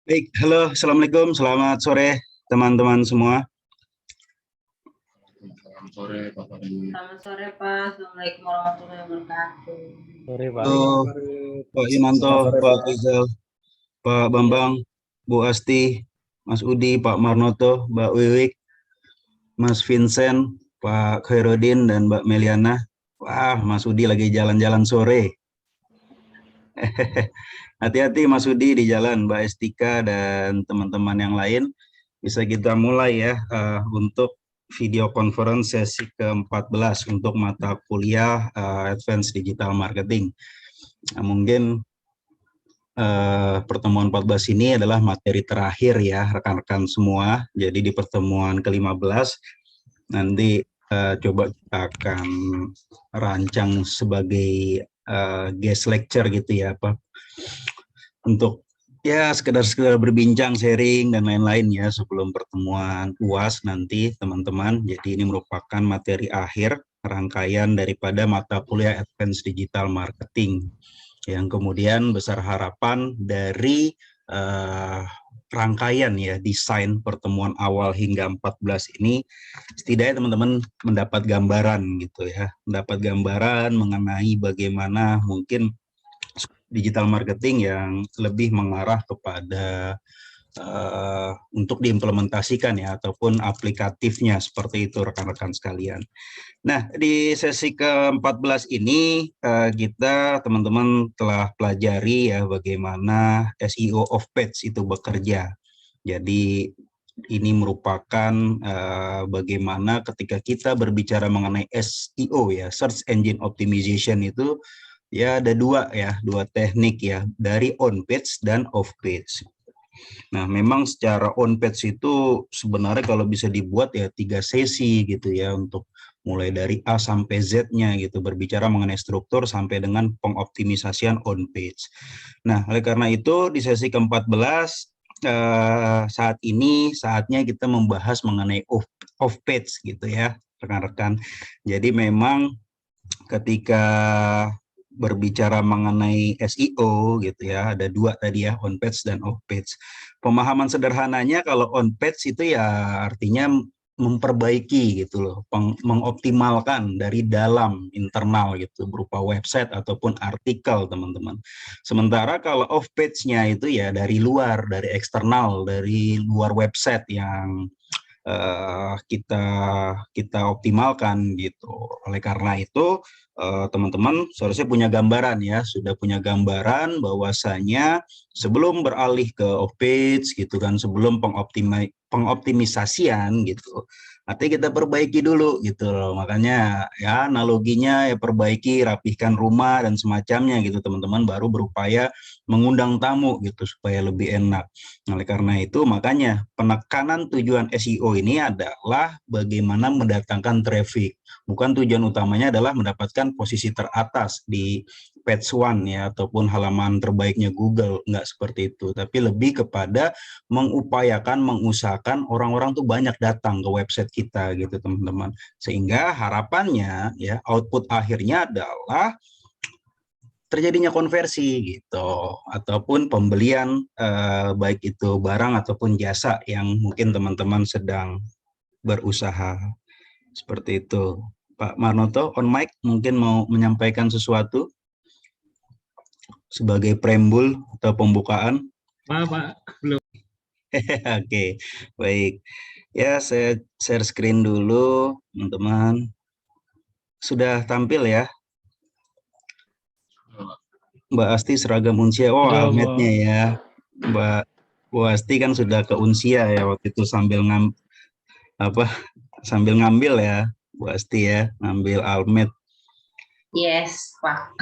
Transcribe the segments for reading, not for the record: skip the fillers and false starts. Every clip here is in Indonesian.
Baik, halo, assalamualaikum, selamat sore teman-teman semua. Selamat sore Pak Fadli. Selamat sore Pak, Assalamualaikum warahmatullahi wabarakatuh. Sore Pak. Halo, Pak Yunanto, Pak Rizal, Pak Bambang, Bu Asti, Mas Udi, Pak Marnoto, Mbak Wiwik, Mas Vincent, Pak Khairuddin, dan Mbak Meliana. Wah, Mas Udi lagi jalan-jalan sore. Hati-hati Mas Udi di jalan, Mbak Estika, dan teman-teman yang lain. Bisa kita mulai ya untuk video conference sesi ke-14 untuk mata kuliah Advanced Digital Marketing. Nah, mungkin pertemuan 14 ini adalah materi terakhir ya rekan-rekan semua. Jadi di pertemuan ke-15 nanti coba kita akan rancang sebagai guest lecture gitu ya, Pak. Untuk ya sekedar berbincang, sharing dan lain-lain ya sebelum pertemuan UAS nanti teman-teman. Jadi ini merupakan materi akhir rangkaian daripada mata kuliah Advanced Digital Marketing yang kemudian besar harapan dari rangkaian ya desain pertemuan awal hingga 14 ini setidaknya teman-teman mendapat gambaran gitu ya, mendapat gambaran mengenai bagaimana mungkin digital marketing yang lebih mengarah kepada untuk diimplementasikan ya ataupun aplikatifnya seperti itu rekan-rekan sekalian. Nah, di sesi ke-14 ini kita teman-teman telah pelajari ya bagaimana SEO off page itu bekerja. Jadi ini merupakan bagaimana ketika kita berbicara mengenai SEO ya, search engine optimization itu ya ada dua teknik ya, dari on page dan off page. Nah, memang secara on page itu sebenarnya kalau bisa dibuat ya 3 sesi gitu ya untuk mulai dari A sampai Z-nya gitu, berbicara mengenai struktur sampai dengan pengoptimisasian on page. Nah, oleh karena itu di sesi ke-14 saat ini saatnya kita membahas mengenai off page gitu ya, rekan-rekan. Jadi memang ketika berbicara mengenai SEO gitu ya, ada dua tadi ya, on page dan off page. Pemahaman sederhananya kalau on page itu ya artinya memperbaiki gitu loh, mengoptimalkan dari dalam internal gitu berupa website ataupun artikel teman-teman. Sementara kalau off page-nya itu ya dari luar, dari eksternal, dari luar website yang kita optimalkan gitu. Oleh karena itu teman-teman seharusnya punya gambaran ya, sudah punya gambaran bahwasanya sebelum beralih ke off page gitu kan, sebelum pengoptimisasian gitu, artinya kita perbaiki dulu gitu loh. Makanya ya analoginya ya perbaiki, rapihkan rumah dan semacamnya gitu teman-teman, baru berupaya mengundang tamu gitu supaya lebih enak. Oleh karena itu makanya penekanan tujuan SEO ini adalah bagaimana mendatangkan traffic. Bukan tujuan utamanya adalah mendapatkan posisi teratas di page one ya ataupun halaman terbaiknya Google, enggak seperti itu, tapi lebih kepada mengupayakan, mengusahakan orang-orang tuh banyak datang ke website kita gitu teman-teman. Sehingga harapannya ya output akhirnya adalah terjadinya konversi gitu ataupun pembelian baik itu barang ataupun jasa yang mungkin teman-teman sedang berusaha seperti itu. Pak Marnoto on mic mungkin mau menyampaikan sesuatu sebagai preambul atau pembukaan. Pak, belum. Oke, baik. Ya, saya share screen dulu, teman-teman. Sudah tampil ya? Mbak Asti seragam Unsia, oh almetnya ya. Mbak Bu Asti kan sudah ke Unsia ya waktu itu sambil ngambil ya, Bu Asti ya, ngambil almet. Yes, Pak.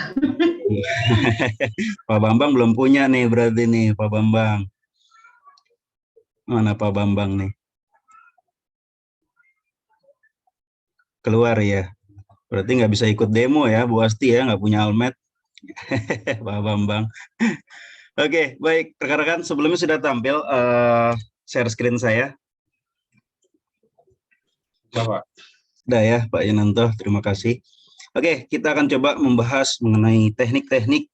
Pak Bambang belum punya nih berarti nih, Pak Bambang. Mana Pak Bambang nih? Keluar ya. Berarti nggak bisa ikut demo ya, Bu Asti ya, nggak punya almet. Pak Bambang. Oke, baik. Rekan-rekan sebelumnya sudah tampil share screen saya. Ya, Pak. Sudah ya, Pak Yunanto. Terima kasih. Oke, kita akan coba membahas mengenai teknik-teknik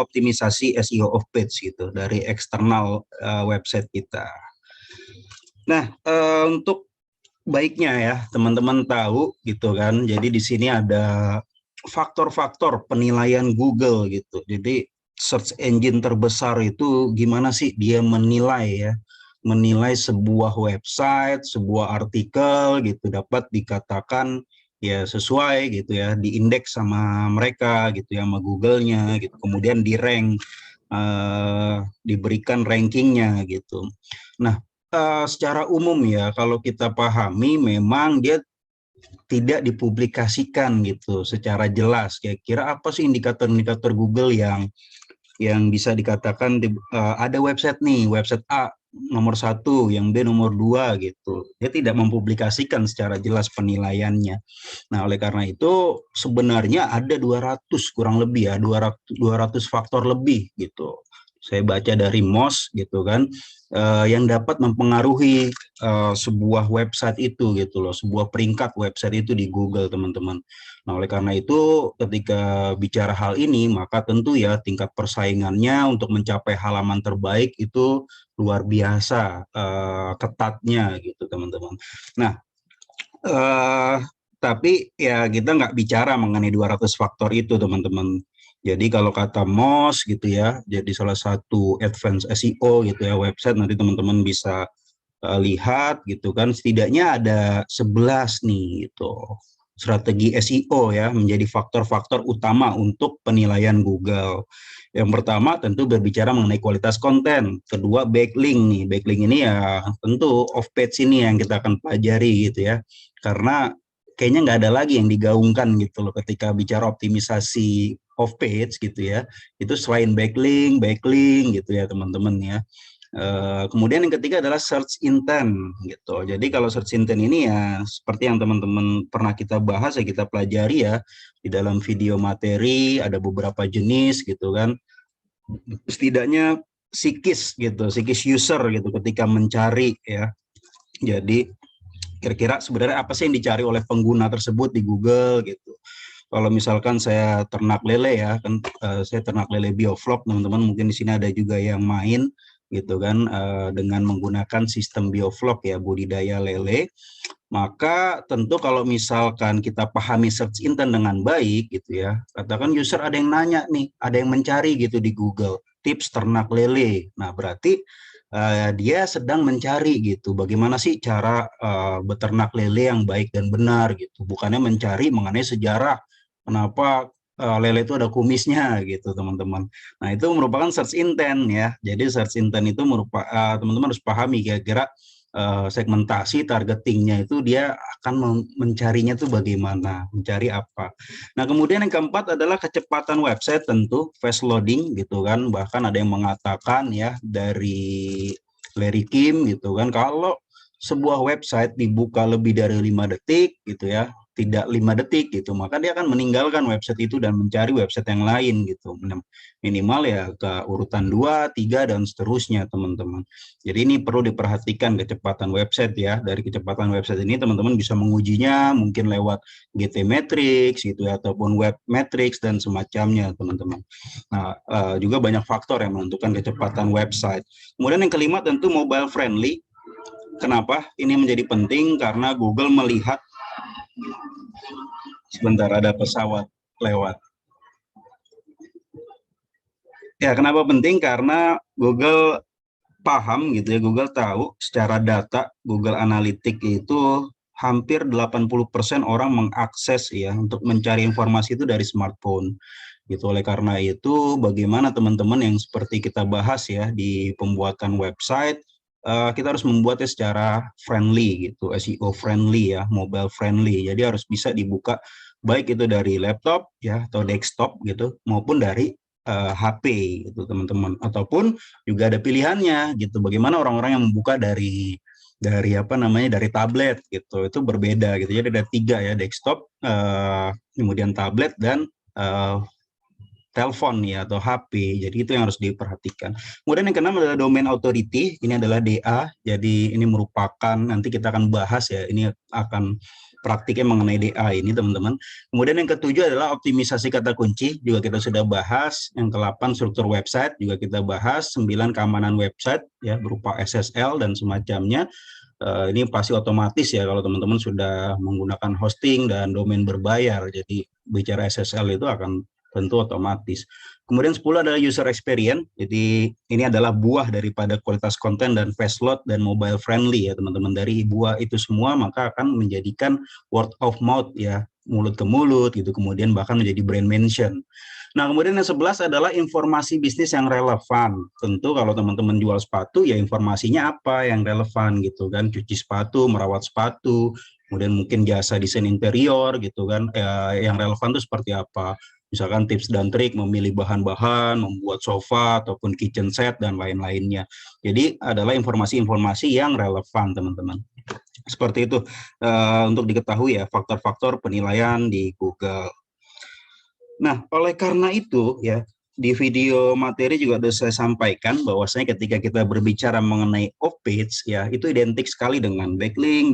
optimisasi SEO of page gitu dari eksternal website kita. Nah, untuk baiknya ya teman-teman tahu gitu kan. Jadi di sini ada faktor-faktor penilaian Google gitu. Jadi search engine terbesar itu gimana sih dia menilai ya? Menilai sebuah website, sebuah artikel gitu dapat dikatakan ya sesuai gitu ya, diindeks sama mereka gitu ya, sama Google-nya gitu. Kemudian di rank, diberikan rankingnya gitu. Nah, secara umum ya, kalau kita pahami memang dia tidak dipublikasikan gitu secara jelas. Kira-kira apa sih indikator-indikator Google yang bisa dikatakan ada website nih, website A nomor 1, yang B nomor 2 gitu. Dia tidak mempublikasikan secara jelas penilaiannya. Nah, oleh karena itu sebenarnya ada 200 kurang lebih ya, 200 faktor lebih gitu. Saya baca dari Moz gitu kan, yang dapat mempengaruhi sebuah website itu gitu loh, sebuah peringkat website itu di Google, teman-teman. Nah, oleh karena itu ketika bicara hal ini, maka tentu ya tingkat persaingannya untuk mencapai halaman terbaik itu luar biasa ketatnya gitu, teman-teman. Nah, tapi ya kita nggak bicara mengenai 200 faktor itu, teman-teman. Jadi kalau kata Moz gitu ya, jadi salah satu advance SEO gitu ya website, nanti teman-teman bisa lihat gitu kan, setidaknya ada 11 nih gitu strategi SEO ya, menjadi faktor-faktor utama untuk penilaian Google. Yang pertama tentu berbicara mengenai kualitas konten, kedua backlink nih, backlink ini ya tentu off page ini yang kita akan pelajari gitu ya, karena kayaknya nggak ada lagi yang digaungkan gitu loh ketika bicara optimisasi off page gitu ya, itu selain backlink gitu ya teman-teman ya. Kemudian yang ketiga adalah search intent gitu. Jadi kalau search intent ini ya seperti yang teman-teman pernah kita bahas ya, kita pelajari ya di dalam video materi, ada beberapa jenis gitu kan. Setidaknya psikis gitu, psikis user gitu ketika mencari ya. Jadi kira-kira sebenarnya apa sih yang dicari oleh pengguna tersebut di Google gitu. Kalau misalkan saya ternak lele ya, kan saya ternak lele bioflok, teman-teman mungkin di sini ada juga yang main gitu kan, dengan menggunakan sistem bioflok ya, budidaya lele. Maka tentu kalau misalkan kita pahami search intent dengan baik gitu ya, katakan user ada yang nanya nih, ada yang mencari gitu di Google, tips ternak lele. Nah, berarti dia sedang mencari gitu, bagaimana sih cara beternak lele yang baik dan benar gitu, bukannya mencari mengenai sejarah kenapa lele itu ada kumisnya gitu, teman-teman. Nah, itu merupakan search intent ya. Jadi search intent itu merupakan teman-teman harus pahami kira-kira segmentasi targetingnya itu dia akan mencarinya tuh bagaimana, mencari apa. Nah, kemudian yang keempat adalah kecepatan website, tentu fast loading gitu kan. Bahkan ada yang mengatakan ya dari Larry Kim gitu kan, kalau sebuah website dibuka lebih dari 5 detik gitu ya, tidak 5 detik gitu, maka dia akan meninggalkan website itu dan mencari website yang lain gitu. Minimal ya ke urutan 2, 3 dan seterusnya, teman-teman. Jadi ini perlu diperhatikan kecepatan website ya. Dari kecepatan website ini teman-teman bisa mengujinya mungkin lewat GTmetrix gitu ya, ataupun Webmetrix dan semacamnya, teman-teman. Nah, juga banyak faktor yang menentukan kecepatan website. Kemudian yang kelima tentu mobile friendly. Kenapa ini menjadi penting? Karena Google melihat, sebentar ada pesawat lewat. Ya, kenapa penting? Karena Google paham gitu ya, Google tahu secara data Google Analytics itu hampir 80% orang mengakses ya untuk mencari informasi itu dari smartphone gitu. Oleh karena itu bagaimana teman-teman yang seperti kita bahas ya di pembuatan website, kita harus membuatnya secara friendly gitu, SEO friendly ya, mobile friendly. Jadi harus bisa dibuka baik itu dari laptop ya atau desktop gitu maupun dari HP gitu, teman-teman. Ataupun juga ada pilihannya gitu. Bagaimana orang-orang yang membuka dari apa namanya, dari tablet gitu, itu berbeda gitu. Jadi ada 3 ya, desktop, kemudian tablet dan telepon ya atau HP. Jadi itu yang harus diperhatikan. Kemudian yang keenam adalah domain authority. Ini adalah DA. Jadi ini merupakan, nanti kita akan bahas ya, ini akan praktiknya mengenai DA ini teman-teman. Kemudian yang ketujuh adalah optimisasi kata kunci, juga kita sudah bahas. Yang ke-8 struktur website, juga kita bahas. 9 keamanan website ya berupa SSL dan semacamnya. Ini pasti otomatis ya kalau teman-teman sudah menggunakan hosting dan domain berbayar. Jadi bicara SSL itu akan tentu otomatis. Kemudian 10 adalah user experience. Jadi ini adalah buah daripada kualitas konten dan fast load dan mobile friendly ya teman-teman. Dari buah itu semua maka akan menjadikan word of mouth ya, mulut ke mulut gitu. Kemudian bahkan menjadi brand mention. Nah, kemudian yang 11 adalah informasi bisnis yang relevan. Tentu kalau teman-teman jual sepatu, ya informasinya apa yang relevan gitu kan. Cuci sepatu, merawat sepatu, kemudian mungkin jasa desain interior gitu kan. Yang relevan itu seperti apa. Misalkan tips dan trik memilih bahan-bahan, membuat sofa, ataupun kitchen set, dan lain-lainnya. Jadi adalah informasi-informasi yang relevan, teman-teman. Seperti itu untuk diketahui ya, faktor-faktor penilaian di Google. Nah, oleh karena itu ya, di video materi juga sudah saya sampaikan bahwasanya ketika kita berbicara mengenai off-page ya, itu identik sekali dengan backlink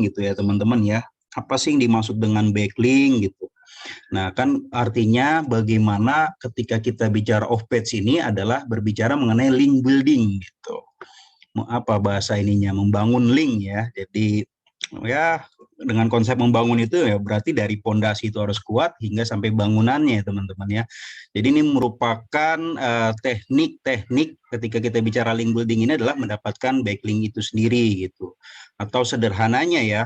gitu ya teman-teman ya. Apa sih yang dimaksud dengan backlink gitu? Nah, kan artinya bagaimana ketika kita bicara off-page ini adalah berbicara mengenai link building gitu. Apa bahasa ininya? Membangun link ya. Jadi ya dengan konsep membangun itu ya berarti dari pondasi itu harus kuat hingga sampai bangunannya teman-teman ya. Jadi ini merupakan teknik-teknik ketika kita bicara link building ini adalah mendapatkan backlink itu sendiri gitu. Atau sederhananya ya,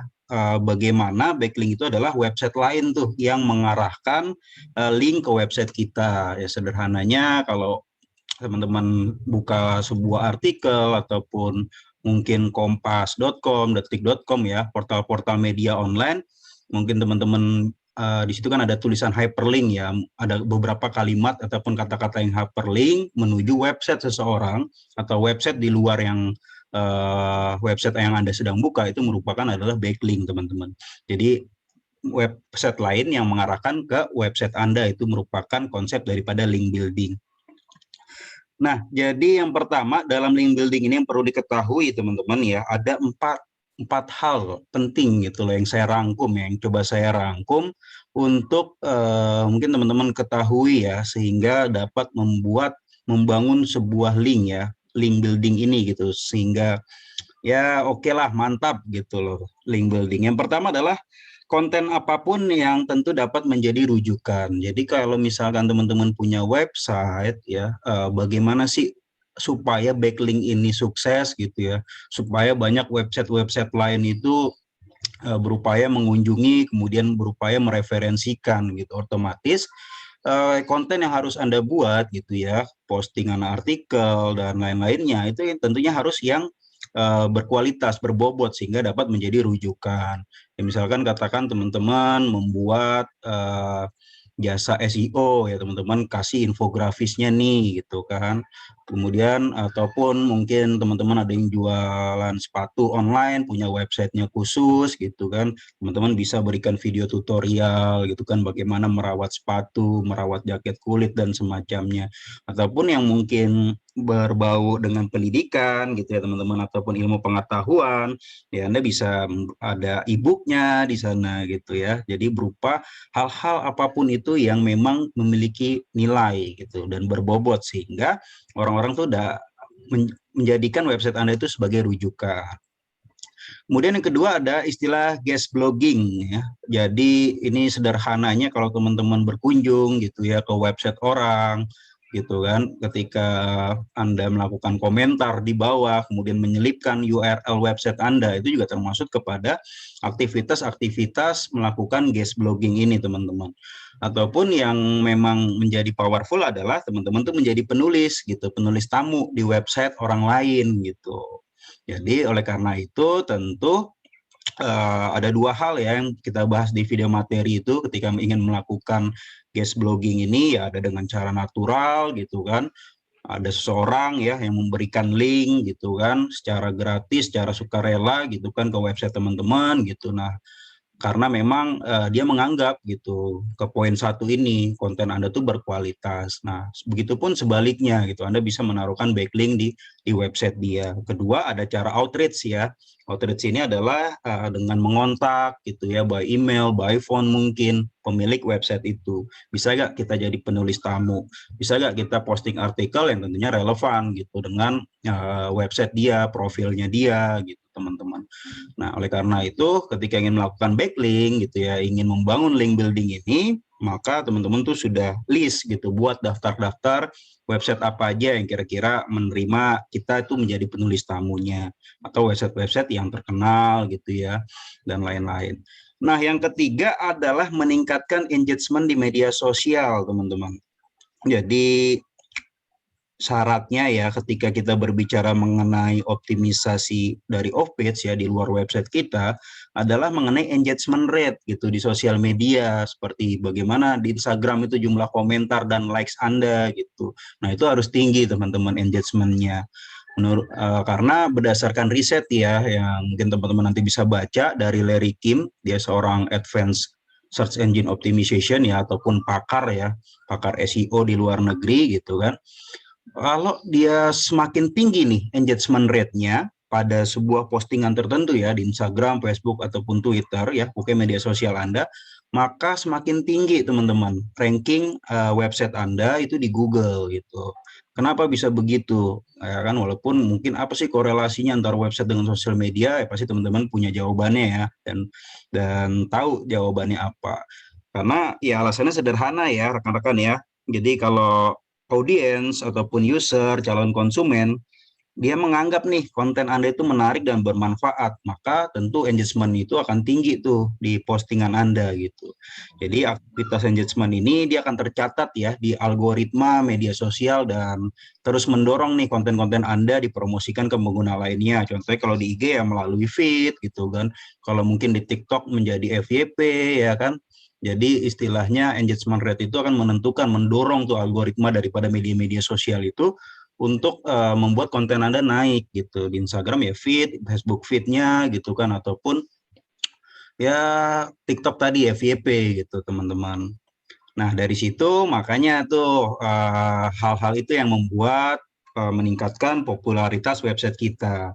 bagaimana backlink itu adalah website lain tuh yang mengarahkan link ke website kita. Ya sederhananya kalau teman-teman buka sebuah artikel ataupun mungkin kompas.com, detik.com ya, portal-portal media online, mungkin teman-teman di situ kan ada tulisan hyperlink ya, ada beberapa kalimat ataupun kata-kata yang hyperlink menuju website seseorang atau website di luar yang website yang Anda sedang buka itu merupakan adalah backlink teman-teman. Jadi website lain yang mengarahkan ke website Anda itu merupakan konsep daripada link building. Nah, jadi yang pertama dalam link building ini yang perlu diketahui teman-teman ya, ada empat hal penting gitu loh yang saya rangkum ya, yang coba saya rangkum untuk mungkin teman-teman ketahui ya, sehingga dapat membangun sebuah link ya, link building ini gitu, sehingga ya oke lah, mantap gitu loh link building. Yang pertama adalah konten apapun yang tentu dapat menjadi rujukan. Jadi kalau misalkan teman-teman punya website ya, bagaimana sih supaya backlink ini sukses gitu ya, supaya banyak website-website lain itu berupaya mengunjungi, kemudian berupaya mereferensikan gitu. Otomatis konten yang harus Anda buat gitu ya, postingan artikel dan lain-lainnya itu tentunya harus yang berkualitas, berbobot sehingga dapat menjadi rujukan. Ya, misalkan katakan teman-teman membuat jasa SEO ya teman-teman, kasih infografisnya nih gitu kan. Kemudian ataupun mungkin teman-teman ada yang jualan sepatu online, punya websitenya khusus gitu kan, teman-teman bisa berikan video tutorial gitu kan, bagaimana merawat sepatu, merawat jaket kulit dan semacamnya. Ataupun yang mungkin berbau dengan pendidikan gitu ya teman-teman, ataupun ilmu pengetahuan ya, Anda bisa ada e-booknya di sana gitu ya. Jadi berupa hal-hal apapun itu yang memang memiliki nilai gitu dan berbobot sehingga orang-orang tuh udah menjadikan website Anda itu sebagai rujukan. Kemudian yang kedua ada istilah guest blogging ya. Jadi ini sederhananya kalau teman-teman berkunjung gitu ya ke website orang gitu kan, ketika Anda melakukan komentar di bawah kemudian menyelipkan URL website Anda, itu juga termasuk kepada aktivitas-aktivitas melakukan guest blogging ini teman-teman. Ataupun yang memang menjadi powerful adalah teman-teman tuh menjadi penulis gitu, penulis tamu di website orang lain gitu. Jadi oleh karena itu tentu ada dua hal ya yang kita bahas di video materi itu ketika ingin melakukan guest blogging ini ya, ada dengan cara natural gitu kan, ada seseorang ya yang memberikan link gitu kan secara gratis, secara sukarela gitu kan ke website teman-teman gitu. Nah karena memang dia menganggap gitu ke poin satu ini konten Anda tuh berkualitas. Nah, begitupun sebaliknya gitu, Anda bisa menaruhkan backlink di website dia. Kedua, ada cara outreach ya. Outreach ini adalah dengan mengontak gitu ya, by email, by phone mungkin pemilik website itu. Bisa nggak kita jadi penulis tamu? Bisa nggak kita posting artikel yang tentunya relevan gitu dengan website dia, profilnya dia gitu, teman-teman. Nah, oleh karena itu, ketika ingin melakukan backlink gitu ya, ingin membangun link building ini, maka teman-teman tuh sudah list gitu, buat daftar-daftar website apa aja yang kira-kira menerima kita itu menjadi penulis tamunya, atau website-website yang terkenal gitu ya, dan lain-lain. Nah, yang ketiga adalah meningkatkan engagement di media sosial, teman-teman. Jadi syaratnya ya ketika kita berbicara mengenai optimisasi dari off page ya di luar website kita adalah mengenai engagement rate gitu di sosial media, seperti bagaimana di Instagram itu jumlah komentar dan likes Anda gitu. Nah, itu harus tinggi teman-teman engagementnya. Karena berdasarkan riset ya yang mungkin teman-teman nanti bisa baca dari Larry Kim, dia seorang advanced search engine optimization ya ataupun pakar ya, pakar SEO di luar negeri gitu kan. Kalau dia semakin tinggi nih engagement rate-nya pada sebuah postingan tertentu ya di Instagram, Facebook, ataupun Twitter ya, pokoknya media sosial Anda, maka semakin tinggi teman-teman ranking website Anda itu di Google gitu. Kenapa bisa begitu? Ya kan, walaupun mungkin apa sih korelasinya antara website dengan sosial media, ya pasti teman-teman punya jawabannya ya, dan tahu jawabannya apa. Karena ya alasannya sederhana ya rekan-rekan ya. Jadi kalau audiens ataupun user, calon konsumen, dia menganggap nih konten Anda itu menarik dan bermanfaat, maka tentu engagement itu akan tinggi tuh di postingan Anda gitu. Jadi aktivitas engagement ini dia akan tercatat ya di algoritma media sosial dan terus mendorong nih konten-konten Anda dipromosikan ke pengguna lainnya. Contohnya kalau di IG ya melalui feed gitu kan. Kalau mungkin di TikTok menjadi FYP ya kan. Jadi istilahnya engagement rate itu akan menentukan, mendorong tuh algoritma daripada media-media sosial itu untuk membuat konten Anda naik gitu. Di Instagram ya feed, Facebook feed-nya gitu kan, ataupun ya TikTok tadi ya FYP gitu teman-teman. Nah dari situ makanya tuh hal-hal itu yang membuat meningkatkan popularitas website kita.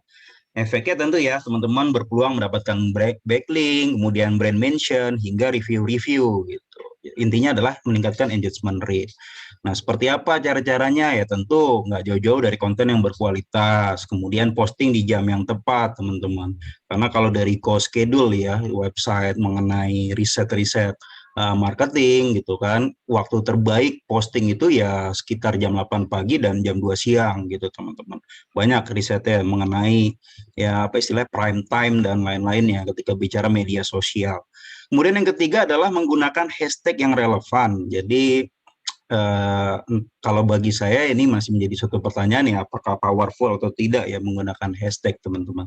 Efeknya tentu ya teman-teman berpeluang mendapatkan backlink, kemudian brand mention, hingga review-review gitu. Intinya adalah meningkatkan engagement rate. Nah, seperti apa cara-caranya? Ya tentu nggak jauh-jauh dari konten yang berkualitas, kemudian posting di jam yang tepat, teman-teman. Karena kalau dari co-schedule ya, website mengenai riset-riset marketing gitu kan, waktu terbaik posting itu ya sekitar jam 8 pagi dan jam 2 siang gitu, teman-teman. Banyak risetnya mengenai ya apa istilahnya prime time dan lain-lainnya ketika bicara media sosial. Kemudian yang ketiga adalah menggunakan hashtag yang relevan. Jadi kalau bagi saya ini masih menjadi suatu pertanyaan ya, apakah powerful atau tidak ya menggunakan hashtag, teman-teman.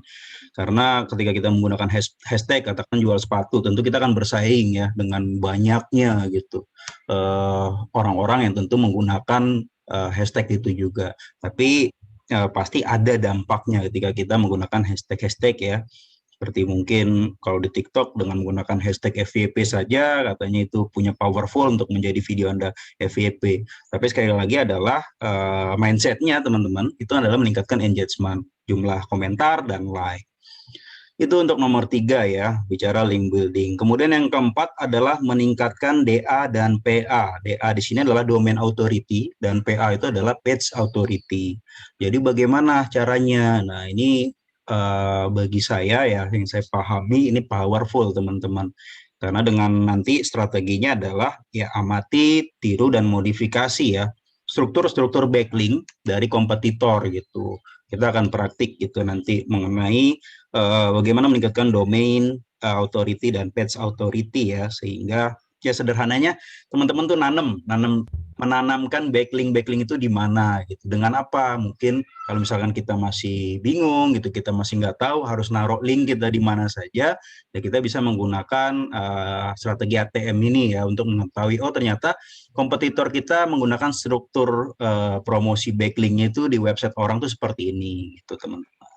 Karena ketika kita menggunakan hashtag, katakan jual sepatu, tentu kita akan bersaing ya dengan banyaknya gitu orang-orang yang tentu menggunakan hashtag itu juga. Tapi pasti ada dampaknya ketika kita menggunakan hashtag-hashtag ya. Seperti mungkin kalau di TikTok dengan menggunakan hashtag FYP saja katanya itu punya powerful untuk menjadi video Anda FYP. Tapi sekali lagi adalah mindsetnya teman-teman itu adalah meningkatkan engagement, jumlah komentar dan like. Itu untuk nomor 3 ya, bicara link building. Kemudian yang keempat adalah meningkatkan DA dan PA. DA di sini adalah domain authority dan PA itu adalah page authority. Jadi bagaimana caranya? Nah, ini bagi saya ya yang saya pahami ini powerful teman-teman. Karena dengan nanti strateginya adalah ya amati, tiru dan modifikasi ya struktur-struktur backlink dari kompetitor gitu. Kita akan praktik gitu nanti mengenai bagaimana meningkatkan domain authority dan page authority ya, sehingga ya sederhananya teman-teman tuh menanamkan backlink itu di mana gitu, dengan apa. Mungkin kalau misalkan kita masih bingung gitu, kita masih nggak tahu harus naruh link kita di mana saja, ya kita bisa menggunakan strategi ATM ini ya untuk mengetahui oh ternyata kompetitor kita menggunakan struktur promosi backlinknya itu di website orang tuh seperti ini gitu, teman-teman.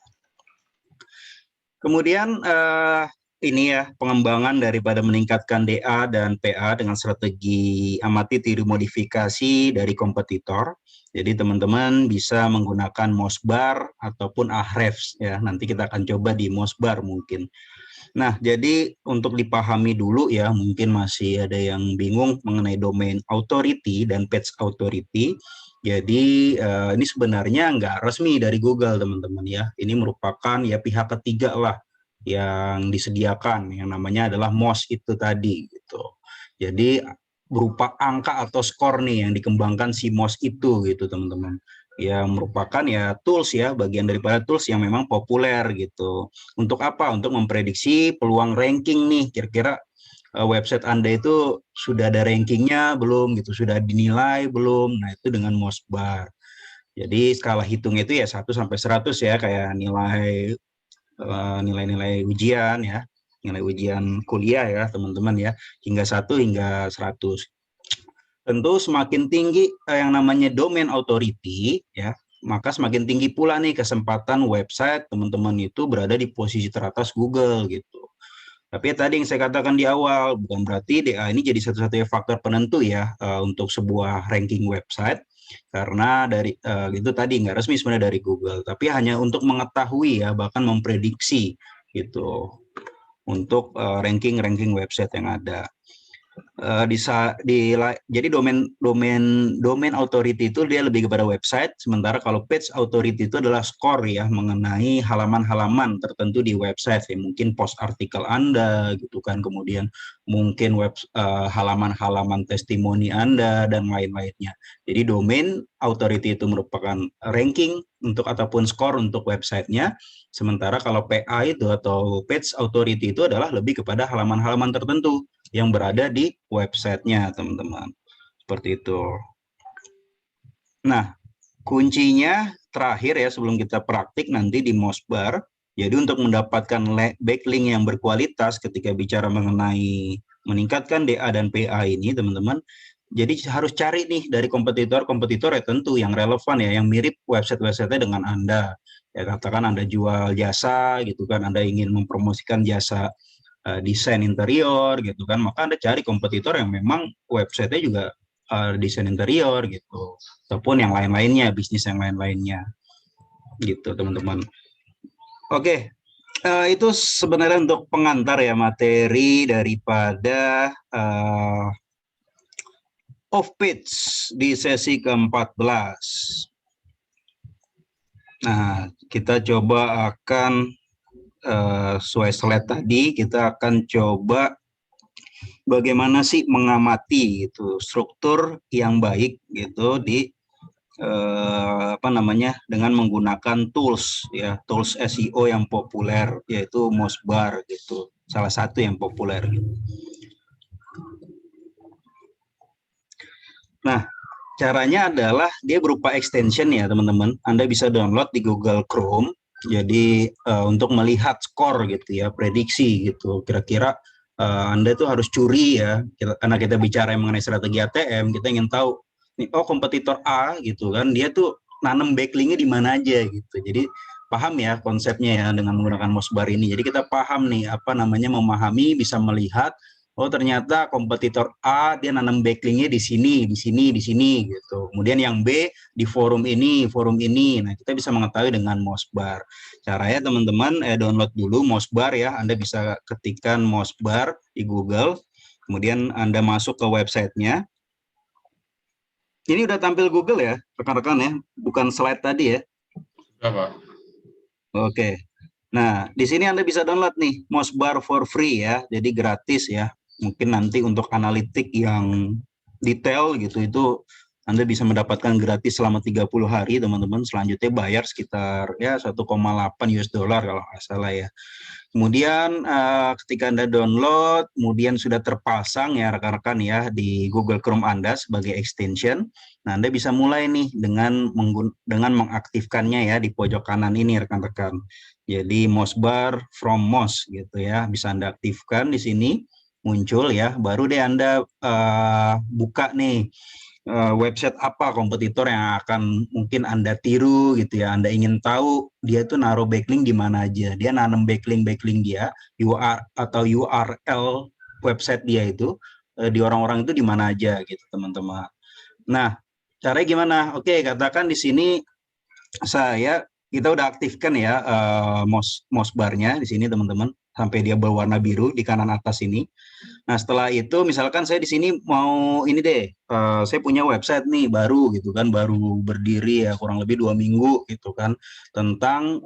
Kemudian ini ya pengembangan daripada meningkatkan DA dan PA dengan strategi amati tiru modifikasi dari kompetitor. Jadi teman-teman bisa menggunakan Mosbar ataupun Ahrefs ya. Nanti kita akan coba di Mosbar mungkin. Nah, jadi untuk dipahami dulu ya, mungkin masih ada yang bingung mengenai domain authority dan page authority. Jadi ini sebenarnya nggak resmi dari Google teman-teman ya. Ini merupakan ya pihak ketiga lah yang disediakan, yang namanya adalah MOS itu tadi gitu. Jadi berupa angka atau skor nih yang dikembangkan si MOS itu gitu teman-teman. Yang merupakan ya tools ya, bagian daripada tools yang memang populer gitu. Untuk apa? Untuk memprediksi peluang ranking nih, kira-kira website Anda itu sudah ada rankingnya belum gitu, sudah dinilai belum. Nah, itu dengan Mosbar. Jadi skala hitungnya itu ya 1 sampai 100 ya, kayak nilai-nilai ujian ya, nilai ujian kuliah ya, teman-teman ya, hingga 1 hingga 100. Tentu semakin tinggi yang namanya domain authority ya, maka semakin tinggi pula nih kesempatan website teman-teman itu berada di posisi teratas Google gitu. Tapi tadi yang saya katakan di awal, bukan berarti DA ini jadi satu-satunya faktor penentu ya untuk sebuah ranking website, karena dari itu tadi nggak resmi sebenarnya dari Google, tapi hanya untuk mengetahui ya, bahkan memprediksi gitu untuk ranking website yang ada. Jadi domain authority itu dia lebih kepada website, sementara kalau page authority itu adalah skor ya mengenai halaman-halaman tertentu di website ya, mungkin post artikel Anda gitu kan, kemudian mungkin halaman-halaman testimoni Anda dan lain-lainnya. Jadi domain authority itu merupakan ranking untuk ataupun skor untuk websitenya, sementara kalau PA itu atau page authority itu adalah lebih kepada halaman-halaman tertentu yang berada di websitenya, teman-teman. Seperti itu. Nah, kuncinya terakhir ya sebelum kita praktik nanti di Mosbar. Jadi untuk mendapatkan backlink yang berkualitas ketika bicara mengenai meningkatkan DA dan PA ini, teman-teman, jadi harus cari nih dari kompetitor ya tentu yang relevan ya, yang mirip website-websitenya dengan Anda. Ya katakan Anda jual jasa gitu kan, Anda ingin mempromosikan jasa desain interior gitu kan, maka Anda cari kompetitor yang memang websitenya juga desain interior gitu, ataupun yang lain-lainnya, bisnis yang lain-lainnya gitu teman-teman. Oke, itu sebenarnya untuk pengantar ya materi daripada off page di sesi ke-14. Nah, kita coba akan sesuai slide tadi, kita akan coba bagaimana sih mengamati gitu struktur yang baik gitu di dengan menggunakan tools ya, tools SEO yang populer yaitu Mosbar gitu, salah satu yang populer gitu. Nah, caranya adalah dia berupa extension ya teman-teman. Anda bisa download di Google Chrome. Jadi untuk melihat skor gitu ya, prediksi gitu. Kira-kira Anda itu harus curi ya, karena kita bicara mengenai strategi ATM, kita ingin tahu nih, oh kompetitor A gitu kan, dia tuh nanam backlinknya di mana aja gitu. Jadi paham ya konsepnya ya dengan menggunakan Mosbar ini. Jadi kita paham nih memahami, bisa melihat oh ternyata kompetitor A dia nanam backlinknya di sini, di sini, di sini gitu. Kemudian yang B di forum ini, forum ini. Nah kita bisa mengetahui dengan Mosbar. Caranya teman-teman download dulu Mosbar ya. Anda bisa ketikkan Mosbar di Google. Kemudian Anda masuk ke websitenya. Ini udah tampil Google ya, rekan-rekan ya, bukan slide tadi ya. Sudah, Pak. Oke. Nah, di sini Anda bisa download nih Mosbar for free ya, jadi gratis ya. Mungkin nanti untuk analitik yang detail gitu itu Anda bisa mendapatkan gratis selama 30 hari teman-teman. Selanjutnya bayar sekitar ya 1,8 US dollar kalau nggak salah ya. Kemudian ketika Anda download, kemudian sudah terpasang ya rekan-rekan ya di Google Chrome Anda sebagai extension. Nah, Anda bisa mulai nih dengan mengaktifkannya ya di pojok kanan ini rekan-rekan. Jadi Mosbar from Mos gitu ya, bisa Anda aktifkan di sini muncul ya, baru deh Anda buka nih website apa kompetitor yang akan mungkin Anda tiru gitu ya. Anda ingin tahu dia itu naruh backlink di mana aja. Dia nanam backlink dia, URL atau URL website dia itu di orang-orang itu di mana aja gitu, teman-teman. Nah, caranya gimana? Oke, katakan di sini kita udah aktifkan ya mouse barnya di sini, teman-teman, sampai dia berwarna biru di kanan atas ini. Nah, setelah itu misalkan saya di sini mau ini deh, saya punya website nih baru gitu kan, baru berdiri ya kurang lebih 2 minggu gitu kan, tentang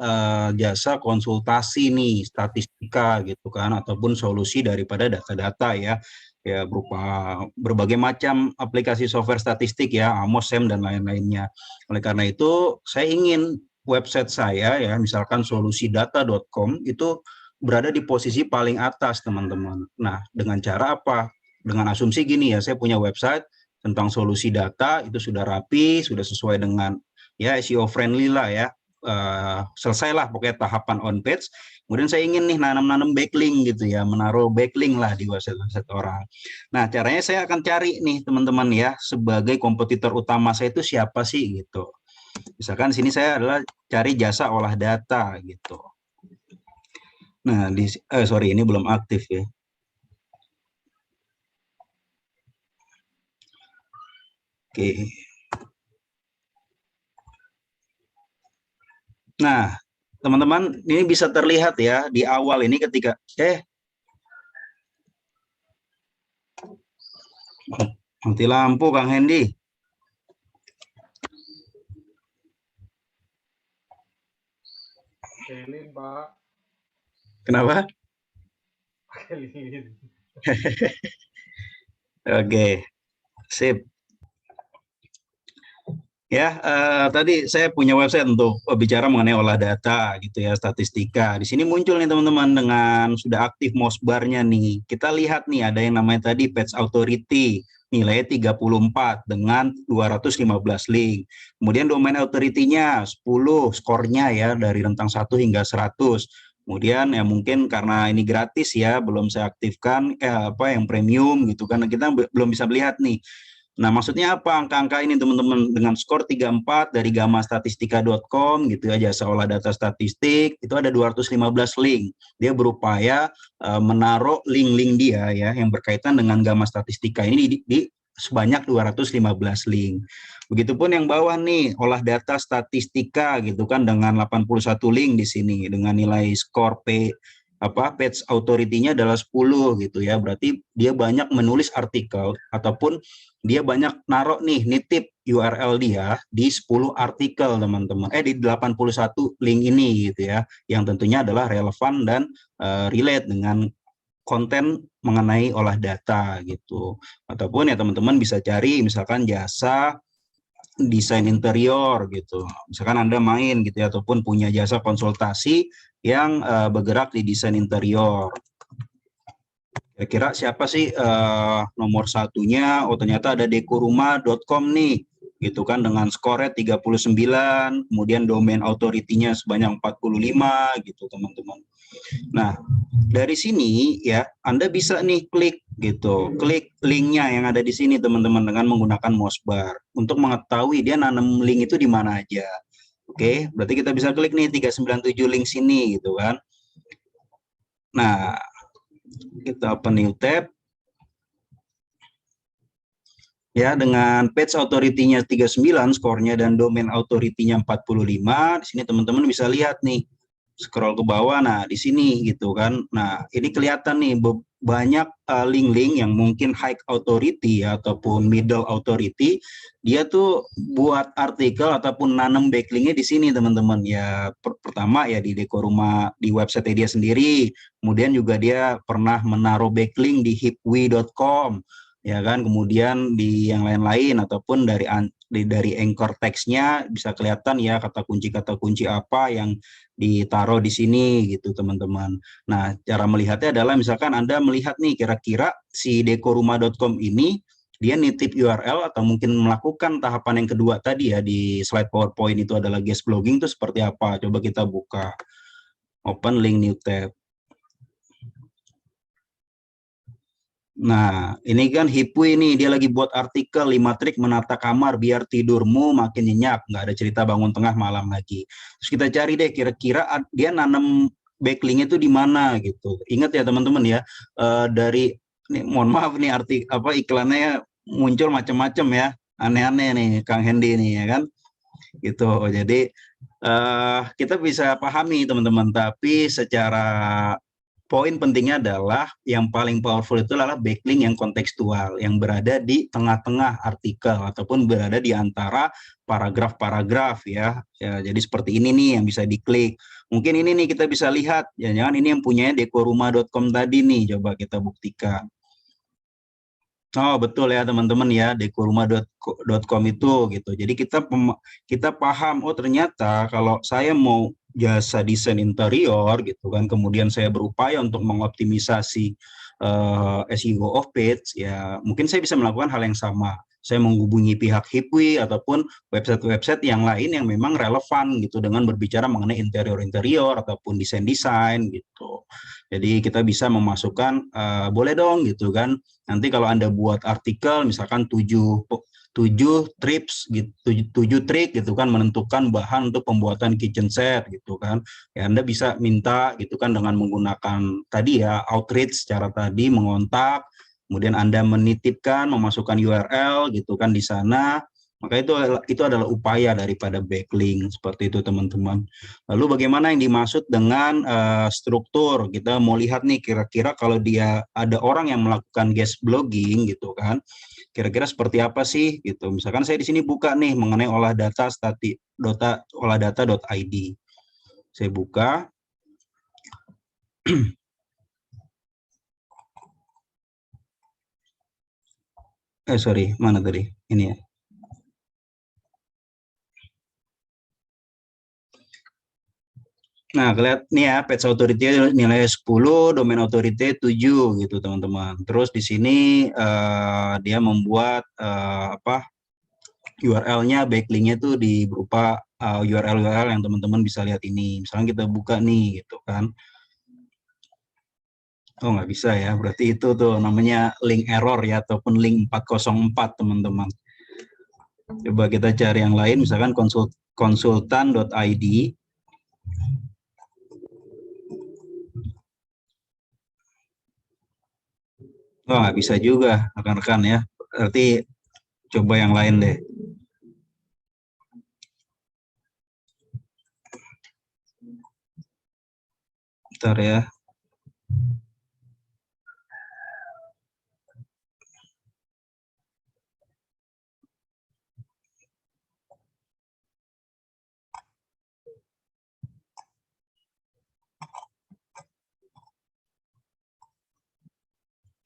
jasa konsultasi nih, statistika gitu kan, ataupun solusi daripada data-data ya berupa berbagai macam aplikasi software statistik ya, Amos, SEM dan lain-lainnya. Oleh karena itu, saya ingin website saya ya, misalkan solusidata.com itu berada di posisi paling atas, teman-teman. Nah, dengan cara apa? Dengan asumsi gini ya, saya punya website tentang solusi data, itu sudah rapi, sudah sesuai dengan ya SEO friendly lah ya. Selesailah pokoknya tahapan on page. Kemudian saya ingin nih nanam-nanam backlink gitu ya, menaruh backlink lah di website orang. Nah, caranya saya akan cari nih teman-teman ya, sebagai kompetitor utama saya itu siapa sih gitu. Misalkan sini saya adalah cari jasa olah data gitu. Nah, sorry, ini belum aktif ya. Oke. Nah, teman-teman, ini bisa terlihat ya di awal ini ketika mati lampu Kang Hendy. Lilin, Pak. Kenapa? Pakai lilin. Oke, sip. Ya, tadi saya punya website untuk bicara mengenai olah data gitu ya, statistika. Di sini muncul nih teman-teman dengan sudah aktif mouse bar-nya nih. Kita lihat nih ada yang namanya tadi Page Authority, nilainya 34 dengan 215 link. Kemudian domain authority-nya 10 skornya ya dari rentang 1 hingga 100. Kemudian ya mungkin karena ini gratis ya, belum saya aktifkan yang premium gitu kan, kita belum bisa melihat nih. Nah, maksudnya apa angka-angka ini teman-teman, dengan skor 34 dari gammastatistika.com gitu ya, jasa olah data statistik, itu ada 215 link. Dia berupaya menaruh link-link dia ya yang berkaitan dengan gamma statistika ini di sebanyak 215 link. Begitupun yang bawah nih, olah data statistika gitu kan dengan 81 link di sini dengan nilai skor page authority-nya adalah 10 gitu ya. Berarti dia banyak menulis artikel ataupun dia banyak naruh nih nitip URL dia di 10 artikel teman-teman, di 81 link ini gitu ya, yang tentunya adalah relevan dan relate dengan konten mengenai olah data gitu. Ataupun ya teman-teman bisa cari misalkan jasa desain interior gitu, misalkan Anda main gitu ya, ataupun punya jasa konsultasi yang bergerak di desain interior. Kira-kira siapa sih nomor satunya? Oh, ternyata ada dekorumah.com nih, gitu kan, dengan skornya 39, kemudian domain authority-nya sebanyak 45 gitu, teman-teman. Nah, dari sini ya Anda bisa nih klik linknya yang ada di sini, teman-teman, dengan menggunakan mouse bar untuk mengetahui dia nanam link itu di mana aja. Oke, berarti kita bisa klik nih 397 link sini gitu kan. Nah, kita open new tab. Ya, dengan page authority-nya 39 skornya dan domain authority-nya 45, di sini teman-teman bisa lihat nih, scroll ke bawah, nah di sini gitu kan. Nah, ini kelihatan nih banyak link-link yang mungkin high authority ya, ataupun middle authority, dia tuh buat artikel ataupun nanam backlink-nya di sini teman-teman. Ya, pertama ya di Dekorumah, di website dia sendiri, kemudian juga dia pernah menaruh backlink di hipwi.com ya kan, kemudian di yang lain-lain ataupun dari anchor text-nya bisa kelihatan ya kata kunci apa yang ditaruh di sini gitu, teman-teman. Nah, cara melihatnya adalah misalkan Anda melihat nih kira-kira si dekorumah.com ini dia nitip URL atau mungkin melakukan tahapan yang kedua tadi ya di slide PowerPoint itu adalah guest blogging, itu seperti apa? Coba kita buka, open link new tab. Nah, ini kan Hipwi nih, dia lagi buat artikel 5 trik menata kamar biar tidurmu makin nyenyak, nggak ada cerita bangun tengah malam lagi. Terus kita cari deh kira-kira dia nanam backlink itu di mana gitu. Ingat ya teman-teman ya, dari nih, mohon maaf nih apa iklannya muncul macam-macam ya, aneh-aneh nih Kang Hendy nih ya kan, gitu. Jadi kita bisa pahami teman-teman, tapi secara poin pentingnya adalah yang paling powerful itu adalah backlink yang kontekstual, yang berada di tengah-tengah artikel ataupun berada di antara paragraf-paragraf ya. Jadi seperti ini nih yang bisa diklik. Mungkin ini nih kita bisa lihat, jangan-jangan ini yang punya dekorumah.com tadi nih, coba kita buktikan. Oh betul ya teman-teman ya, dekorumah.com itu gitu. Jadi kita paham, oh ternyata kalau saya mau jasa desain interior gitu kan, kemudian saya berupaya untuk mengoptimisasi SEO of page, ya mungkin saya bisa melakukan hal yang sama. Saya menghubungi pihak Hipwi ataupun website-website yang lain yang memang relevan gitu dengan berbicara mengenai interior-interior ataupun desain-desain gitu. Jadi kita bisa memasukkan, boleh dong gitu kan. Nanti kalau Anda buat artikel misalkan 7 tips gitu, 7 trik gitu kan menentukan bahan untuk pembuatan kitchen set gitu kan. Ya Anda bisa minta gitu kan dengan menggunakan tadi ya outreach secara tadi mengontak, kemudian Anda menitipkan memasukkan URL gitu kan di sana. Maka itu adalah upaya daripada backlink seperti itu teman-teman. Lalu bagaimana yang dimaksud dengan struktur? Kita mau lihat nih kira-kira kalau dia ada orang yang melakukan guest blogging gitu kan, kira-kira seperti apa sih gitu. Misalkan saya di sini buka nih mengenai olah data.id. Saya buka. Sorry, mana tadi? Ini ya. Nah, kelihatan nih ya, page authority nilai 10, domain authority 7 gitu, teman-teman. Terus di sini dia membuat URL-nya, backlink-nya itu berupa URL yang teman-teman bisa lihat ini. Misalnya kita buka nih gitu kan. Oh, nggak bisa ya, berarti itu tuh namanya link error ya, ataupun link 404, teman-teman. Coba kita cari yang lain, misalkan konsultan.id. Oh, nggak bisa juga, rekan-rekan ya. Berarti coba yang lain deh. Bentar ya.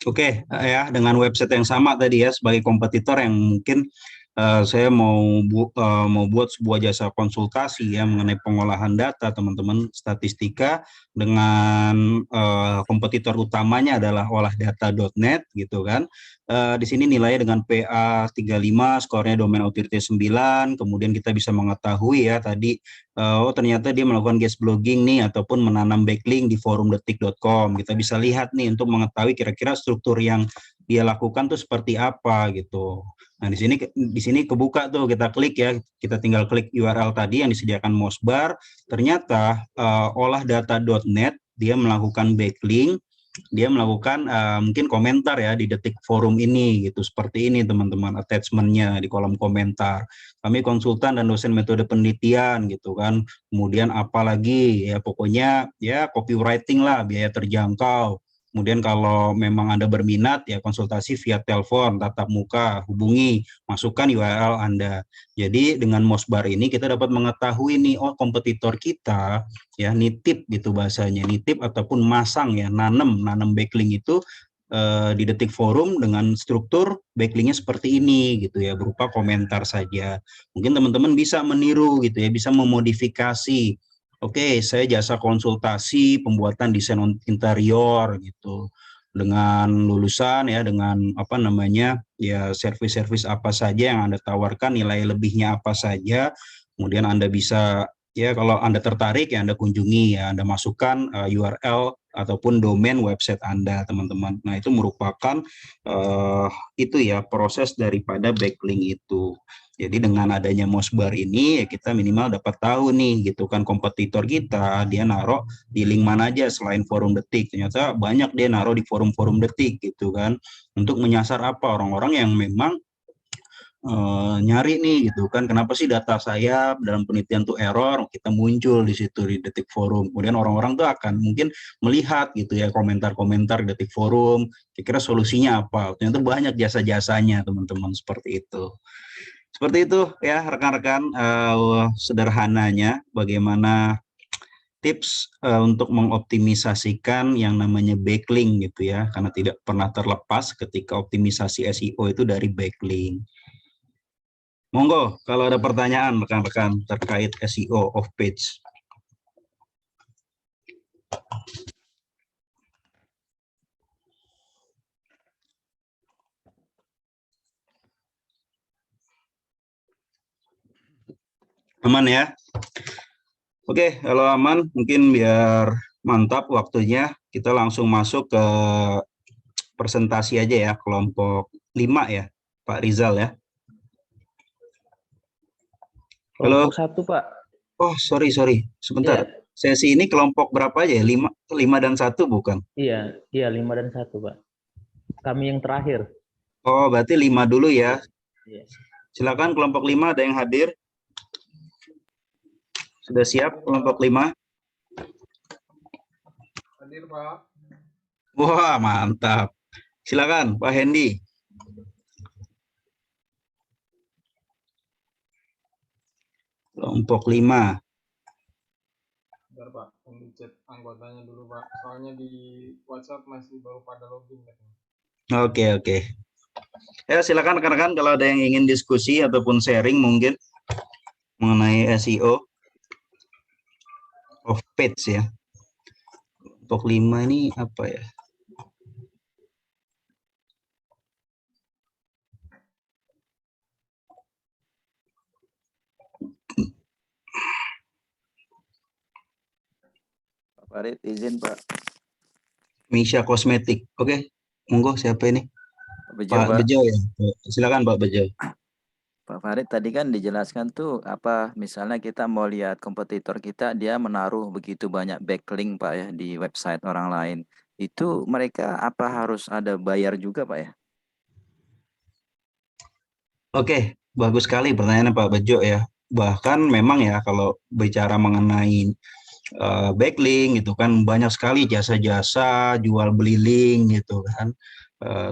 Oke, ya dengan website yang sama tadi ya sebagai kompetitor yang mungkin saya mau buat sebuah jasa konsultasi ya mengenai pengolahan data teman-teman statistika dengan kompetitor utamanya adalah olah-data.net gitu kan. Di sini nilainya dengan PA 35, skornya domain authority 9, kemudian kita bisa mengetahui ya tadi oh ternyata dia melakukan guest blogging nih ataupun menanam backlink di forumdetik.com. Kita bisa lihat nih untuk mengetahui kira-kira struktur yang dia lakukan tuh seperti apa gitu. Nah, di sini kebuka tuh, kita klik ya, kita tinggal klik URL tadi yang disediakan Mosbar. Ternyata olah-data.net dia melakukan backlink, dia melakukan mungkin komentar ya di Detik Forum ini gitu. Seperti ini teman-teman attachment-nya di kolom komentar. Kami konsultan dan dosen metode penelitian gitu kan. Kemudian apalagi ya pokoknya ya copywriting lah, biaya terjangkau. Kemudian kalau memang Anda berminat ya konsultasi via telepon, tatap muka, hubungi, masukkan URL Anda. Jadi dengan Mosbar ini kita dapat mengetahui nih, oh kompetitor kita ya nitip gitu bahasanya, nitip ataupun masang ya, nanam backlink itu di Detik Forum dengan struktur backlinknya seperti ini gitu ya, berupa komentar saja. Mungkin teman-teman bisa meniru gitu ya, bisa memodifikasi. Oke, saya jasa konsultasi pembuatan desain interior gitu dengan lulusan ya, dengan apa namanya ya servis-servis apa saja yang Anda tawarkan, nilai lebihnya apa saja. Kemudian Anda bisa ya kalau Anda tertarik ya Anda kunjungi ya, Anda masukkan URL ataupun domain website Anda, teman-teman. Nah, itu merupakan itu ya proses daripada backlink itu. Jadi dengan adanya Mosbar ini ya kita minimal dapat tahu nih gitu kan kompetitor kita dia naruh di link mana aja selain forum Detik. Ternyata banyak dia naruh di forum-forum Detik gitu kan. Untuk menyasar apa orang-orang yang memang nyari nih gitu kan kenapa sih data saya dalam penelitian tuh error, kita muncul di situ di Detik Forum. Kemudian orang-orang tuh akan mungkin melihat gitu ya komentar-komentar di Detik Forum, kira-kira solusinya apa. Ternyata banyak jasa-jasanya teman-teman seperti itu. Seperti itu ya rekan-rekan, sederhananya bagaimana tips untuk mengoptimisasikan yang namanya backlink gitu ya, karena tidak pernah terlepas ketika optimisasi SEO itu dari backlink. Monggo, kalau ada pertanyaan rekan-rekan terkait SEO off page. Aman ya? Oke, kalau aman, mungkin biar mantap waktunya, kita langsung masuk ke presentasi aja ya, kelompok 5 ya, Pak Rizal ya. Halo. Kelompok 1, Pak. Oh, sorry. Sebentar. Iya. Sesi ini kelompok berapa aja ya? 5 dan 1 bukan? Iya, 5 dan 1, Pak. Kami yang terakhir. Oh, berarti 5 dulu ya. Iya. Silakan kelompok 5 ada yang hadir? Sudah siap kelompok 5? Hadir, Pak. Wah, mantap. Silakan Pak Hendy. Kelompok 5. Bentar, Pak. Yang chat anggotanya dulu, Pak. Soalnya di WhatsApp masih baru pada login. Oke. Ya, silakan rekan-rekan kalau ada yang ingin diskusi ataupun sharing mungkin mengenai SEO off page ya. Kelompok 5 ini apa ya? Pak Farid, izin Pak. Misha Kosmetik. Oke, monggo siapa ini? Pak Bejo ya. Silakan Pak Bejo. Pak Farid, tadi kan dijelaskan tuh apa misalnya kita mau lihat kompetitor kita dia menaruh begitu banyak backlink Pak ya di website orang lain. Itu mereka apa harus ada bayar juga Pak ya? Oke, bagus sekali pertanyaannya Pak Bejo ya. Bahkan memang ya kalau bicara mengenai backlink gitu kan banyak sekali jasa-jasa jual beli link gitu kan.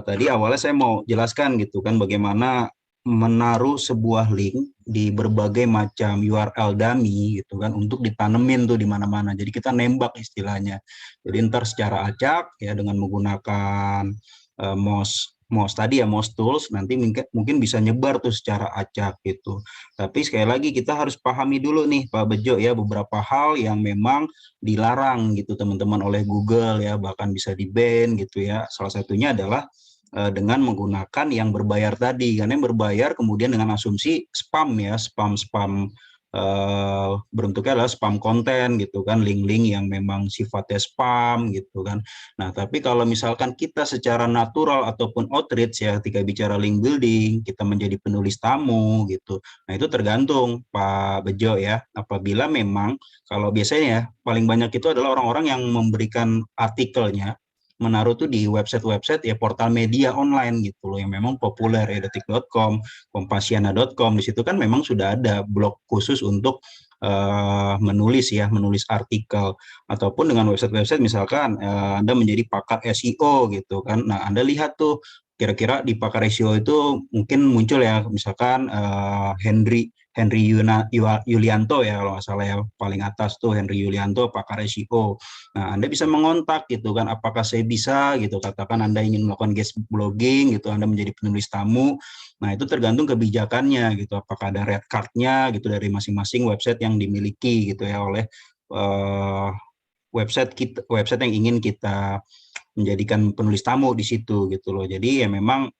Tadi awalnya saya mau jelaskan gitu kan bagaimana menaruh sebuah link di berbagai macam URL dummy gitu kan untuk ditanemin tuh di mana-mana. Jadi kita nembak istilahnya. Jadi ntar secara acak ya dengan menggunakan mouse tadi ya mouse tools nanti mungkin bisa nyebar tuh secara acak gitu. Tapi sekali lagi kita harus pahami dulu nih Pak Bejo ya beberapa hal yang memang dilarang gitu teman-teman oleh Google ya bahkan bisa di-ban gitu ya. Salah satunya adalah dengan menggunakan yang berbayar tadi karena yang berbayar kemudian dengan asumsi spam ya spam bentuknya adalah spam konten gitu kan link-link yang memang sifatnya spam gitu kan. Nah tapi kalau misalkan kita secara natural ataupun outreach ya ketika bicara link building kita menjadi penulis tamu gitu. Nah itu tergantung Pak Bejo ya apabila memang kalau biasanya ya paling banyak itu adalah orang-orang yang memberikan artikelnya menaruh tuh di website-website ya portal media online gitu loh yang memang populer ya detik.com, kompasiana.com di situ kan memang sudah ada blog khusus untuk menulis artikel ataupun dengan website-website misalkan Anda menjadi pakar SEO gitu kan. Nah, Anda lihat tuh kira-kira di pakar SEO itu mungkin muncul ya misalkan Henry Yulianto ya kalau nggak salah ya paling atas tuh Henry Yulianto pakar SEO. Nah Anda bisa mengontak gitu kan apakah saya bisa gitu katakan Anda ingin melakukan guest blogging gitu Anda menjadi penulis tamu. Nah itu tergantung kebijakannya gitu apakah ada red card-nya gitu dari masing-masing website yang dimiliki gitu ya oleh website yang ingin kita menjadikan penulis tamu di situ gitu loh. Jadi ya memang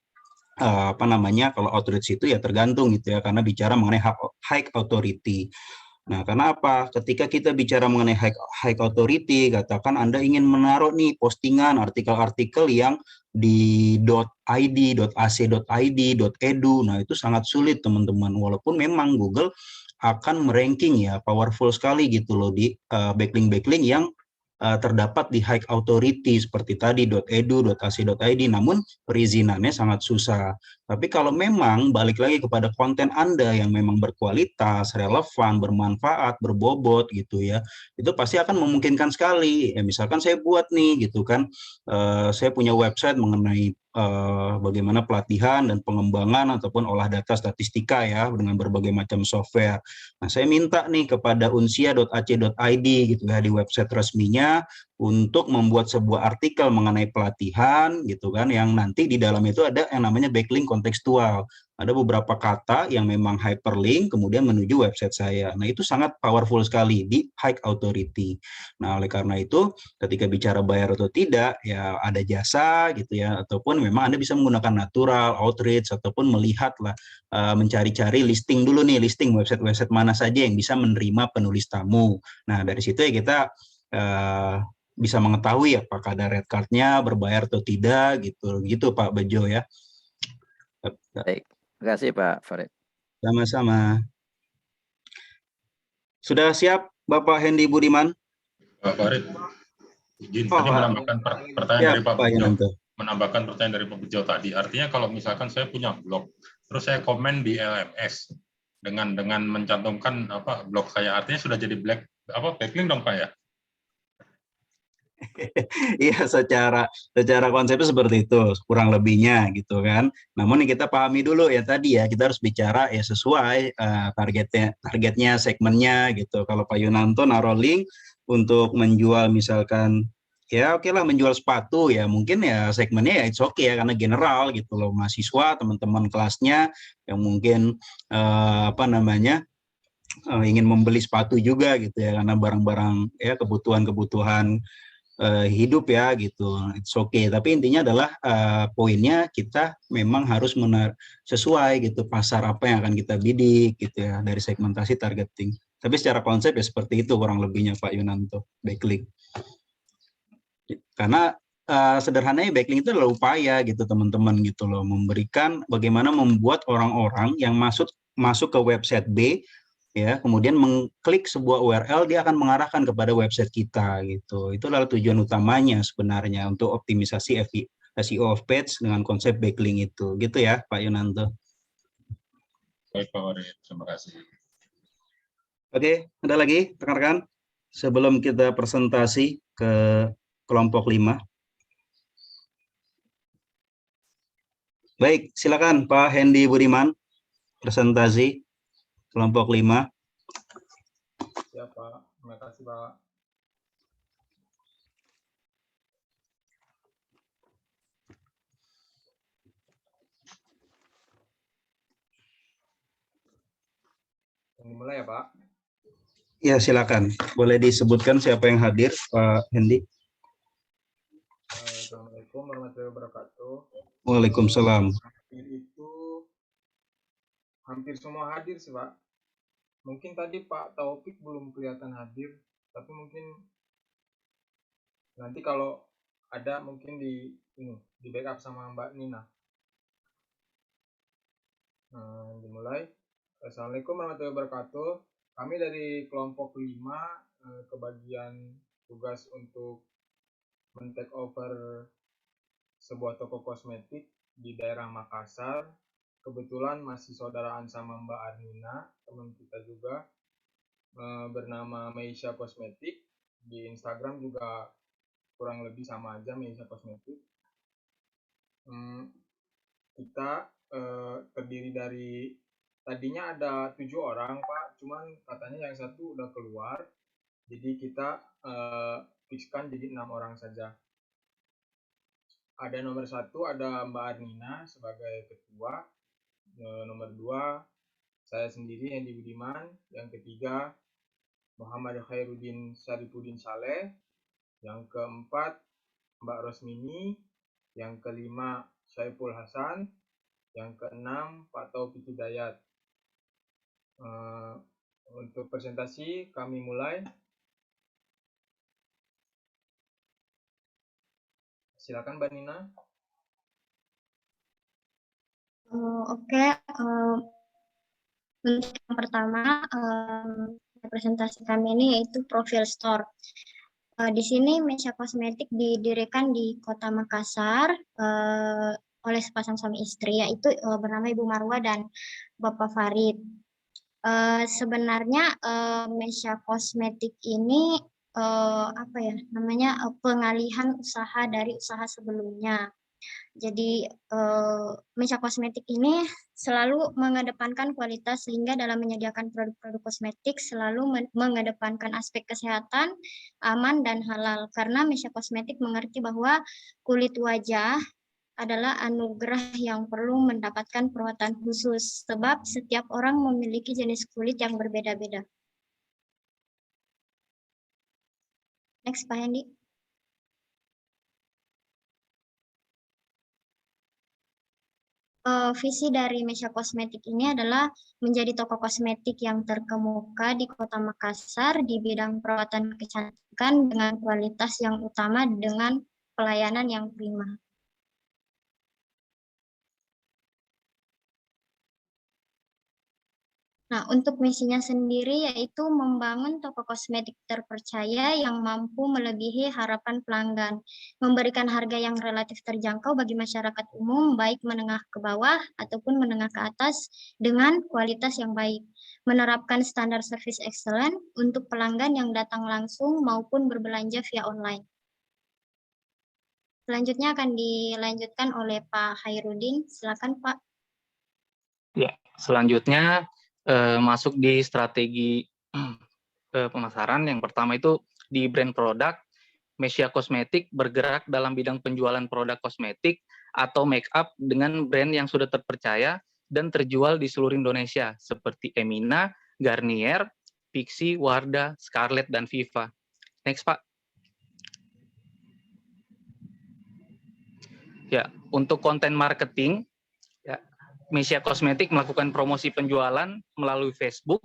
kalau outreach itu ya tergantung gitu ya karena bicara mengenai high authority. Nah, karena apa? Ketika kita bicara mengenai high authority, katakan Anda ingin menaruh nih postingan artikel-artikel yang di .id, .ac.id, .edu. Nah, itu sangat sulit teman-teman. Walaupun memang Google akan meranking ya, powerful sekali gitu loh di backlink-backlink yang terdapat di high authority seperti tadi .edu, .ac.id, namun perizinannya sangat susah. Tapi kalau memang balik lagi kepada konten Anda yang memang berkualitas, relevan, bermanfaat, berbobot gitu ya, itu pasti akan memungkinkan sekali. Ya, misalkan saya buat nih gitu kan, saya punya website mengenai bagaimana pelatihan dan pengembangan ataupun olah data statistika ya dengan berbagai macam software. Nah, saya minta nih kepada unsia.ac.id gitu ya di website resminya untuk membuat sebuah artikel mengenai pelatihan gitu kan yang nanti di dalam itu ada yang namanya backlink kontekstual. Ada beberapa kata yang memang hyperlink kemudian menuju website saya. Nah, itu sangat powerful sekali di high authority. Nah, oleh karena itu ketika bicara bayar atau tidak ya ada jasa gitu ya ataupun memang Anda bisa menggunakan natural outreach ataupun melihatlah mencari-cari listing dulu nih, listing website-website mana saja yang bisa menerima penulis tamu. Nah, dari situ ya kita bisa mengetahui apakah ada red card-nya, berbayar atau tidak, gitu Pak Bejo ya. Baik, terima kasih Pak Farid. Sama-sama. Sudah siap Bapak Hendy Budiman? Pak Farid, izin Oh, tadi menambahkan pertanyaan siap dari Pak Pak Bejo. Yunanto. Menambahkan pertanyaan dari Pak Bejo tadi. Artinya kalau misalkan saya punya blog, terus saya komen di LMS dengan mencantumkan blog saya, artinya sudah jadi backlink dong Pak ya? Iya, secara konsepnya seperti itu, kurang lebihnya gitu kan. Namun yang kita pahami dulu ya tadi ya, kita harus bicara ya sesuai targetnya, segmennya gitu. Kalau Pak Yunanto naruh link untuk menjual misalkan ya oke lah menjual sepatu ya mungkin ya segmennya ya it's okay ya karena general gitu loh, mahasiswa, teman-teman kelasnya yang mungkin ingin membeli sepatu juga gitu ya karena barang-barang ya kebutuhan hidup ya gitu, it's okay. Tapi intinya adalah poinnya kita memang harus sesuai gitu pasar apa yang akan kita bidik gitu ya dari segmentasi targeting. Tapi secara konsep ya seperti itu kurang lebihnya Pak Yunanto, backlink. Karena sederhananya backlink itu adalah upaya gitu teman-teman gitu loh, memberikan bagaimana membuat orang-orang yang masuk ke website B ya, kemudian mengklik sebuah URL, dia akan mengarahkan kepada website kita gitu. Itu adalah tujuan utamanya sebenarnya untuk optimisasi SEO of page dengan konsep backlink itu. Gitu ya, Pak Yunanto. Baik Pak Farid, terima kasih. Oke, ada lagi rekan-rekan? Sebelum kita presentasi ke kelompok 5. Baik, silakan Pak Hendy Budiman, presentasi kelompok 5. Ya Pak, terima kasih Pak. Dimulai ya Pak. Ya, silakan. Boleh disebutkan siapa yang hadir, Pak Hendy? Assalamualaikum warahmatullahi wabarakatuh. Waalaikumsalam. Itu hampir semua hadir sih Pak. Mungkin tadi Pak Taufik belum kelihatan hadir, tapi mungkin nanti kalau ada mungkin di backup sama Mbak Nina. Dimulai. Assalamualaikum warahmatullahi wabarakatuh. Kami dari kelompok 5 kebagian tugas untuk men-take over sebuah toko kosmetik di daerah Makassar. Kebetulan masih saudaraan sama Mbak Arnina, teman kita juga, bernama Meisha Kosmetik. Di Instagram juga kurang lebih sama aja, Meisha Kosmetik. Kita terdiri dari, tadinya ada 7 orang Pak, cuman katanya yang satu udah keluar, jadi kita fixkan jadi 6 orang saja. Ada nomor 1 ada Mbak Arnina sebagai ketua, nomor 2 saya sendiri Hendy Budiman, yang ketiga Muhammad Khairuddin Syarifuddin Saleh, yang keempat Mbak Rosmini, yang kelima Syaiful Hasan, yang keenam Pak Taufik Hidayat. Untuk presentasi kami mulai. Silakan Mbak Nina. Oke, untuk yang pertama, presentasi kami ini yaitu profil store. Di sini Mesya Kosmetik didirikan di Kota Makassar oleh sepasang suami istri, yaitu bernama Ibu Marwa dan Bapak Farid. Sebenarnya Mesya Kosmetik ini pengalihan usaha dari usaha sebelumnya. Jadi Mesya Kosmetik ini selalu mengedepankan kualitas sehingga dalam menyediakan produk-produk kosmetik selalu mengedepankan aspek kesehatan, aman dan halal. Karena Mesya Kosmetik mengerti bahwa kulit wajah adalah anugerah yang perlu mendapatkan perawatan khusus sebab setiap orang memiliki jenis kulit yang berbeda-beda. Next, Pak Hendi. Visi dari Mesya Kosmetik ini adalah menjadi toko kosmetik yang terkemuka di Kota Makassar di bidang perawatan kecantikan dengan kualitas yang utama dengan pelayanan yang prima. Nah, untuk misinya sendiri yaitu membangun toko kosmetik terpercaya yang mampu melebihi harapan pelanggan, memberikan harga yang relatif terjangkau bagi masyarakat umum, baik menengah ke bawah ataupun menengah ke atas, dengan kualitas yang baik, menerapkan standar service excellent untuk pelanggan yang datang langsung maupun berbelanja via online. Selanjutnya akan dilanjutkan oleh Pak Hairudin. Silakan, Pak. Ya, selanjutnya masuk di strategi pemasaran. Yang pertama itu di brand produk. Mesya Kosmetik bergerak dalam bidang penjualan produk kosmetik atau make up dengan brand yang sudah terpercaya dan terjual di seluruh Indonesia seperti Emina, Garnier, Pixi, Wardah, Scarlett, dan Viva. Next, Pak. Ya, untuk konten marketing, ya, Mesya Kosmetik melakukan promosi penjualan melalui Facebook,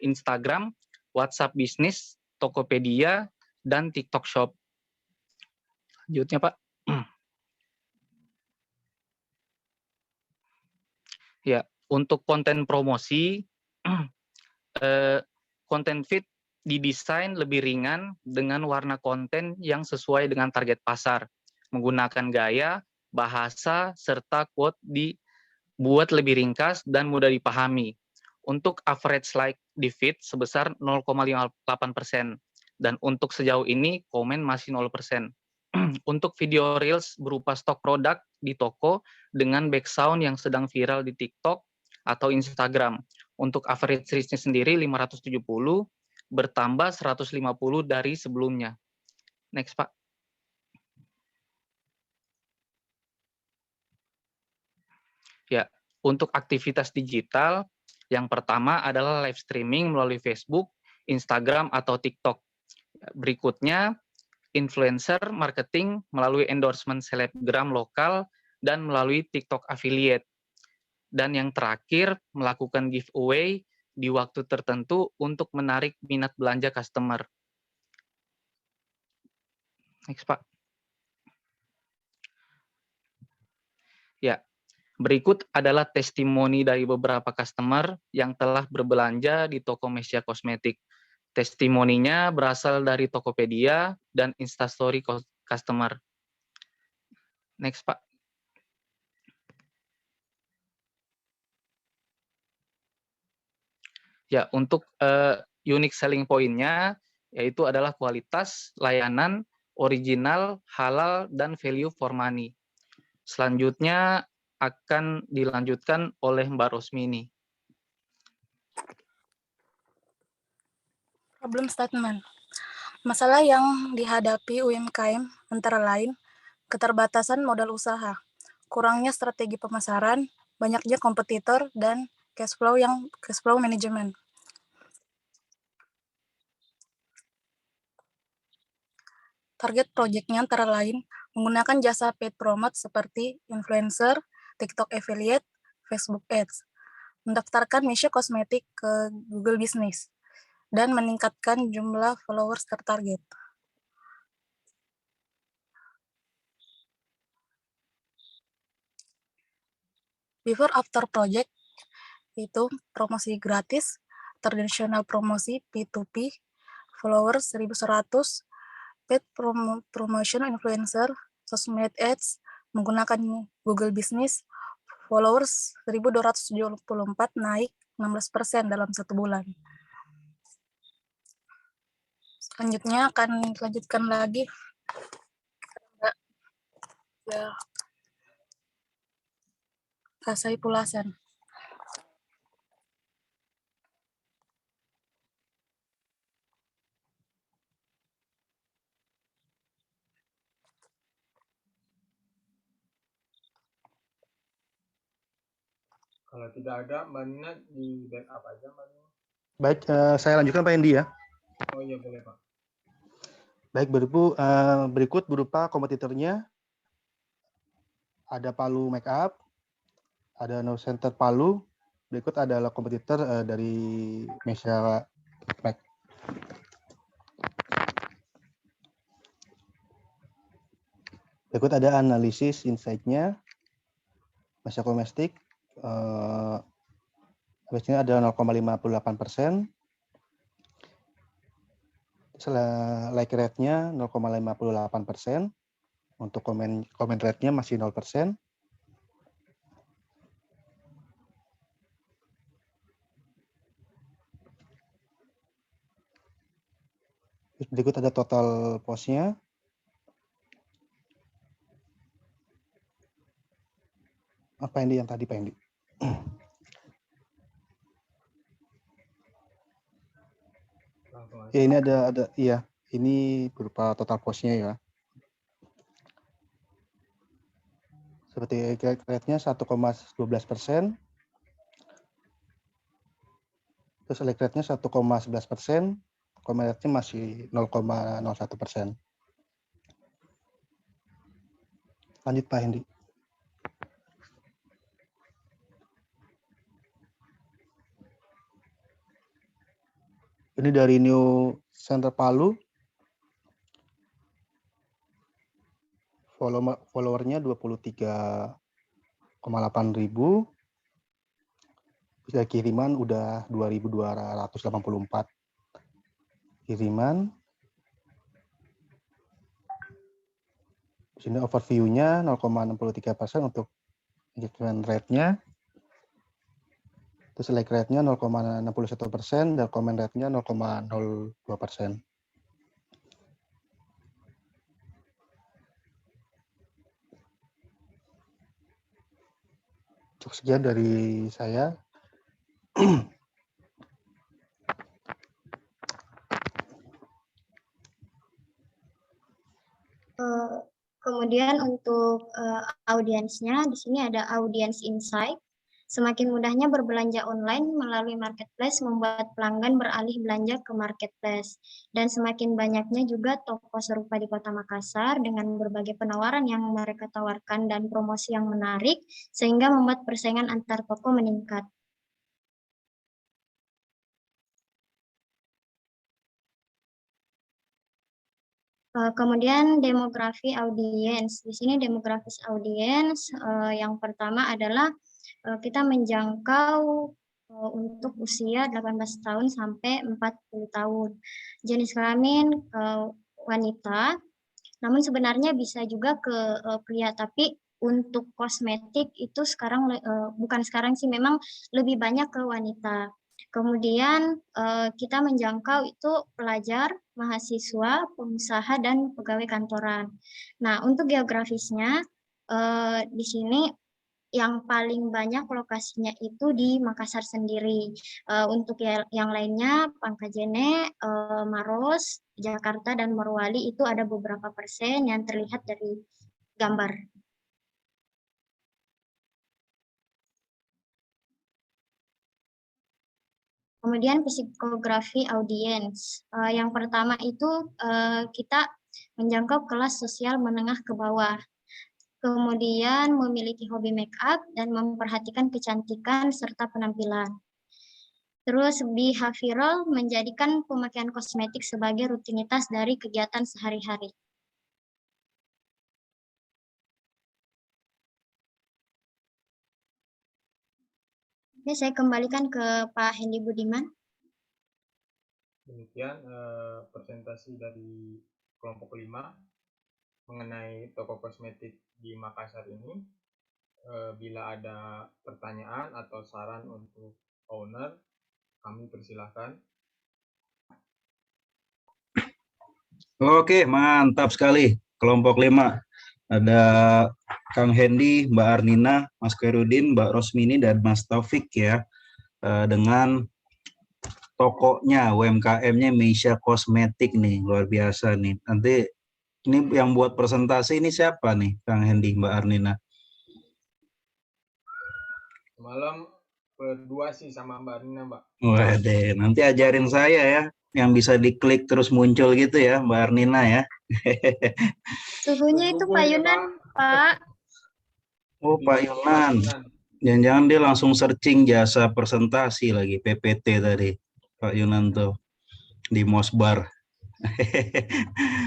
Instagram, WhatsApp Bisnis, Tokopedia, dan TikTok Shop. Lanjutnya, Pak. Ya, untuk konten promosi, konten feed didesain lebih ringan dengan warna konten yang sesuai dengan target pasar, menggunakan gaya, bahasa, serta quote dibuat lebih ringkas dan mudah dipahami. Untuk average like di feed sebesar 0,58%, dan untuk sejauh ini komen masih 0%. Untuk video reels berupa stok produk di toko dengan background yang sedang viral di TikTok atau Instagram. Untuk average reach-nya sendiri 570, bertambah 150 dari sebelumnya. Next, Pak. Ya, untuk aktivitas digital, yang pertama adalah live streaming melalui Facebook, Instagram, atau TikTok. Berikutnya, influencer marketing melalui endorsement selebgram lokal dan melalui TikTok affiliate. Dan yang terakhir, melakukan giveaway di waktu tertentu untuk menarik minat belanja customer. Next, Pak. Ya, berikut adalah testimoni dari beberapa customer yang telah berbelanja di toko Mesya Kosmetik. Testimoninya berasal dari Tokopedia dan Instastory customer. Next, Pak. Ya, untuk unique selling point-nya yaitu adalah kualitas, layanan, original, halal, dan value for money. Selanjutnya akan dilanjutkan oleh Mbak Rosmini. Problem statement. Masalah yang dihadapi UMKM antara lain keterbatasan modal usaha, kurangnya strategi pemasaran, banyaknya kompetitor, dan cash flow management. Target project-nya antara lain menggunakan jasa paid promote seperti influencer, TikTok affiliate, Facebook Ads, mendaftarkan Mesya Kosmetik ke Google Business, dan meningkatkan jumlah followers tertarget. Before after project itu promosi gratis, tradisional promosi P2P, followers 1.100, paid promotion influencer, sosmed ads, menggunakan Google Business, followers 1.274 naik 16% dalam 1 bulan. Selanjutnya akan dilanjutkan lagi. Ya. Kasai Pulasan. Kalau tidak ada, Mbak Nina di backup aja, Mbak Nina. Baik, saya lanjutkan Pak Hendi ya. Oh iya, boleh Pak. Baik, berikut berupa kompetitornya. Ada Palu Makeup, ada No Center Palu. Berikut adalah kompetitor dari Mesia Make. Berikut ada analisis insight-nya. Mesia Domestik, biasanya ada 0,58%. Like rate-nya 0,58%. Untuk komen rate-nya masih 0%. Berikut ada total post-nya. Apa yang tadi Pak Hendi? Ya, ini ada iya, ini berupa total post-nya ya. Seperti rate-nya 1,12%. Terus like rate-nya 1,11%. Comment rate-nya masih 0,01%. Lanjut Pak Hendi. Ini dari New Center Palu. Followernya 23,8 ribu. Bisa kiriman udah 2.284 kiriman. Di sini overview-nya 0,63% untuk engagement rate-nya. Terus like rate-nya 0,61% dan comment rate-nya 0,02%. Cukup sekian dari saya. Kemudian untuk audiensnya, di sini ada audience insight. Semakin mudahnya berbelanja online melalui marketplace membuat pelanggan beralih belanja ke marketplace. Dan semakin banyaknya juga toko serupa di Kota Makassar dengan berbagai penawaran yang mereka tawarkan dan promosi yang menarik, sehingga membuat persaingan antar toko meningkat. Kemudian demografi audiens. Di sini demografis audiens yang pertama adalah kita menjangkau untuk usia 18 tahun sampai 40 tahun. Jenis kelamin wanita, namun sebenarnya bisa juga ke pria, tapi untuk kosmetik itu sekarang bukan sekarang sih, memang lebih banyak ke wanita. Kemudian kita menjangkau itu pelajar, mahasiswa, pengusaha, dan pegawai kantoran. Nah, untuk geografisnya di sini yang paling banyak lokasinya itu di Makassar sendiri. Untuk yang lainnya, Pangkajene, Maros, Jakarta, dan Morowali itu ada beberapa persen yang terlihat dari gambar. Kemudian psikografi audiens. Yang pertama itu kita menjangkau kelas sosial menengah ke bawah. Kemudian memiliki hobi make up dan memperhatikan kecantikan serta penampilan. Terus behavioral, menjadikan pemakaian kosmetik sebagai rutinitas dari kegiatan sehari-hari. Oke, saya kembalikan ke Pak Hendy Budiman. Demikian presentasi dari kelompok 5 mengenai toko kosmetik di Makassar ini. Bila ada pertanyaan atau saran untuk owner, kami persilahkan. Oke, mantap sekali. Kelompok 5. Ada Kang Hendy, Mbak Arnina, Mas Khairudin, Mbak Rosmini, dan Mas Taufik ya. Dengan tokonya, UMKM-nya Meisha Kosmetik nih, luar biasa nih. Nanti ini yang buat presentasi ini siapa nih, Kang Hendy, Mbak Arnina? Semalam berdua sih sama Mbak Arnina, Mbak. Waduh, nanti ajarin saya ya, yang bisa diklik terus muncul gitu ya, Mbak Arnina ya. Suhunya itu Pak Yunan, Pak. Oh, Pak Yunan. Jangan-jangan dia langsung searching jasa presentasi lagi, PPT tadi. Pak Yunan tuh, di Mosbar.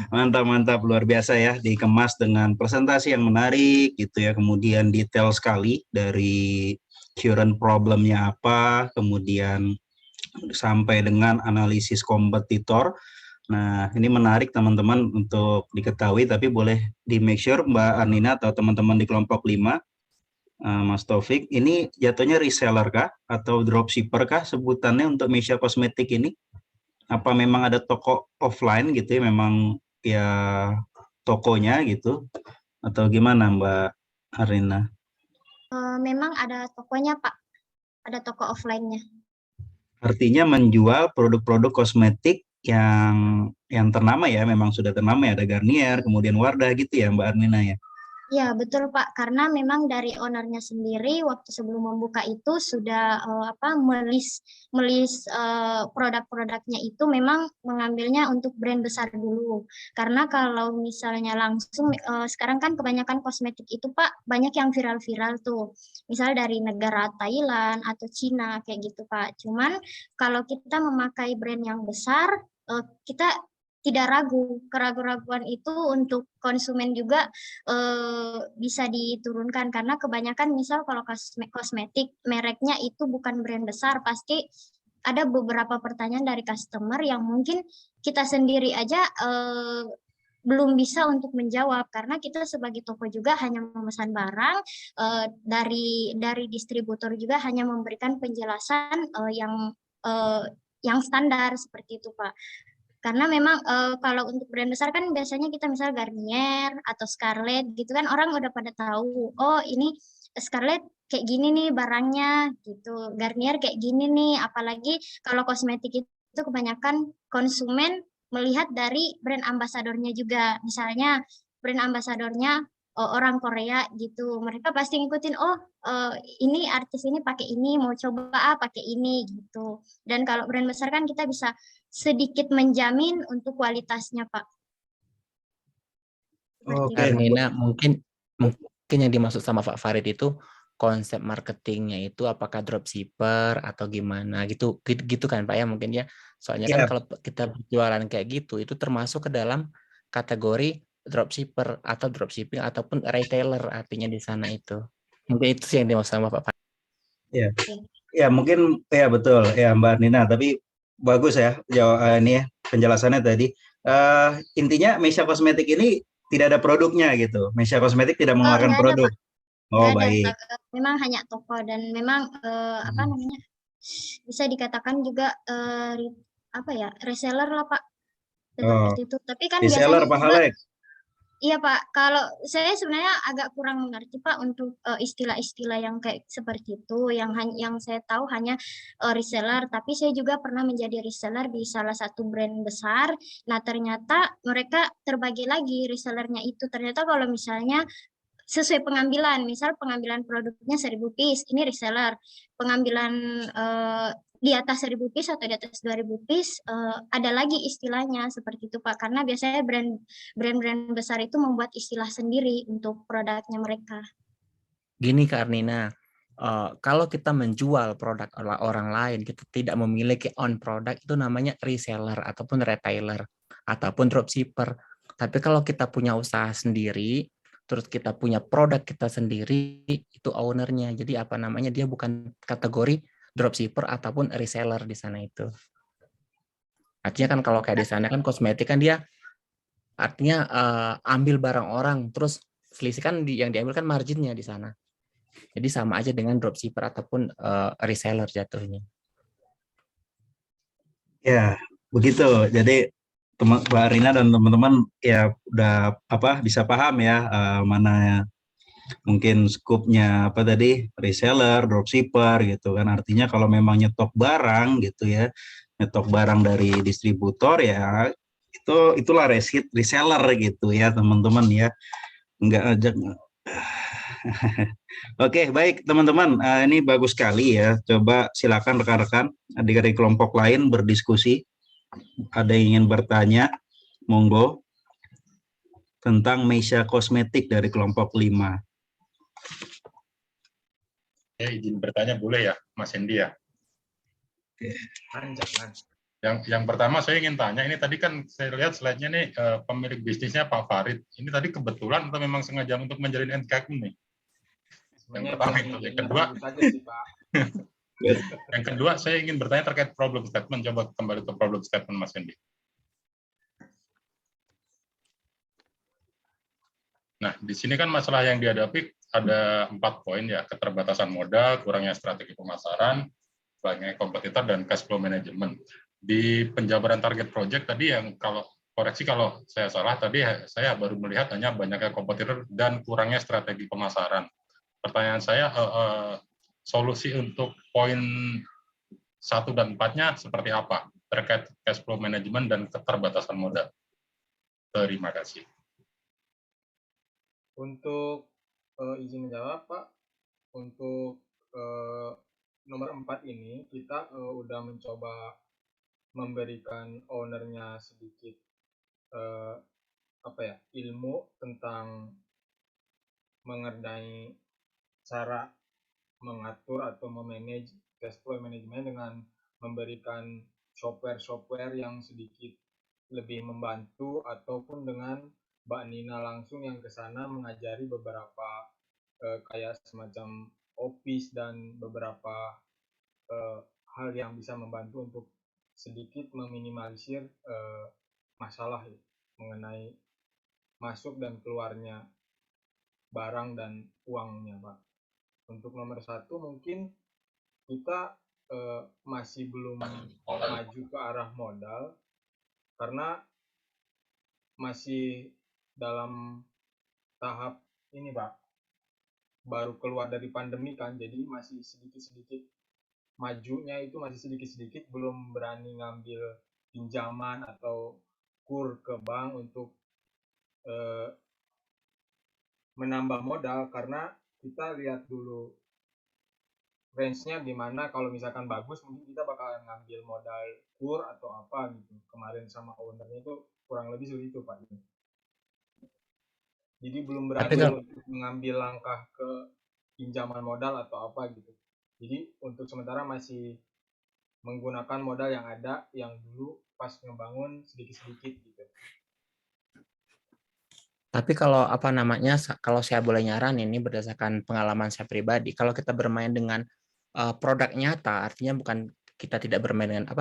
Mantap, luar biasa ya, dikemas dengan presentasi yang menarik gitu ya, kemudian detail sekali dari current problemnya apa, kemudian sampai dengan analisis kompetitor. Nah, ini menarik teman-teman untuk diketahui, tapi boleh di make sure Mbak Arnina atau teman-teman di kelompok 5, Mas Taufik, ini jatuhnya reseller kah atau dropshipper kah sebutannya untuk Meisha Kosmetik ini? Apa memang ada toko offline gitu ya, memang ya tokonya gitu, atau gimana Mbak Arnina? Memang ada tokonya Pak, ada toko offline-nya. Artinya menjual produk-produk kosmetik yang ternama ya, memang sudah ternama ya, ada Garnier, kemudian Wardah gitu ya Mbak Arnina ya? Ya, betul Pak, karena memang dari ownernya sendiri waktu sebelum membuka itu sudah melis produk-produknya itu memang mengambilnya untuk brand besar dulu. Karena kalau misalnya langsung sekarang kan kebanyakan kosmetik itu Pak banyak yang viral-viral tuh. Misal dari negara Thailand atau Cina kayak gitu Pak. Cuman kalau kita memakai brand yang besar, kita tidak ragu, keraguan-raguan itu untuk konsumen juga bisa diturunkan karena kebanyakan misal kalau kosmetik mereknya itu bukan brand besar, pasti ada beberapa pertanyaan dari customer yang mungkin kita sendiri aja belum bisa untuk menjawab karena kita sebagai toko juga hanya memesan barang dari distributor juga hanya memberikan penjelasan yang standar seperti itu Pak. Karena memang kalau untuk brand besar kan biasanya kita misal Garnier atau Scarlett gitu kan orang udah pada tahu, oh ini Scarlett kayak gini nih barangnya gitu, Garnier kayak gini nih, apalagi kalau kosmetik itu kebanyakan konsumen melihat dari brand ambasadornya juga, misalnya brand ambasadornya orang Korea gitu, mereka pasti ngikutin, oh ini artis ini pakai ini, mau coba pakai ini gitu. Dan kalau brand besar kan kita bisa sedikit menjamin untuk kualitasnya, Pak. Oke. Arnina, mungkin yang dimaksud sama Pak Farid itu konsep marketingnya itu apakah dropshipper atau gimana gitu kan Pak ya mungkin ya. Soalnya kan kalau kita berjualan kayak gitu itu termasuk ke dalam kategori dropshipper atau dropshipping ataupun retailer artinya di sana itu. Mungkin itu sih yang dimaksud sama Pak Farid. Ya. Ya mungkin ya betul ya Mbak Nina, tapi bagus ya ini ya penjelasannya tadi. Intinya Meisha Kosmetik ini tidak ada produknya gitu. Meisha Kosmetik tidak mengeluarkan produk. Oh baik. Memang hanya toko dan memang bisa dikatakan juga reseller lah Pak. Seperti itu. Tapi kan reseller Pak Halek. Iya Pak, kalau saya sebenarnya agak kurang mengerti Pak untuk istilah-istilah yang kayak seperti itu, yang saya tahu hanya reseller, tapi saya juga pernah menjadi reseller di salah satu brand besar. Nah ternyata mereka terbagi lagi resellernya itu, ternyata kalau misalnya sesuai pengambilan, misal pengambilan produknya 1000 piece, ini reseller, pengambilan di atas 1000 piece atau di atas 2000 piece ada lagi istilahnya seperti itu Pak, karena biasanya brand-brand besar itu membuat istilah sendiri untuk produknya mereka. Gini Kak Arnina, kalau kita menjual produk orang lain, kita tidak memiliki own product, itu namanya reseller ataupun retailer ataupun dropshipper. Tapi kalau kita punya usaha sendiri, terus kita punya produk kita sendiri, itu ownernya. Jadi apa namanya, dia bukan kategori dropshipper ataupun reseller di sana itu. Artinya kan kalau kayak di sana kan kosmetik kan dia artinya ambil barang orang, terus selisih kan yang diambil kan marginnya di sana. Jadi sama aja dengan dropshipper ataupun reseller jatuhnya. Ya, begitu. Jadi Mbak Rina dan teman-teman ya udah bisa paham ya mana mungkin skupnya tadi reseller, dropshipper gitu kan. Artinya kalau memang nyetok barang gitu ya, nyetok barang dari distributor ya itulah reseller gitu ya teman-teman ya. Enggak aja. Oke, baik teman-teman, ini bagus sekali ya. Coba silakan rekan-rekan adik-adik kelompok lain berdiskusi. Ada yang ingin bertanya, monggo, tentang Meisha Kosmetik dari kelompok 5. Izin bertanya boleh ya, Mas Hendy ya? Yang pertama saya ingin tanya, ini tadi kan saya lihat slide-nya nih, pemilik bisnisnya Pak Farid. Ini tadi kebetulan atau memang sengaja untuk menjalin engagement nih? Yang pertama itu. Yang kedua, yang kedua saya ingin bertanya terkait problem statement. Coba kembali ke problem statement Mas Hendy. Nah, di sini kan masalah yang dihadapi ada 4 poin ya, keterbatasan modal, kurangnya strategi pemasaran, banyaknya kompetitor, dan cash flow management. Di penjabaran target project tadi yang koreksi kalau saya salah, tadi saya baru melihat hanya banyaknya kompetitor dan kurangnya strategi pemasaran. Pertanyaan saya, solusi untuk poin 1 dan 4-nya seperti apa terkait cash flow management dan keterbatasan modal? Terima kasih. Untuk izin menjawab Pak, untuk nomor 4 ini kita udah mencoba memberikan ownernya sedikit ilmu tentang mengenai cara mengatur atau memanage cash flow management dengan memberikan software yang sedikit lebih membantu, ataupun dengan Mbak Nina langsung yang ke sana mengajari beberapa kayak semacam office dan beberapa hal yang bisa membantu untuk sedikit meminimalisir masalah mengenai masuk dan keluarnya barang dan uangnya, Pak. Untuk nomor 1 mungkin kita masih belum maju ke arah modal karena masih dalam tahap ini, Pak. Baru keluar dari pandemi kan, jadi masih sedikit-sedikit majunya itu masih sedikit-sedikit, belum berani ngambil pinjaman atau kur ke bank untuk menambah modal, karena kita lihat dulu range-nya gimana. Kalau misalkan bagus mungkin kita bakalan ngambil modal kur atau apa gitu. Kemarin sama ownernya itu kurang lebih seperti itu, Pak. Jadi belum berani untuk mengambil langkah ke pinjaman modal atau apa gitu. Jadi untuk sementara masih menggunakan modal yang ada, yang dulu pas ngebangun sedikit-sedikit gitu. Tapi kalau kalau saya boleh nyaran ini berdasarkan pengalaman saya pribadi, kalau kita bermain dengan produk nyata, artinya bukan kita tidak bermain dengan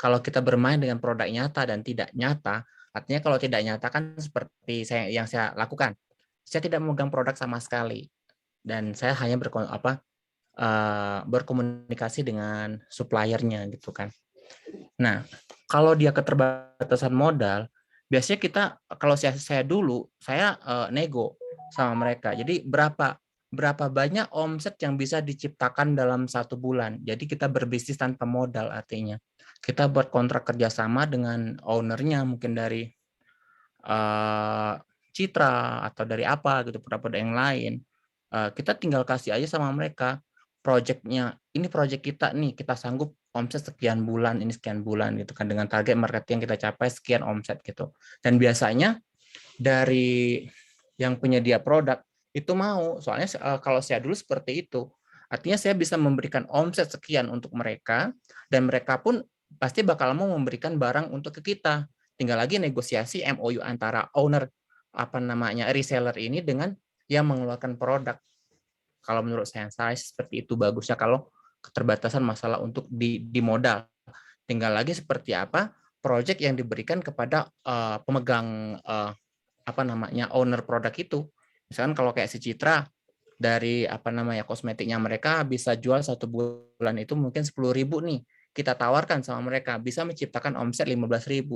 kalau kita bermain dengan produk nyata dan tidak nyata, artinya kalau tidak nyata kan seperti yang saya lakukan, saya tidak memegang produk sama sekali dan saya hanya berkomunikasi dengan suppliernya gitu kan. Nah, kalau dia keterbatasan modal, biasanya kita, kalau saya dulu, saya nego sama mereka. Jadi berapa banyak omset yang bisa diciptakan dalam 1 bulan. Jadi kita berbisnis tanpa modal artinya. Kita buat kontrak kerjasama dengan ownernya, mungkin dari Citra atau dari apa gitu, produk yang lain. Kita tinggal kasih aja sama mereka projectnya, ini project kita nih, kita sanggup omset sekian bulan, ini sekian bulan gitu kan, dengan target marketing yang kita capai sekian omset gitu. Dan biasanya dari yang penyedia produk itu mau, soalnya kalau saya dulu seperti itu, Artinya saya bisa memberikan omset sekian untuk mereka, dan mereka pun pasti bakal mau memberikan barang untuk ke kita. Tinggal lagi negosiasi MOU antara owner reseller ini dengan yang mengeluarkan produk. Kalau menurut saya seperti itu bagusnya kalau keterbatasan masalah untuk di modal. Tinggal lagi seperti apa project yang diberikan kepada pemegang owner produk itu. Misalkan kalau kayak si Citra dari kosmetiknya mereka bisa jual 1 bulan itu mungkin 10.000 nih. Kita tawarkan sama mereka bisa menciptakan omset 15.000.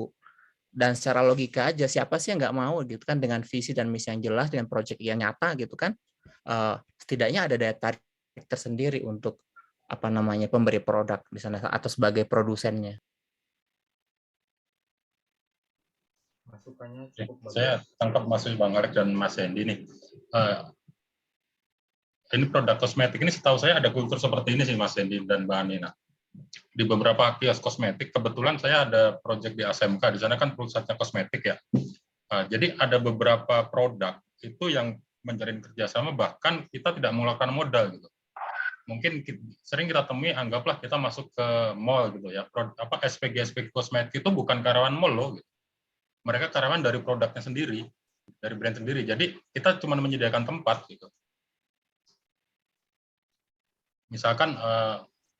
Dan secara logika aja siapa sih yang nggak mau gitu kan, dengan visi dan misi yang jelas, dengan project yang nyata gitu kan. Setidaknya ada daya tarik tersendiri untuk pemberi produk di sana atau sebagai produsennya. Masukannya cukup bagus. Saya tangkap Mas Bang Arek dan Mas Hendy nih. Ini produk kosmetik ini setahu saya ada kultur seperti ini sih Mas Hendy dan Mbak Nina. Di beberapa kios kosmetik, kebetulan saya ada proyek di ASMK, di sana kan pusatnya kosmetik ya. Jadi ada beberapa produk itu yang menjalin kerjasama, bahkan kita tidak mengeluarkan modal gitu. Mungkin sering kita temui, anggaplah kita masuk ke mall gitu ya, SPG kosmetik itu bukan karyawan mall loh. Gitu. Mereka karyawan dari produknya sendiri, dari brand sendiri. Jadi kita cuma menyediakan tempat gitu. Misalkan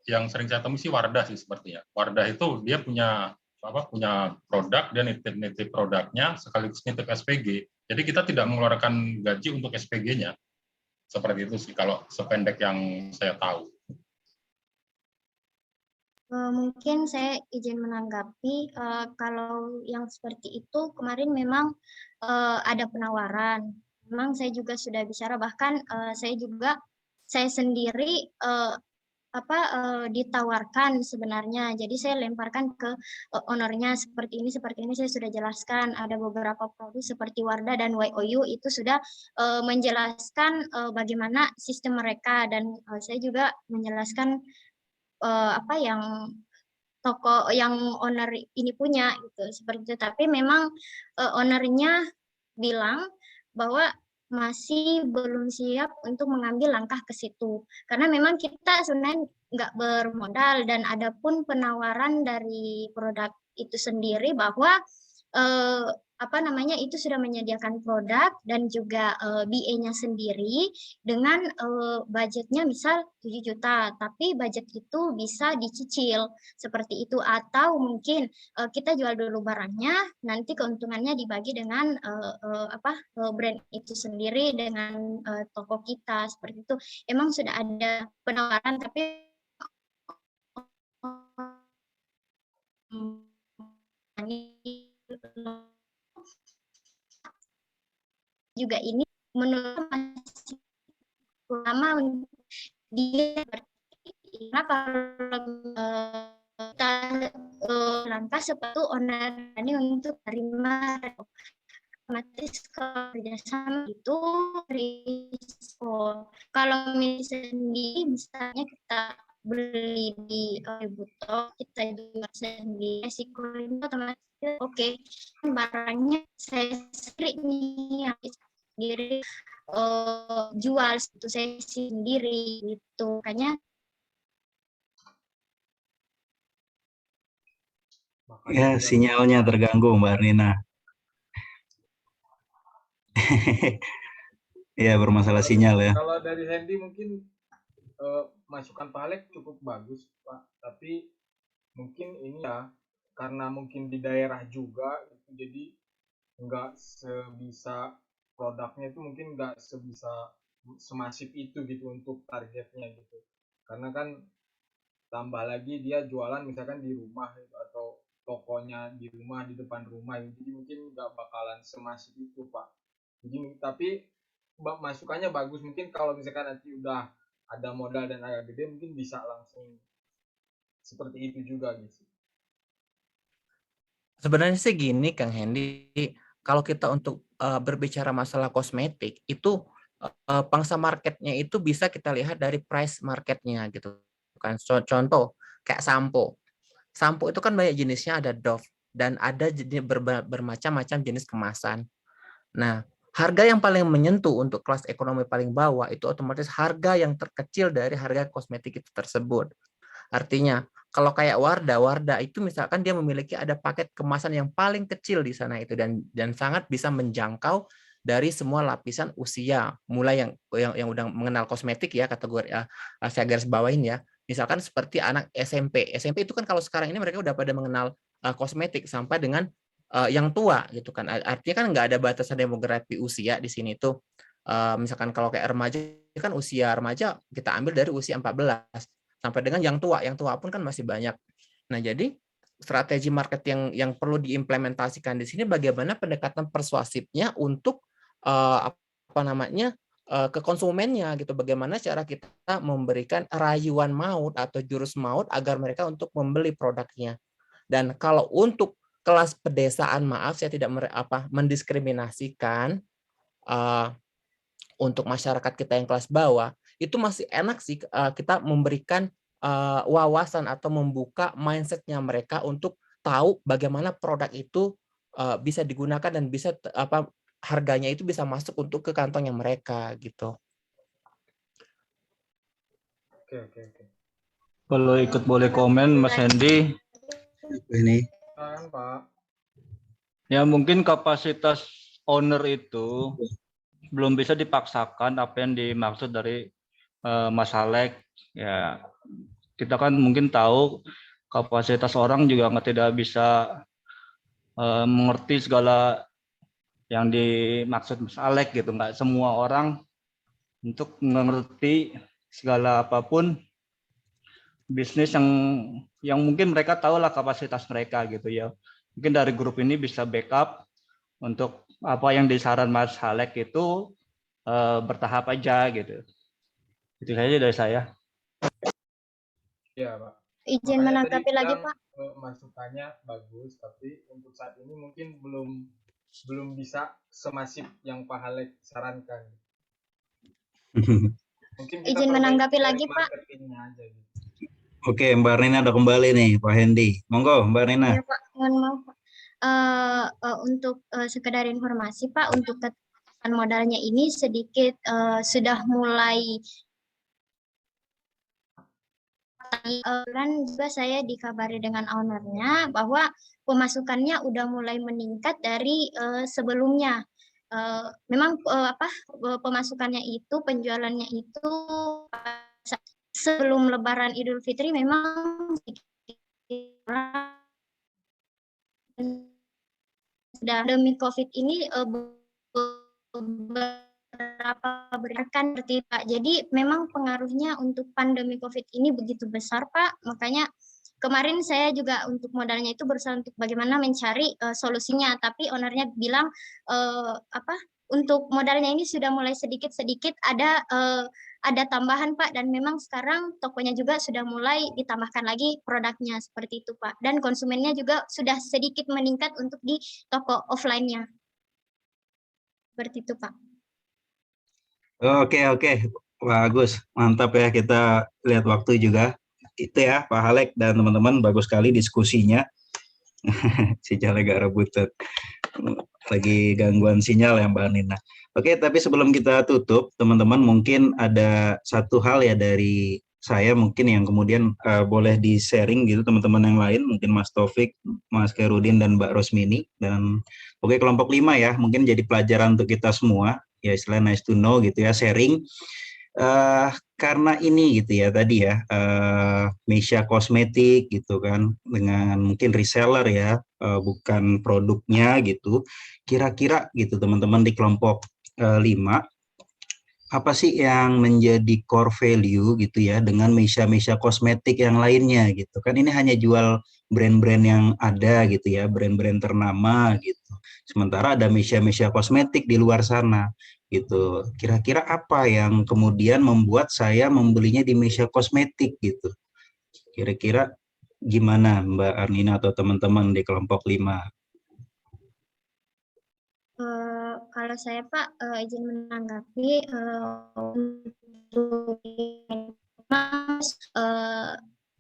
yang sering saya temui sih Wardah sih sepertinya. Wardah itu dia punya produk, dia nitip produknya sekaligus nitip SPG. Jadi kita tidak mengeluarkan gaji untuk SPG-nya. Seperti itu sih kalau sependek yang saya tahu. Mungkin saya izin menanggapi, kalau yang seperti itu kemarin memang ada penawaran. Memang saya juga sudah bicara, bahkan saya sendiri ditawarkan sebenarnya. Jadi saya lemparkan ke ownernya seperti ini saya sudah jelaskan. Ada beberapa produk seperti Wardah dan YOU itu sudah menjelaskan bagaimana sistem mereka, dan saya juga menjelaskan yang toko yang owner ini punya gitu seperti itu. Tapi memang ownernya bilang bahwa masih belum siap untuk mengambil langkah ke situ, karena memang kita sebenarnya nggak bermodal, dan ada pun penawaran dari produk itu sendiri bahwa itu sudah menyediakan produk dan juga BA-nya sendiri dengan budgetnya misal 7 juta, tapi budget itu bisa dicicil seperti itu, atau mungkin kita jual dulu barangnya, nanti keuntungannya dibagi dengan brand itu sendiri dengan toko kita seperti itu. Emang sudah ada penawaran, tapi juga ini menurut masih lama dia karena kalau kita langkah seperti owner ini untuk terima otomatis kerjasama itu risiko. Kalau misalnya kita beli di Butok, kita jual sendiri, risiko itu otomatis oke. Barangnya saya sendiri nih, sendiri jual itu saya sendiri gitu, makanya ya sinyalnya terganggu Mbak Nina. Ya bermasalah sinyal ya. Kalau dari Hendy mungkin masukan Pak Alek cukup bagus Pak, tapi mungkin ini ya karena mungkin di daerah juga jadi nggak sebisa produknya itu, mungkin nggak semasif itu gitu untuk targetnya gitu, karena kan tambah lagi dia jualan misalkan di rumah gitu, atau tokonya di rumah, di depan rumah, jadi mungkin nggak bakalan semasif itu Pak. Jadi tapi masukannya bagus, mungkin kalau misalkan nanti udah ada modal dan agak gede mungkin bisa langsung seperti itu juga gitu. Sebenarnya sih gini Kang Hendy, kalau kita untuk berbicara masalah kosmetik itu pangsa marketnya itu bisa kita lihat dari price marketnya gitu kan. Contoh kayak sampo itu kan banyak jenisnya, ada Dove dan ada bermacam-macam jenis kemasan. Nah harga yang paling menyentuh untuk kelas ekonomi paling bawah itu otomatis harga yang terkecil dari harga kosmetik itu tersebut. Artinya, kalau kayak Wardah itu misalkan dia memiliki ada paket kemasan yang paling kecil di sana itu dan sangat bisa menjangkau dari semua lapisan usia, mulai yang udah mengenal kosmetik ya, kategori saya garis bawain ya. Misalkan seperti anak SMP. SMP itu kan kalau sekarang ini mereka udah pada mengenal kosmetik sampai dengan yang tua gitu kan. Artinya kan nggak ada batasan demografi usia di sini tuh. Misalkan kalau kayak remaja kan usia remaja kita ambil dari usia 14 sampai dengan yang tua pun kan masih banyak. Nah, jadi strategi market yang perlu diimplementasikan di sini bagaimana pendekatan persuasifnya untuk apa namanya ke konsumennya gitu. Bagaimana cara kita memberikan rayuan maut atau jurus maut agar mereka untuk membeli produknya. Dan kalau untuk kelas pedesaan, maaf saya tidak mendiskriminasikan untuk masyarakat kita yang kelas bawah, itu masih enak sih kita memberikan wawasan atau membuka mindsetnya mereka untuk tahu bagaimana produk itu bisa digunakan dan bisa harganya itu bisa masuk untuk ke kantongnya mereka gitu. Oke. Kalau ikut boleh komen Mas Hendy. Ini. Pak. Ya mungkin kapasitas owner itu belum bisa dipaksakan apa yang dimaksud dari Mas Alek. Ya kita kan mungkin tahu kapasitas orang juga tidak bisa mengerti segala yang dimaksud Mas Alek gitu. Nggak semua orang untuk mengerti segala apapun bisnis yang mungkin mereka tahu lah kapasitas mereka gitu ya. Mungkin dari grup ini bisa backup untuk apa yang disaran Mas Halek itu bertahap aja gitu. Itu saja dari saya. Iya, Pak. Izin menanggapi lagi, Pak. Masukannya bagus, tapi untuk saat ini mungkin belum bisa semasif yang Pak Halek sarankan. Mungkin kita izin menanggapi lagi, Pak. Aja, gitu. Oke, Mbak Nina udah kembali nih, Pak Hendy. Monggo, Mbak Nina. Ya, Pak. Mohon maaf, Pak. Untuk sekedar informasi, Pak, untuk keterbatasan modalnya ini sedikit sudah mulai juga saya dikabari dengan ownernya bahwa pemasukannya udah mulai meningkat dari sebelumnya. Memang pemasukannya itu, penjualannya itu sebelum Lebaran Idul Fitri memang demi COVID ini beberapa berikan seperti Pak. Jadi memang pengaruhnya untuk pandemi COVID ini begitu besar Pak. Makanya kemarin saya juga untuk modalnya itu berusaha untuk bagaimana mencari solusinya. Tapi ownernya bilang untuk modalnya ini sudah mulai sedikit-sedikit ada tambahan Pak, dan memang sekarang tokonya juga sudah mulai ditambahkan lagi produknya seperti itu Pak, dan konsumennya juga sudah sedikit meningkat untuk di toko offline-nya seperti itu Pak. Oke, bagus, mantap ya, kita lihat waktu juga. Itu ya Pak Halek dan teman-teman, bagus sekali diskusinya. Sinyal agak rebutan, lagi gangguan sinyal ya Mbak Nina. Oke, tapi sebelum kita tutup, teman-teman mungkin ada satu hal ya dari saya mungkin yang kemudian boleh di-sharing gitu teman-teman yang lain, mungkin Mas Taufik, Mas Khairudin, dan Mbak Rosmini. Dan oke, kelompok 5 ya, mungkin jadi pelajaran untuk kita semua, ya istilahnya nice to know gitu ya, sharing. Karena ini gitu ya tadi ya, Meisha Kosmetik gitu kan, dengan mungkin reseller ya, bukan produknya gitu. Kira-kira gitu teman-teman di kelompok 5, apa sih yang menjadi core value gitu ya dengan Meisha Kosmetik yang lainnya gitu kan. Ini hanya jual brand-brand yang ada gitu ya, brand-brand ternama gitu. Sementara ada Meisha Kosmetik di luar sana gitu. Kira-kira apa yang kemudian membuat saya membelinya di Meisha Kosmetik gitu. Kira-kira gimana Mbak Arnina atau teman-teman di kelompok 5? Kalau saya Pak izin menanggapi untuk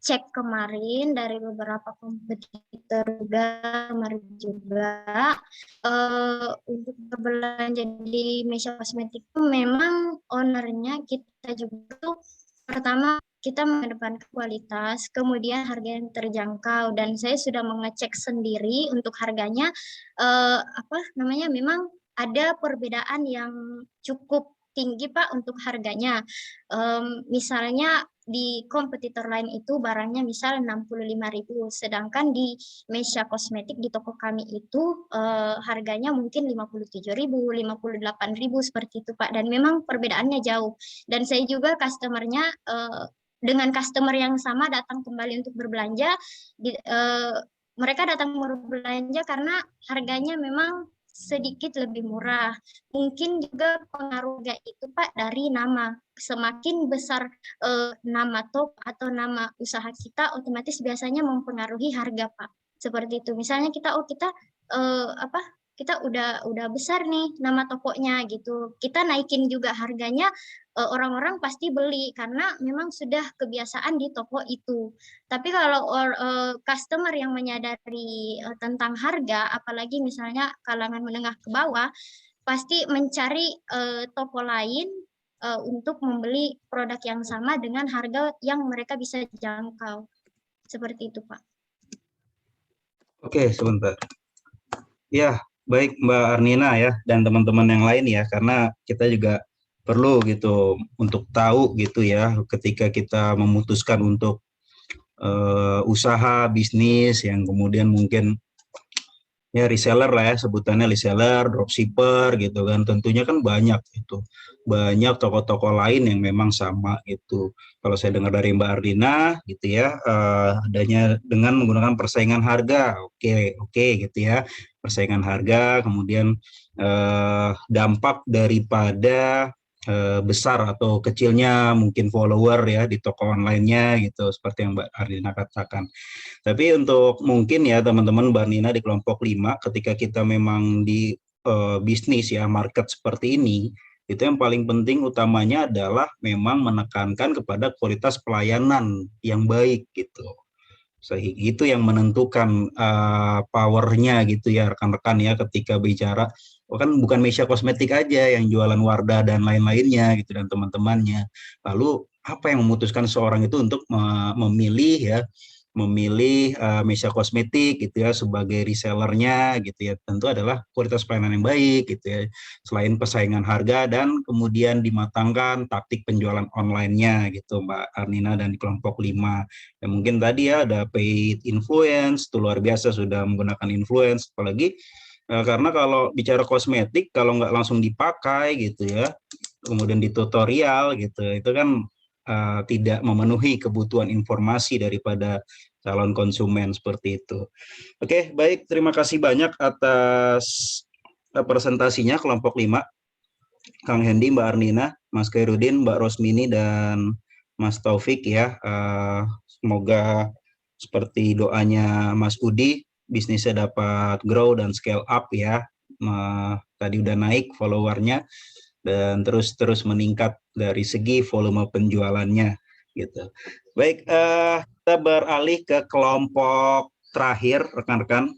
cek kemarin dari beberapa kompetitor kemarin juga untuk berbelanja di Mesia Kosmetik itu memang ownernya kita juga tuh pertama kita mengedepankan kualitas, kemudian harga yang terjangkau, dan saya sudah mengecek sendiri untuk harganya memang ada perbedaan yang cukup tinggi Pak untuk harganya. Misalnya di kompetitor lain itu barangnya misal 65.000, sedangkan di Mesia Kosmetik di toko kami itu harganya mungkin 57.000, 58.000 seperti itu Pak. Dan memang perbedaannya jauh. Dan saya juga customernya dengan customer yang sama datang kembali untuk berbelanja, mereka datang berbelanja karena harganya memang sedikit lebih murah. Mungkin juga pengaruhnya itu Pak dari nama. Semakin besar nama toko atau nama usaha kita, otomatis biasanya mempengaruhi harga Pak. Seperti itu. Misalnya kita kita udah besar nih nama tokonya gitu. Kita naikin juga harganya, orang-orang pasti beli karena memang sudah kebiasaan di toko itu. Tapi kalau customer yang menyadari tentang harga, apalagi misalnya kalangan menengah ke bawah, pasti mencari toko lain untuk membeli produk yang sama dengan harga yang mereka bisa jangkau. Seperti itu, Pak. Oke, sebentar. Ya, baik Mbak Arnina ya, dan teman-teman yang lain ya, karena kita juga perlu gitu untuk tahu gitu ya, ketika kita memutuskan untuk usaha bisnis yang kemudian mungkin ya reseller lah ya, sebutannya reseller, dropshipper gitu kan, tentunya kan banyak banyak toko-toko lain yang memang sama gitu. Kalau saya dengar dari Mbak Ardina gitu ya, adanya dengan menggunakan persaingan harga, oke gitu ya, persaingan harga, kemudian dampak daripada besar atau kecilnya mungkin follower ya di toko online-nya gitu, seperti yang Mbak Ardina katakan. Tapi untuk mungkin ya teman-teman Mbak Nina di kelompok 5, ketika kita memang di bisnis ya, market seperti ini, itu yang paling penting utamanya adalah memang menekankan kepada kualitas pelayanan yang baik gitu. Sehingga itu yang menentukan powernya gitu ya rekan-rekan ya, ketika bicara kan bukan Mesia Kosmetik aja yang jualan Wardah dan lain-lainnya gitu dan teman-temannya. Lalu apa yang memutuskan seorang itu untuk memilih Mesia Kosmetik gitu ya sebagai resellernya gitu ya, tentu adalah kualitas pelayanan yang baik gitu ya, selain persaingan harga dan kemudian dimatangkan taktik penjualan online-nya gitu Mbak Arnina dan di kelompok 5. Ya mungkin tadi ya ada paid influence, itu luar biasa sudah menggunakan influence, apalagi karena kalau bicara kosmetik kalau nggak langsung dipakai gitu ya, kemudian di tutorial gitu, itu kan tidak memenuhi kebutuhan informasi daripada calon konsumen seperti itu. Oke, baik, terima kasih banyak atas presentasinya kelompok 5. Kang Hendy, Mbak Arnina, Mas Khairudin, Mbak Rosmini, dan Mas Taufik ya. Semoga seperti doanya Mas Udi, bisnisnya dapat grow dan scale up ya. Tadi udah naik followernya dan terus meningkat dari segi volume penjualannya gitu. Baik, kita beralih ke kelompok terakhir rekan-rekan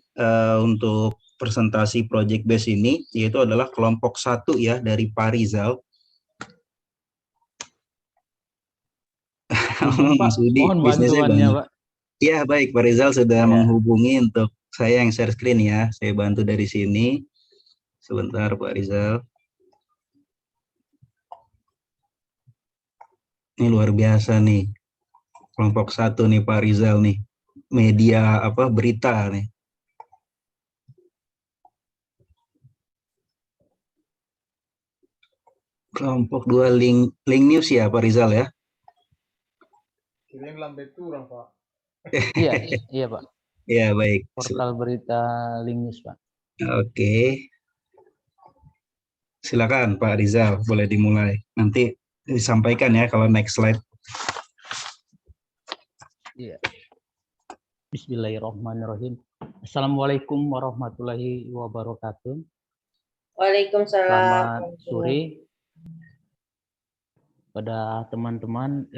untuk presentasi project base ini, yaitu adalah kelompok 1 ya dari Pak Rizal. Mas Udi, mohon bisnisnya bantuannya, banyak. Pak. Ya baik, Pak Rizal sudah menghubungi untuk saya yang share screen ya. Saya bantu dari sini. Sebentar Pak Rizal. Ini luar biasa nih. Kelompok 1 nih Pak Rizal nih. Media berita nih. Kelompok 2 link news ya Pak Rizal ya. Kirim lambe turang Pak. Iya Pak. Ya baik. Portal berita link news Pak. Oke. Silakan Pak Rizal, boleh dimulai. Nanti disampaikan ya kalau next slide. Iya. Bismillahirrahmanirrahim. Assalamualaikum warahmatullahi wabarakatuh. Waalaikumsalam. Selamat sore pada teman-teman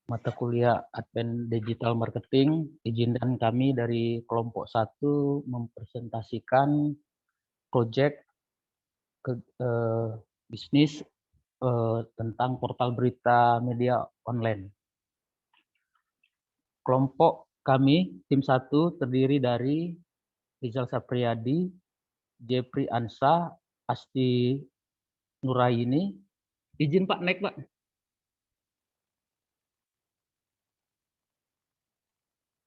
mata kuliah Advent Digital Marketing. Izinkan kami dari kelompok 1 mempresentasikan proyek bisnis tentang portal berita media online. Kelompok kami, tim 1, terdiri dari Rizal Sapriyadi, Jepri Ansa, Asti Nuraini. Izin Pak, naik Pak.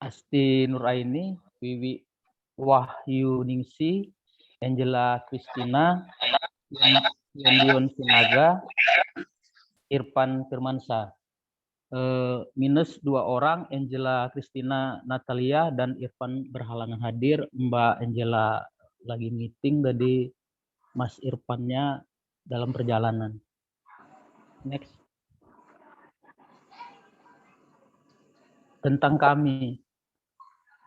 Asti Nuraini, Wiwi Wahyu Ningsi, Angela Kristina, Yendion Sinaga, Irfan Firmansyah. Minus 2 orang, Angela Kristina Natalia dan Irfan berhalangan hadir. Mbak Angela lagi meeting, jadi Mas Irfannya dalam perjalanan. Next. Tentang kami.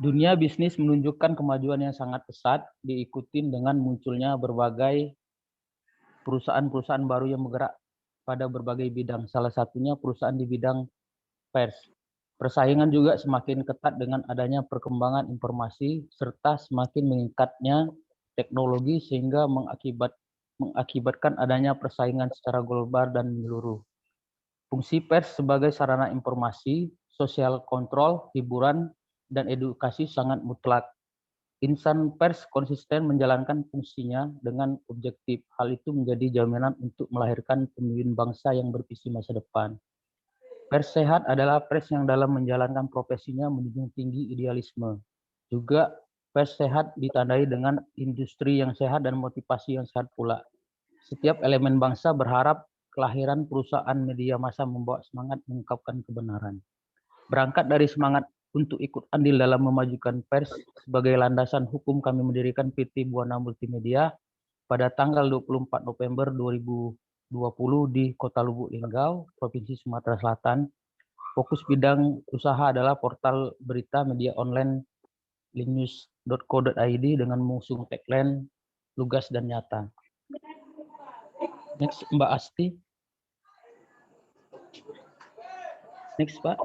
Dunia bisnis menunjukkan kemajuan yang sangat pesat, diikuti dengan munculnya berbagai perusahaan-perusahaan baru yang bergerak pada berbagai bidang. Salah satunya perusahaan di bidang pers. Persaingan juga semakin ketat dengan adanya perkembangan informasi serta semakin meningkatnya teknologi sehingga mengakibatkan adanya persaingan secara global dan menyeluruh. Fungsi pers sebagai sarana informasi, sosial kontrol, hiburan, dan edukasi sangat mutlak. Insan pers konsisten menjalankan fungsinya dengan objektif. Hal itu menjadi jaminan untuk melahirkan pemimpin bangsa yang bervisi masa depan. Pers sehat adalah pers yang dalam menjalankan profesinya menjunjung tinggi idealisme. Juga pers sehat ditandai dengan industri yang sehat dan motivasi yang sehat pula. Setiap elemen bangsa berharap kelahiran perusahaan media massa membawa semangat mengungkapkan kebenaran. Berangkat dari semangat untuk ikut andil dalam memajukan pers sebagai landasan hukum, kami mendirikan PT Buana Multimedia pada tanggal 24 November 2020 di Kota Lubuk Linggau, Provinsi Sumatera Selatan. Fokus bidang usaha adalah portal berita media online linknews.co.id dengan mengusung tagline lugas dan nyata. Next, Mbak Asti. Next, Pak.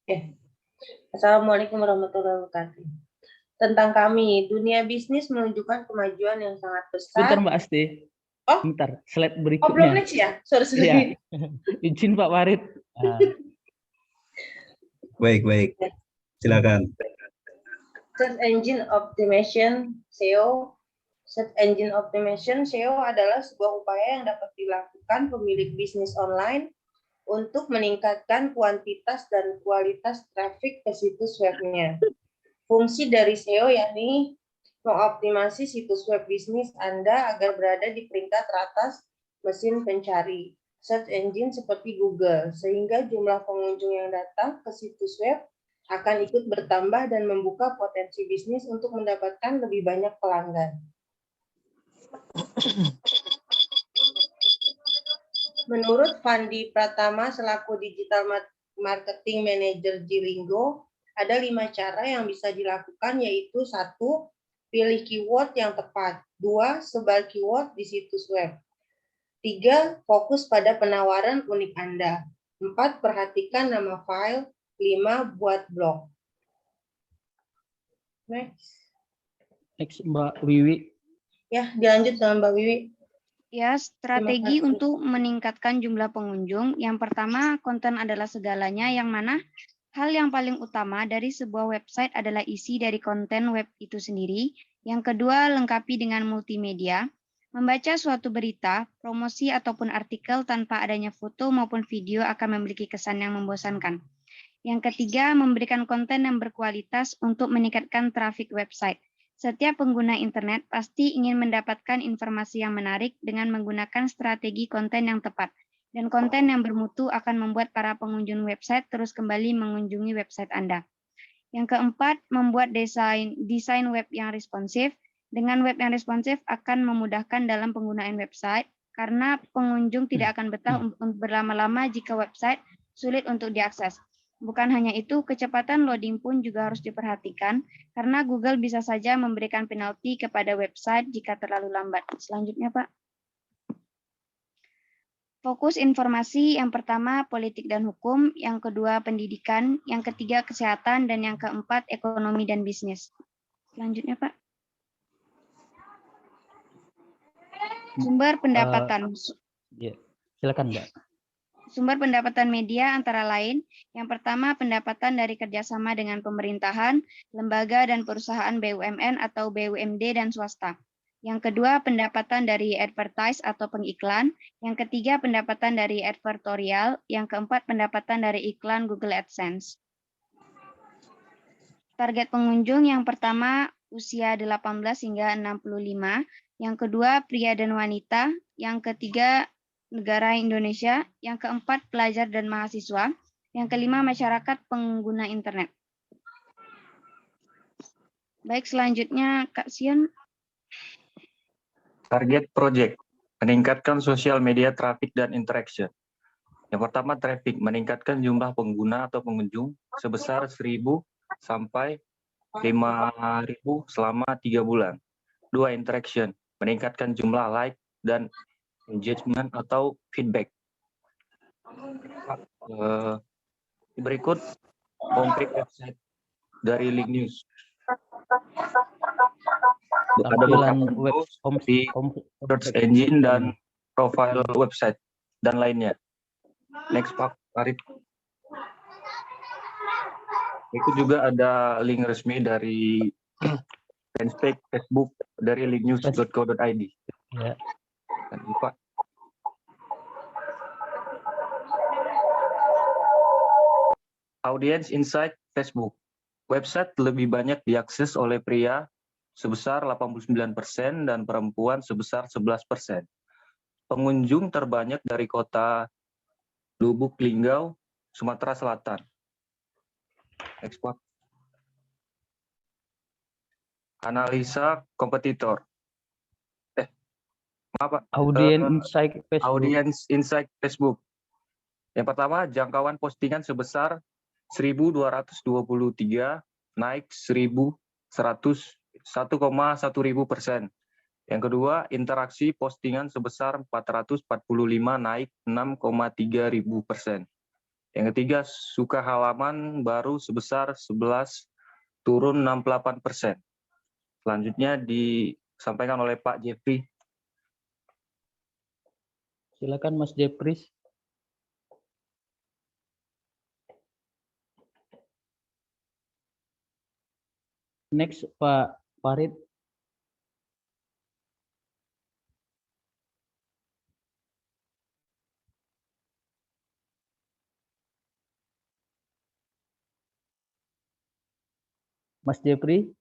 Oke. Assalamualaikum warahmatullahi wabarakatuh. Tentang kami, dunia bisnis menunjukkan kemajuan yang sangat besar. Bentar Mbak Asti. Oh, bentar, slide berikutnya. Oh, belum next ya? Sorry. Ya. Izin Pak Farid. Baik. Silakan. Search Engine Optimization (SEO). Search Engine Optimization (SEO) adalah sebuah upaya yang dapat dilakukan pemilik bisnis online untuk meningkatkan kuantitas dan kualitas trafik ke situs webnya. Fungsi dari SEO yakni mengoptimasi situs web bisnis Anda agar berada di peringkat teratas mesin pencari search engine seperti Google, sehingga jumlah pengunjung yang datang ke situs web akan ikut bertambah dan membuka potensi bisnis untuk mendapatkan lebih banyak pelanggan. Menurut Fandi Pratama selaku Digital Marketing Manager Jilingo, ada 5 cara yang bisa dilakukan, yaitu 1. Pilih keyword yang tepat. 2. Sebar keyword di situs web. 3. Fokus pada penawaran unik Anda. 4. Perhatikan nama file. 5. Buat blog. Next, Mbak Wiwi. Ya, dilanjut dengan Mbak Wiwi. Ya, strategi untuk meningkatkan jumlah pengunjung. Yang pertama, konten adalah segalanya, yang mana hal yang paling utama dari sebuah website adalah isi dari konten web itu sendiri. Yang kedua, lengkapi dengan multimedia. Membaca suatu berita, promosi ataupun artikel tanpa adanya foto maupun video akan memiliki kesan yang membosankan. Yang ketiga, memberikan konten yang berkualitas untuk meningkatkan trafik website. Setiap pengguna internet pasti ingin mendapatkan informasi yang menarik dengan menggunakan strategi konten yang tepat. Dan konten yang bermutu akan membuat para pengunjung website terus kembali mengunjungi website Anda. Yang keempat, membuat desain web yang responsif. Dengan web yang responsif akan memudahkan dalam penggunaan website, karena pengunjung tidak akan betah berlama-lama jika website sulit untuk diakses. Bukan hanya itu, kecepatan loading pun juga harus diperhatikan, karena Google bisa saja memberikan penalti kepada website jika terlalu lambat. Selanjutnya, Pak. Fokus informasi yang pertama politik dan hukum, yang kedua pendidikan, yang ketiga kesehatan, dan yang keempat ekonomi dan bisnis. Selanjutnya Pak. Sumber pendapatan. Ya, silakan Mbak. Sumber pendapatan media antara lain, yang pertama pendapatan dari kerjasama dengan pemerintahan, lembaga dan perusahaan BUMN atau BUMD dan swasta. Yang kedua pendapatan dari advertise atau pengiklan, yang ketiga pendapatan dari advertorial, yang keempat pendapatan dari iklan Google AdSense. Target pengunjung yang pertama usia 18 hingga 65, yang kedua pria dan wanita, yang ketiga negara Indonesia, yang keempat pelajar dan mahasiswa, yang kelima masyarakat pengguna internet. Baik, selanjutnya Kak Sion. Target project, meningkatkan sosial media traffic dan interaction. Yang pertama traffic, meningkatkan jumlah pengguna atau pengunjung sebesar 1.000 sampai 5.000 selama 3 bulan. 2. Interaction, meningkatkan jumlah like dan engagement atau feedback. Berikut homepage website dari Link News. Ada beberapa di search engine dan profile website dan lainnya. Next Pak Farid. Itu juga ada link resmi dari fanpage Facebook dari linknews.co.id. Ya. Dan Pak. Audience Insight Facebook. Website lebih banyak diakses oleh pria sebesar 89% dan perempuan sebesar 11%. Pengunjung terbanyak dari kota Lubuk Linggau, Sumatera Selatan. Ekspor. Analisa kompetitor. Audience Insight Facebook. Yang pertama, jangkauan postingan sebesar 1.223, naik 1.101,1000%. Yang kedua, interaksi postingan sebesar 445, naik 6,3000%. Yang ketiga, suka halaman baru sebesar 11, turun 68%. Selanjutnya disampaikan oleh Pak Jeffrey. Silakan Mas Jeffrey. Next Pak Farid. Mas Jeffrey.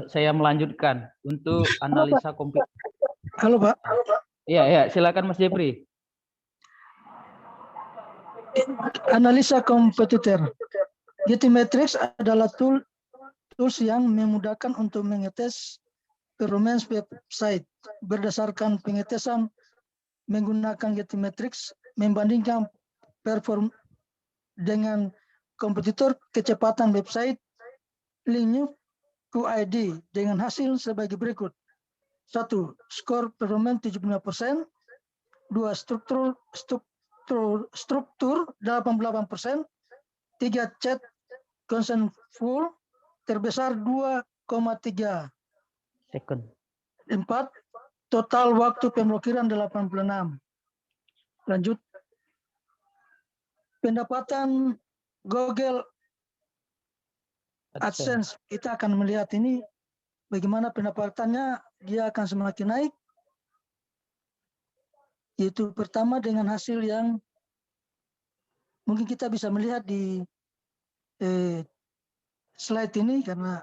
Saya melanjutkan untuk analisa kompetitor. Halo Pak. Iya, silakan Mas Jeffrey. Analisa kompetitor. GTmetrix adalah tools yang memudahkan untuk mengetes performance website. Berdasarkan pengetesan menggunakan GTmetrix, membandingkan perform dengan kompetitor kecepatan website Linknews QID dengan hasil sebagai berikut. 1. Skor performance 75%. 2. Struktur 88%. 3. Chat consent full terbesar 2,3 second. 4. Total waktu pemblokiran 86. Lanjut. Pendapatan Google AdSense, kita akan melihat ini bagaimana pendapatannya, dia akan semakin naik. Itu pertama dengan hasil yang mungkin kita bisa melihat di slide ini karena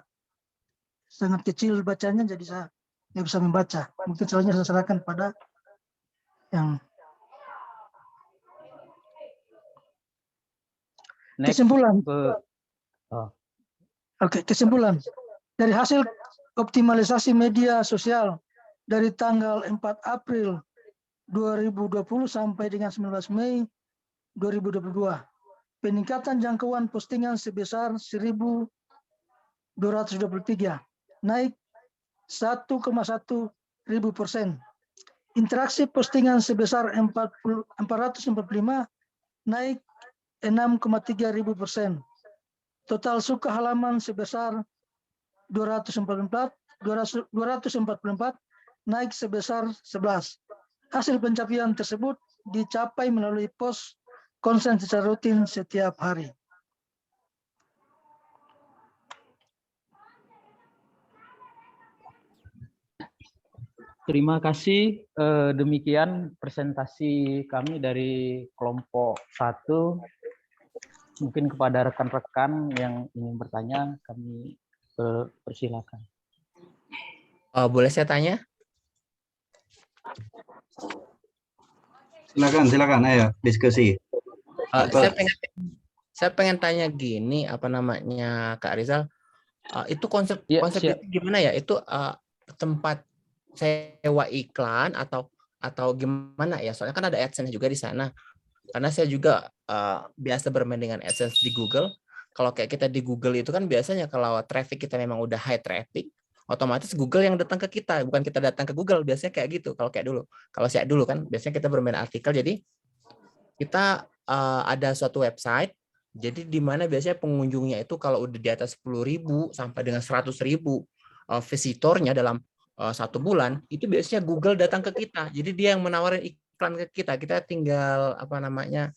sangat kecil bacanya, jadi saya nggak bisa membaca. Mungkin soalnya saya serahkan pada yang kesimpulan. Kesimpulan dari hasil optimalisasi media sosial dari tanggal 4 April 2020 sampai dengan 19 Mei 2022, peningkatan jangkauan postingan sebesar 1.223, naik 1,1 Interaksi postingan sebesar 445 naik 6,3%. Total suka halaman sebesar 244 naik sebesar 11. Hasil pencapaian tersebut dicapai melalui post konsen secara rutin setiap hari. Terima kasih. Demikian presentasi kami dari kelompok 1. Mungkin kepada rekan-rekan yang ingin bertanya, kami persilakan. Boleh saya tanya? Silakan, ayo diskusi. Saya pengen tanya gini, apa namanya, Kak Rizal, itu konsep itu gimana ya? Itu tempat sewa iklan atau gimana ya? Soalnya kan ada AdSense juga di sana. Karena saya juga biasa bermain dengan AdSense di Google. Kalau kayak kita di Google itu kan biasanya kalau traffic kita memang udah high traffic, otomatis Google yang datang ke kita, bukan kita datang ke Google. Biasanya kayak gitu. Kalau saya dulu kan biasanya kita bermain artikel. Jadi kita ada suatu website. Jadi di mana biasanya pengunjungnya itu kalau udah di atas 10.000 sampai dengan 100.000 visitornya dalam 1 bulan, itu biasanya Google datang ke kita. Jadi dia yang menawarin iklan ke kita. Kita tinggal apa namanya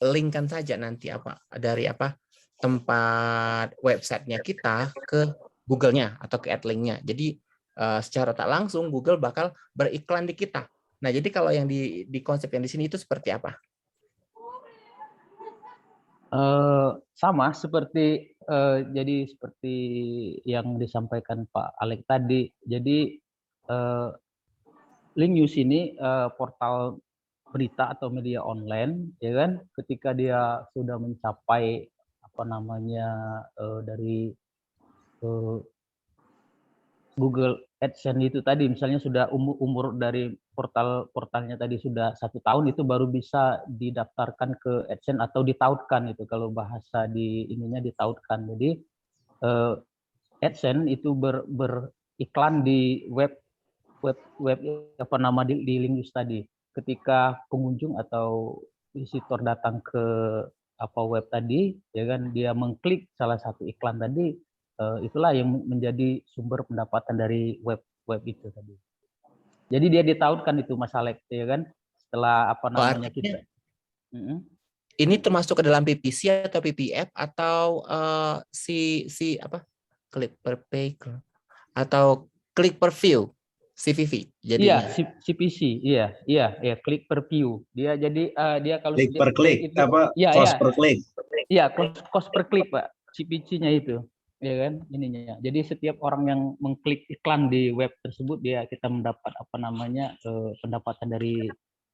linkkan saja nanti dari tempat websitenya kita ke Google-nya atau ke AdLink-nya. Jadi secara tak langsung Google bakal beriklan di kita. Nah, jadi kalau yang di konsep yang di sini itu seperti apa? Sama seperti jadi seperti yang disampaikan Pak Alek tadi. Jadi Link News ini portal berita atau media online, ya kan? Ketika dia sudah mencapai dari Google AdSense itu tadi, misalnya sudah umur dari portalnya tadi sudah 1 tahun, itu baru bisa didaftarkan ke AdSense atau ditautkan itu kalau bahasa di ininya ditautkan. Jadi AdSense itu beriklan di web di Link News tadi. Ketika pengunjung atau visitor datang ke web tadi, ya kan, dia mengklik salah satu iklan tadi, itulah yang menjadi sumber pendapatan dari web itu tadi. Jadi dia ditautkan itu Mas Alek, ya kan, setelah kita. Ini termasuk ke dalam PPC atau PPF atau klik per pay atau klik per view? CPV jadinya. Iya, CPC, iya, klik per view. Dia jadi dia kalau klik per klik, cost per klik. Iya, cost per klik, Pak. CPC-nya itu, ya kan, ininya. Jadi setiap orang yang mengklik iklan di web tersebut, kita mendapat pendapatan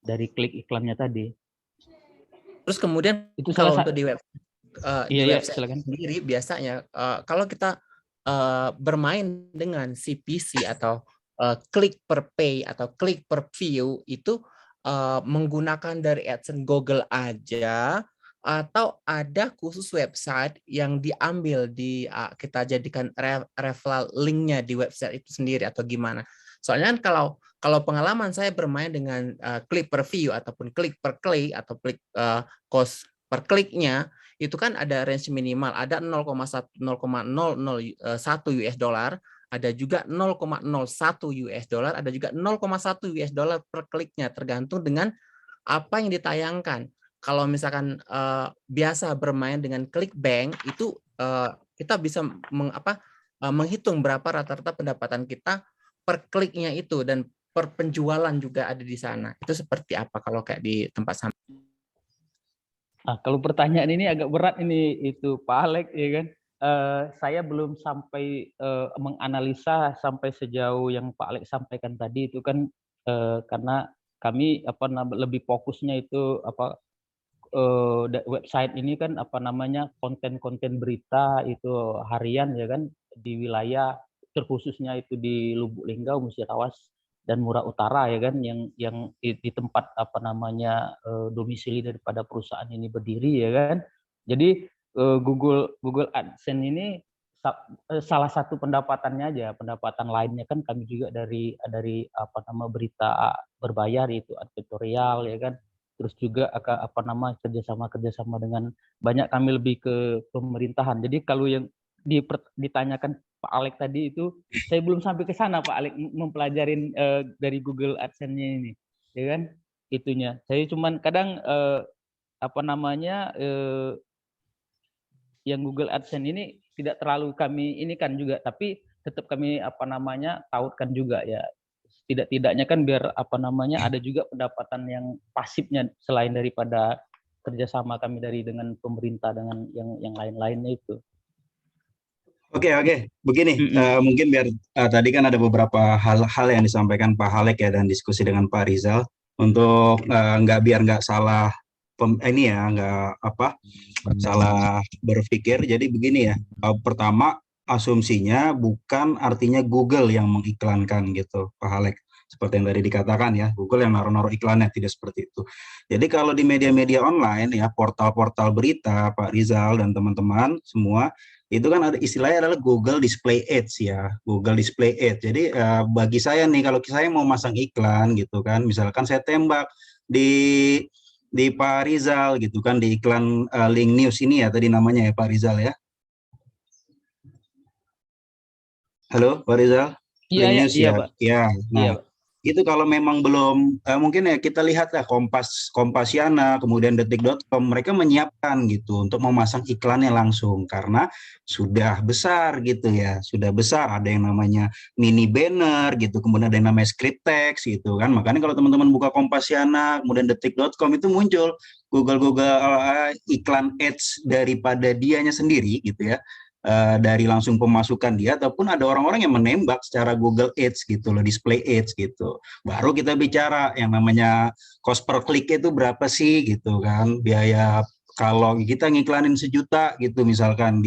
dari klik iklannya tadi. Terus kemudian itu kalau untuk di website sendiri biasanya kalau kita bermain dengan CPC atau klik per pay atau klik per view itu menggunakan dari AdSense Google aja atau ada khusus website yang diambil kita jadikan referral linknya di website itu sendiri atau gimana? Soalnya kan kalau pengalaman saya bermain dengan klik per view ataupun klik per klik atau klik cost per kliknya itu kan ada range minimal, ada 0,001 US dollar, ada juga 0,01 US dollar, ada juga 0,1 US dollar per kliknya, tergantung dengan apa yang ditayangkan. Kalau misalkan biasa bermain dengan ClickBank itu kita bisa menghitung berapa rata-rata pendapatan kita per kliknya itu, dan per penjualan juga ada di sana. Itu seperti apa kalau kayak di tempat sama? Kalau pertanyaan ini agak berat ini itu Pak Alek, ya kan? Saya belum sampai menganalisa sampai sejauh yang Pak Alek sampaikan tadi itu kan, karena kami lebih fokusnya itu website ini kan konten-konten berita itu harian, ya kan, di wilayah terkhususnya itu di Lubuk Linggau, Musirawas dan Murah Utara, ya kan, yang di tempat domisili daripada perusahaan ini berdiri, ya kan. Jadi Google AdSense ini salah satu pendapatannya aja, pendapatan lainnya kan kami juga dari berita berbayar itu editorial ya kan, terus juga kerjasama dengan banyak, kami lebih ke pemerintahan. Jadi kalau yang ditanyakan Pak Alek tadi itu, saya belum sampai ke sana Pak Alek mempelajarin dari Google AdSense-nya ini, ya kan itunya. Saya cuman kadang yang Google AdSense ini tidak terlalu kami ini kan juga, tapi tetap kami tautkan juga ya. Tidak-tidaknya kan biar ada juga pendapatan yang pasifnya selain daripada kerjasama kami dengan pemerintah dengan yang lain-lainnya itu. Oke, begini, mungkin biar tadi kan ada beberapa hal yang disampaikan Pak Halek ya dan diskusi dengan Pak Rizal untuk biar nggak salah salah berpikir. Jadi begini ya, pertama asumsinya bukan artinya Google yang mengiklankan gitu, Pak Halek. Seperti yang tadi dikatakan ya, Google yang naruh-naruh iklannya, tidak seperti itu. Jadi kalau di media-media online ya, portal-portal berita, Pak Rizal dan teman-teman semua, itu kan ada istilahnya adalah Google Display Ads ya, Google Display Ads. Jadi bagi saya nih, kalau saya mau masang iklan gitu kan, misalkan saya tembak di Pak Rizal gitu kan, di iklan link news ini ya tadi namanya ya Pak Rizal ya. Halo Pak Rizal. Link news ya. Pak. Ya. Nah, iya, Pak. Itu kalau memang belum mungkin ya kita lihat ya Kompasiana, kemudian detik.com, mereka menyiapkan gitu untuk memasang iklannya langsung karena sudah besar gitu ya, sudah besar, ada yang namanya mini banner gitu, kemudian ada yang namanya script text gitu kan. Makanya kalau teman-teman buka Kompasiana, kemudian detik.com itu muncul Google iklan ads daripada dianya sendiri gitu ya. Dari langsung pemasukan dia, ataupun ada orang-orang yang menembak secara Google Ads gitu loh, display ads gitu. Baru kita bicara yang namanya cost per click itu berapa sih gitu kan, biaya kalau kita ngiklanin 1 juta gitu misalkan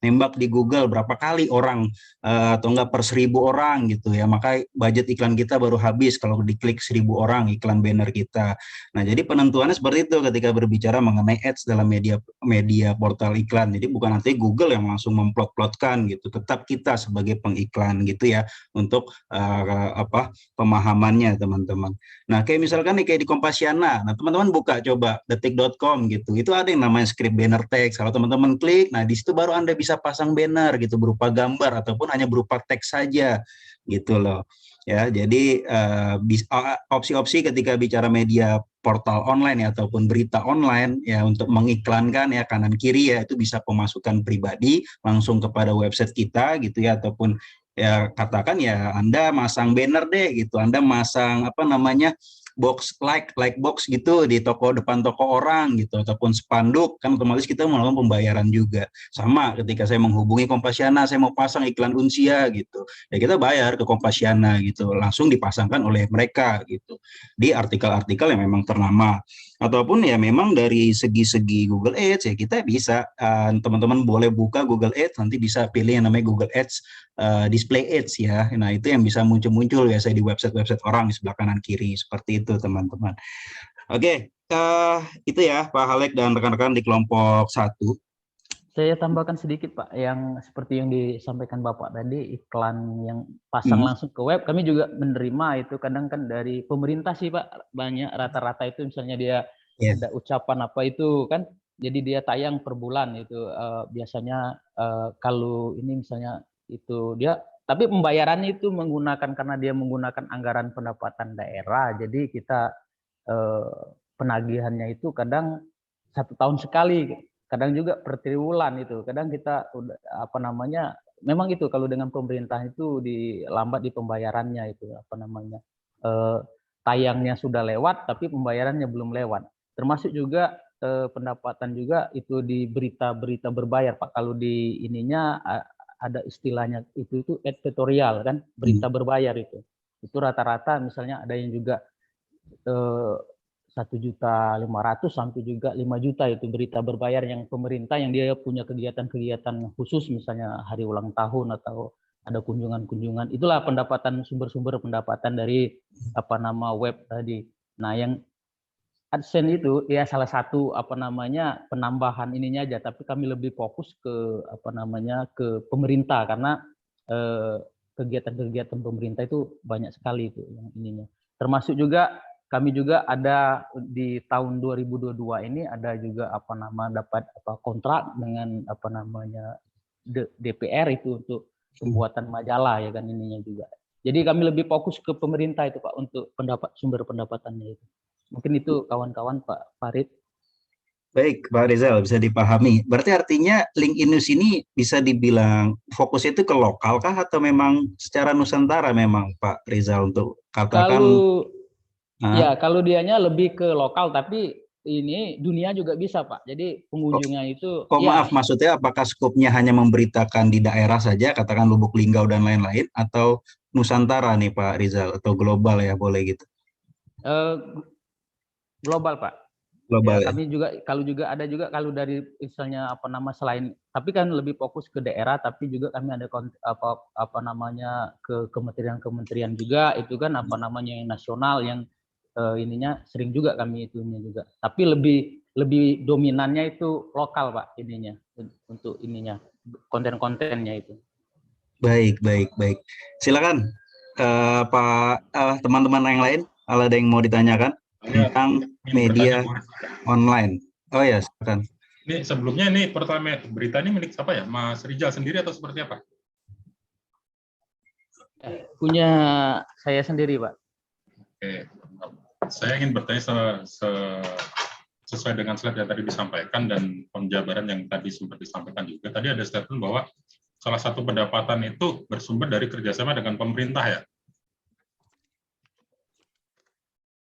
nembak di Google berapa kali orang atau enggak per 1.000 orang gitu ya, maka budget iklan kita baru habis kalau diklik 1.000 orang iklan banner kita. Nah, jadi penentuannya seperti itu ketika berbicara mengenai ads dalam media portal iklan. Jadi bukan nanti Google yang langsung memplot-plotkan gitu, tetap kita sebagai pengiklan gitu ya untuk pemahamannya teman-teman. Nah, kayak misalkan nih kayak di Kompasiana, nah teman-teman buka coba detik.com gitu, itu ada yang namanya script banner text. Kalau teman-teman klik, nah di situ baru Anda bisa pasang banner gitu berupa gambar ataupun hanya berupa teks saja gitu loh. Ya, jadi opsi-opsi ketika bicara media portal online ya ataupun berita online ya untuk mengiklankan ya kanan kiri ya, itu bisa pemasukan pribadi langsung kepada website kita gitu ya, ataupun ya katakan ya Anda masang banner deh gitu, Anda masang box like box gitu di depan toko orang gitu, ataupun spanduk, kan otomatis kita melakukan pembayaran juga. Sama ketika saya menghubungi Kompasiana, saya mau pasang iklan Unsia gitu, ya kita bayar ke Kompasiana gitu, langsung dipasangkan oleh mereka gitu di artikel-artikel yang memang ternama. Ataupun ya memang dari segi Google Ads ya kita bisa, teman-teman boleh buka Google Ads, nanti bisa pilih yang namanya Google Ads Display Ads ya. Nah, itu yang bisa muncul ya saya di website-website orang di sebelah kanan kiri seperti itu teman-teman. Oke, itu ya Pak Halek dan rekan-rekan di kelompok 1. Saya tambahkan sedikit Pak, yang seperti yang disampaikan Bapak tadi, iklan yang pasang langsung ke web, kami juga menerima itu kadang kan dari pemerintah sih Pak, banyak rata-rata itu misalnya dia ada ucapan apa itu kan, jadi dia tayang per bulan itu biasanya kalau ini misalnya itu dia, tapi pembayarannya itu karena dia menggunakan anggaran pendapatan daerah, jadi kita penagihannya itu kadang 1 tahun sekali, kadang juga per triwulan itu, kadang kita memang itu kalau dengan pemerintah itu lambat di pembayarannya itu tayangnya sudah lewat tapi pembayarannya belum lewat. Termasuk juga pendapatan juga itu di berita-berita berbayar Pak. Kalau di ininya ada istilahnya itu editorial kan, berita berbayar itu rata-rata misalnya ada yang juga 1.500.000 sampai juga 5 juta itu berita berbayar yang pemerintah yang dia punya kegiatan-kegiatan khusus, misalnya hari ulang tahun atau ada kunjungan-kunjungan. Itulah sumber-sumber pendapatan dari web tadi. Nah, yang AdSense itu ya salah satu apa namanya penambahan ininya aja, tapi kami lebih fokus ke apa namanya ke pemerintah karena kegiatan-kegiatan pemerintah itu banyak sekali itu yang ininya. Termasuk juga kami juga ada di tahun 2022 ini ada juga apa nama dapat apa kontrak dengan apa namanya DPR itu untuk pembuatan majalah ya kan ininya juga. Jadi kami lebih fokus ke pemerintah itu Pak untuk sumber pendapatannya itu. Mungkin itu kawan-kawan Pak Farid. Baik, Pak Rizal, bisa dipahami. Berarti artinya LinkedIn News ini bisa dibilang fokusnya itu ke lokal kah atau memang secara Nusantara memang Pak Rizal untuk katakan? Kalau dianya lebih ke lokal, tapi ini dunia juga bisa Pak. Jadi pengunjungnya itu. Maaf, maksudnya apakah skopnya hanya memberitakan di daerah saja, katakan Lubuk Linggau dan lain-lain, atau Nusantara nih Pak Rizal, atau global ya boleh gitu? Global Pak. Global ya. Kami juga kalau dari misalnya apa nama selain, tapi kan lebih fokus ke daerah, tapi juga kami ada apa namanya ke kementerian juga itu kan apa namanya yang nasional yang ininya sering juga kami itunya juga. Tapi lebih dominannya itu lokal Pak ininya untuk ininya konten-kontennya itu. Baik. Silakan Pak teman-teman yang lain, ada yang mau ditanyakan tentang media online. Oh ya, silakan. Ini sebelumnya ini portal berita ini milik siapa ya? Mas Rizal sendiri atau seperti apa? Punya saya sendiri, Pak. Oke. Saya ingin bertanya sesuai dengan slide yang tadi disampaikan dan penjabaran yang tadi sempat disampaikan juga. Tadi ada statement bahwa salah satu pendapatan itu bersumber dari kerjasama dengan pemerintah ya?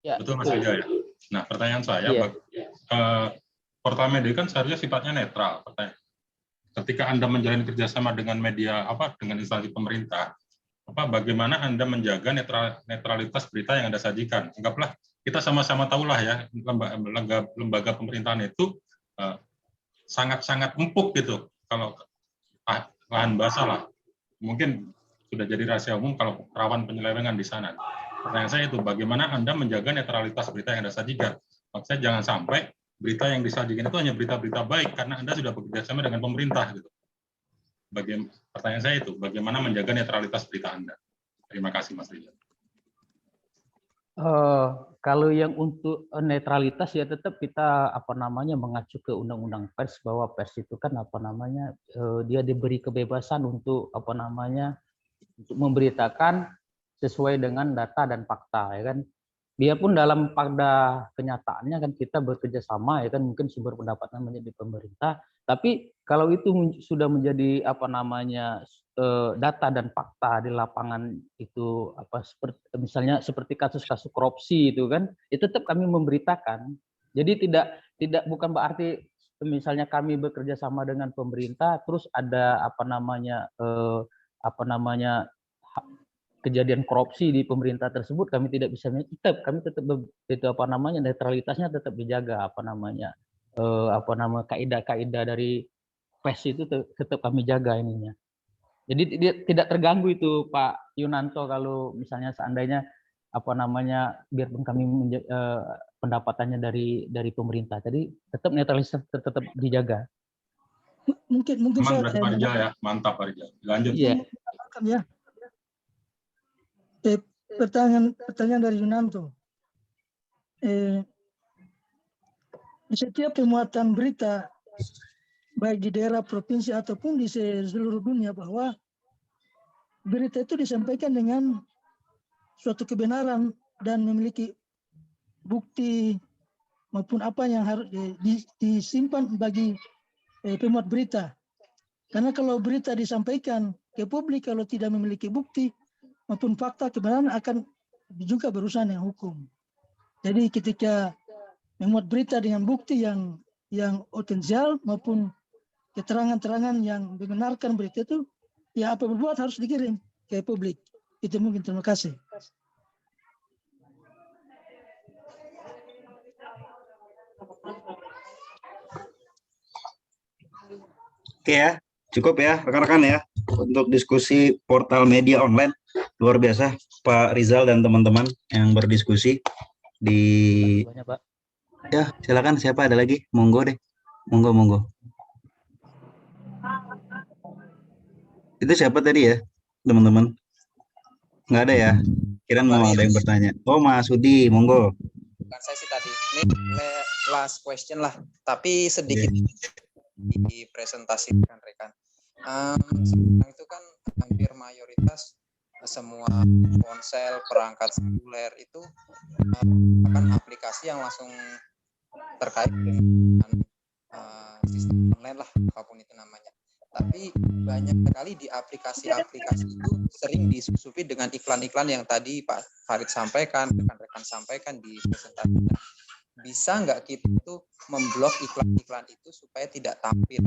Ya, betul Mas Rizal ya. Nah, pertanyaan saya, portal media kan seharusnya sifatnya netral. Ketika Anda menjalin kerjasama dengan media dengan instansi pemerintah, bagaimana Anda menjaga netralitas berita yang Anda sajikan? Anggaplah kita sama-sama tahulah ya, lembaga pemerintahan itu sangat-sangat empuk gitu. Kalau lahan basah lah, mungkin sudah jadi rahasia umum kalau rawan penyelewengan di sana. Pertanyaan saya itu, bagaimana Anda menjaga netralitas berita yang Anda sajikan? Maksudnya jangan sampai berita yang disajikan itu hanya berita-berita baik karena Anda sudah bekerja sama dengan pemerintah. Gitu. Pertanyaan saya itu, bagaimana menjaga netralitas berita Anda? Terima kasih, Mas Rizal. Kalau yang untuk netralitas ya tetap kita mengacu ke undang-undang pers, bahwa pers itu kan dia diberi kebebasan untuk untuk memberitakan sesuai dengan data dan fakta ya kan. Dia pun pada kenyataannya kan kita bekerja sama ya kan, mungkin sumber pendapatan menjadi pemerintah, tapi kalau itu sudah menjadi data dan fakta di lapangan itu misalnya seperti kasus-kasus korupsi itu kan, itu tetap kami memberitakan. Jadi bukan berarti misalnya kami bekerja sama dengan pemerintah terus ada kejadian korupsi di pemerintah tersebut kami tidak bisa kami tetap netralitasnya tetap dijaga kaidah-kaidah dari pers itu tetap kami jaga ininya. Jadi tidak terganggu itu Pak Yunanto kalau misalnya seandainya biarpun kami pendapatannya dari pemerintah, jadi tetap netralitas tetap dijaga. Mungkin saya Pak Rizal ya, mantap Pak Rizal. Lanjut. Iya. Ya. Pertanyaan dari Yunanto. Di setiap pemuatan berita, baik di daerah, provinsi, ataupun di seluruh dunia, bahwa berita itu disampaikan dengan suatu kebenaran dan memiliki bukti maupun apa yang harus disimpan bagi pemuat berita. Karena kalau berita disampaikan ke publik, kalau tidak memiliki bukti maupun fakta kebenaran, akan juga berurusan dengan hukum. Jadi ketika memuat berita dengan bukti yang otensial maupun keterangan-keterangan yang membenarkan berita itu, ya apa berbuat harus dikirim ke publik. Itu mungkin. Terima kasih. Oke ya, cukup ya rekan-rekan ya untuk diskusi portal media online. Luar biasa Pak Rizal dan teman-teman yang berdiskusi di Ya, silakan siapa ada lagi? Monggo deh. Monggo. Itu siapa tadi ya, teman-teman? Nggak ada ya? Kirain mau ada yang bertanya. Oh, Mas Sudi, monggo. Bukan saya sih tadi. Ini last question lah, tapi sedikit dipresentasikan rekan. Sekarang itu kan hampir mayoritas semua ponsel, perangkat seluler itu akan aplikasi yang langsung terkait dengan sistem online lah, apapun itu namanya. Tapi banyak sekali di aplikasi-aplikasi itu sering disusupi dengan iklan-iklan yang tadi Pak Farid sampaikan, rekan-rekan sampaikan di presentasi. Bisa nggak kita tuh memblok iklan-iklan itu supaya tidak tampil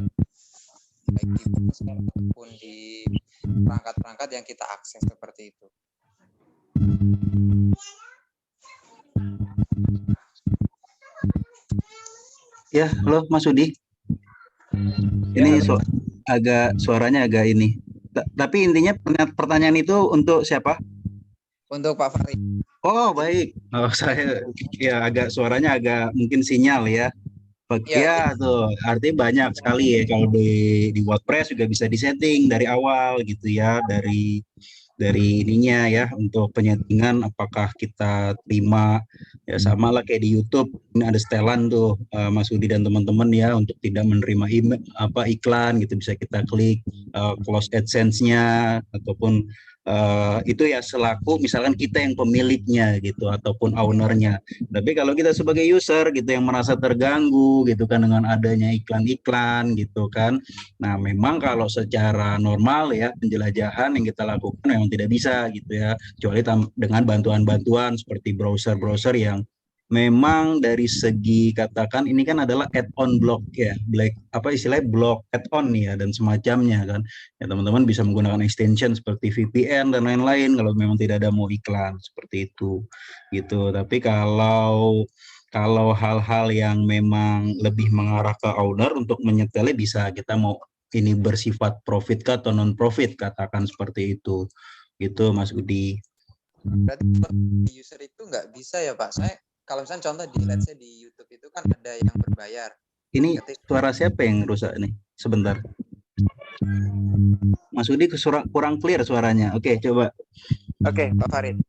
baik di ponsel maupun di perangkat-perangkat yang kita akses seperti itu. Ya, halo Mas Sudi. Ini suaranya agak ini. Tapi intinya pertanyaan itu untuk siapa? Untuk Pak Farid. Oh, baik. Oh, saya ya suaranya agak mungkin sinyal ya. Ya, tuh artinya banyak sekali ya kalau di WordPress juga bisa disetting dari awal gitu ya, dari ininya ya, untuk penyetingan apakah kita terima ya, sama lah kayak di YouTube ini ada setelan tuh Mas Udi dan teman-teman ya, untuk tidak menerima iklan gitu, bisa kita klik close AdSense-nya ataupun itu ya selaku misalkan kita yang pemiliknya gitu ataupun ownernya. Tapi kalau kita sebagai user gitu yang merasa terganggu gitu kan dengan adanya iklan-iklan gitu kan, nah memang kalau secara normal ya penjelajahan yang kita lakukan memang tidak bisa gitu ya, kecuali dengan bantuan-bantuan seperti browser-browser yang memang dari segi katakan ini kan adalah add-on block ya, istilahnya block add-on ya dan semacamnya kan. Ya teman-teman bisa menggunakan extension seperti VPN dan lain-lain kalau memang tidak ada mau iklan seperti itu gitu. Tapi kalau hal-hal yang memang lebih mengarah ke owner untuk menyetelnya bisa kita mau ini bersifat profit atau non profit katakan seperti itu gitu Mas Udi. Berarti user itu nggak bisa ya Pak? Saya kalau misalnya contoh di let's say di YouTube itu kan ada yang berbayar. Ini suara siapa yang rusak nih? Sebentar. Mas Udi kurang clear suaranya. Oke, coba. Oke, Pak Farid.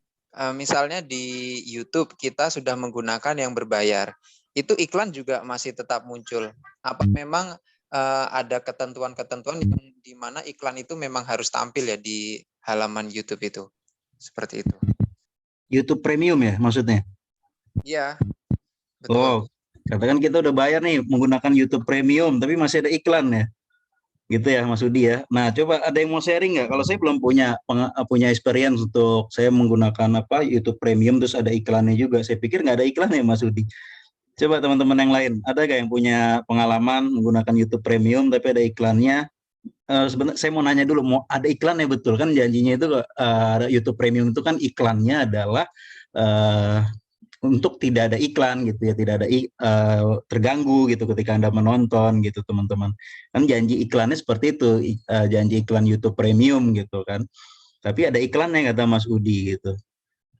Misalnya di YouTube kita sudah menggunakan yang berbayar. Itu iklan juga masih tetap muncul. Apa memang ada ketentuan-ketentuan di mana iklan itu memang harus tampil ya di halaman YouTube itu? Seperti itu. YouTube Premium ya maksudnya? Iya. Betul. Oh, katakan kita udah bayar nih menggunakan YouTube Premium, tapi masih ada iklan ya, gitu ya Mas Udi ya. Nah, coba ada yang mau sharing nggak? Kalau saya belum punya experience untuk saya menggunakan YouTube Premium terus ada iklannya juga. Saya pikir nggak ada iklan ya Mas Udi. Coba teman-teman yang lain, ada nggak yang punya pengalaman menggunakan YouTube Premium tapi ada iklannya? Sebenarnya saya mau nanya dulu, mau ada iklannya betul kan? Janjinya itu YouTube Premium itu kan iklannya adalah untuk tidak ada iklan gitu ya, tidak ada terganggu gitu ketika Anda menonton gitu teman-teman. Kan janji iklannya seperti itu, janji iklan YouTube Premium gitu kan. Tapi ada iklannya kata Mas Udi gitu.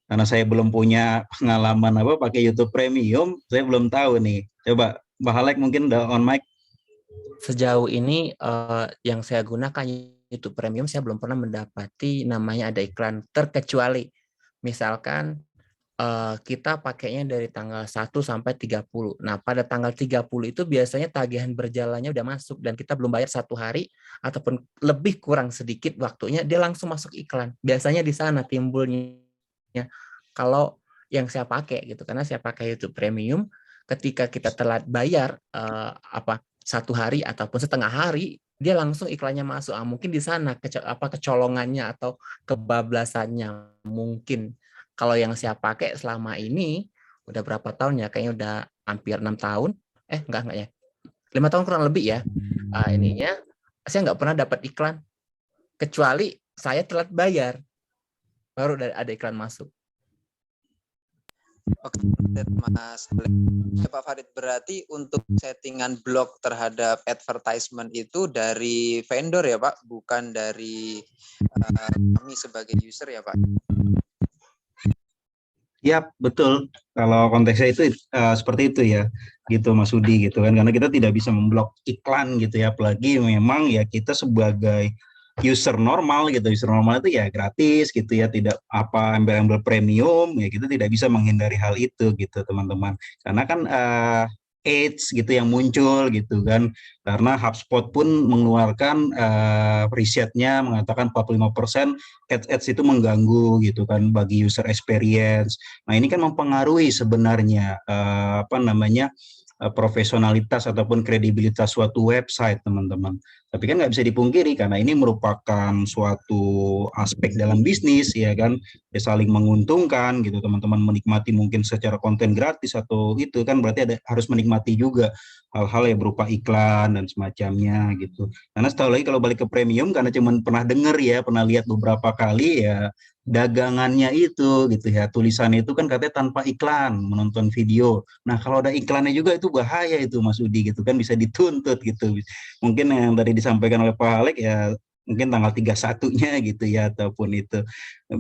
Karena saya belum punya pengalaman pakai YouTube Premium, saya belum tahu nih. Coba Mbak Halek mungkin udah on mic. Sejauh ini yang saya gunakan YouTube Premium saya belum pernah mendapati namanya ada iklan, terkecuali misalkan kita pakainya dari tanggal 1 sampai 30. Nah, pada tanggal 30 itu biasanya tagihan berjalannya udah masuk dan kita belum bayar 1 hari ataupun lebih kurang sedikit waktunya, dia langsung masuk iklan. Biasanya di sana timbulnya. Kalau yang saya pakai gitu, karena saya pakai YouTube Premium, ketika kita telat bayar 1 hari ataupun setengah hari, dia langsung iklannya masuk. Mungkin di sana kecolongannya atau kebablasannya mungkin. Kalau yang saya pakai selama ini udah berapa tahun ya, kayaknya udah hampir 6 tahun, enggak ya, 5 tahun kurang lebih ya. Ininya saya nggak pernah dapat iklan, kecuali saya telat bayar, baru ada iklan masuk. Oke, Mas Pak Farid, berarti untuk settingan blok terhadap advertisement itu dari vendor ya Pak, bukan dari kami sebagai user ya Pak? Ya, betul. Kalau konteksnya itu seperti itu ya, gitu Mas Udi gitu kan. Karena kita tidak bisa memblok iklan gitu ya, apalagi memang ya kita sebagai user normal gitu. User normal itu ya gratis gitu ya, tidak apa embel-embel premium ya, kita tidak bisa menghindari hal itu gitu teman-teman. Karena kan ads gitu yang muncul gitu kan. Karena HubSpot pun mengeluarkan risetnya mengatakan 45% ads itu mengganggu gitu kan bagi user experience. Nah, ini kan mempengaruhi sebenarnya profesionalitas ataupun kredibilitas suatu website, teman-teman. Tapi kan nggak bisa dipungkiri karena ini merupakan suatu aspek dalam bisnis, ya kan, ya saling menguntungkan gitu. Teman-teman menikmati mungkin secara konten gratis atau itu kan berarti harus menikmati juga hal-hal yang berupa iklan dan semacamnya gitu. Karena setahu lagi kalau balik ke premium, karena cuma pernah dengar ya, pernah lihat beberapa kali ya, dagangannya itu gitu ya, tulisannya itu kan katanya tanpa iklan menonton video. Nah, kalau ada iklannya juga itu bahaya itu Mas Udi gitu kan, bisa dituntut gitu. Mungkin yang tadi disampaikan oleh Pak Alek ya, mungkin tanggal 31-nya gitu ya, ataupun itu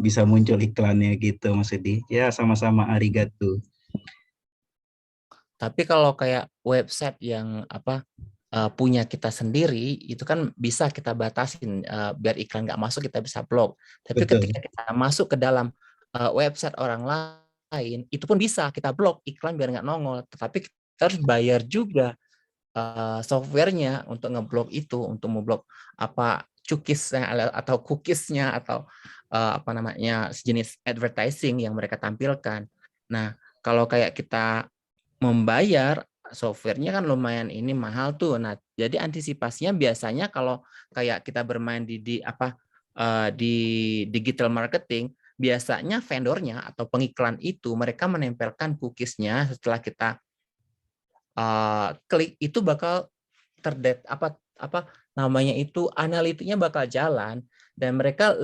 bisa muncul iklannya gitu Mas Udi. Ya, sama-sama arigato. Tapi kalau kayak website yang punya kita sendiri, itu kan bisa kita batasin biar iklan nggak masuk, kita bisa blok. Tapi Betul. ketika kita masuk ke dalam website orang lain, itu pun bisa kita blok iklan biar nggak nongol. Tetapi kita harus bayar juga softwarenya untuk ngeblok itu, untuk memblok cookies-nya atau cookies-nya atau sejenis advertising yang mereka tampilkan. Nah, kalau kayak kita membayar, softwarenya kan lumayan ini mahal tuh. Nah, jadi antisipasinya biasanya kalau kayak kita bermain di digital marketing, biasanya vendornya atau pengiklan itu mereka menempelkan cookies-nya setelah kita klik, itu bakal analitiknya bakal jalan, dan mereka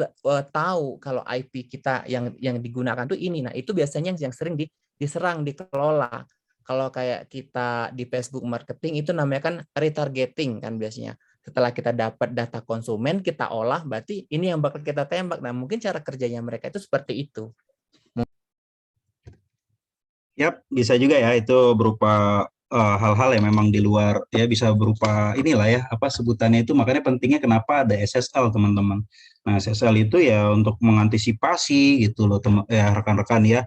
tahu kalau IP kita yang digunakan tuh ini. Nah, itu biasanya yang sering diserang, dikelola. Kalau kayak kita di Facebook marketing itu namanya kan retargeting kan biasanya. Setelah kita dapat data konsumen, kita olah, berarti ini yang bakal kita tembak. Nah, mungkin cara kerjanya mereka itu seperti itu. Yap, bisa juga ya, itu berupa hal-hal yang memang di luar ya, bisa berupa inilah ya, sebutannya itu, makanya pentingnya kenapa ada SSL, teman-teman. Nah, SSL itu ya untuk mengantisipasi gitu loh, rekan-rekan ya,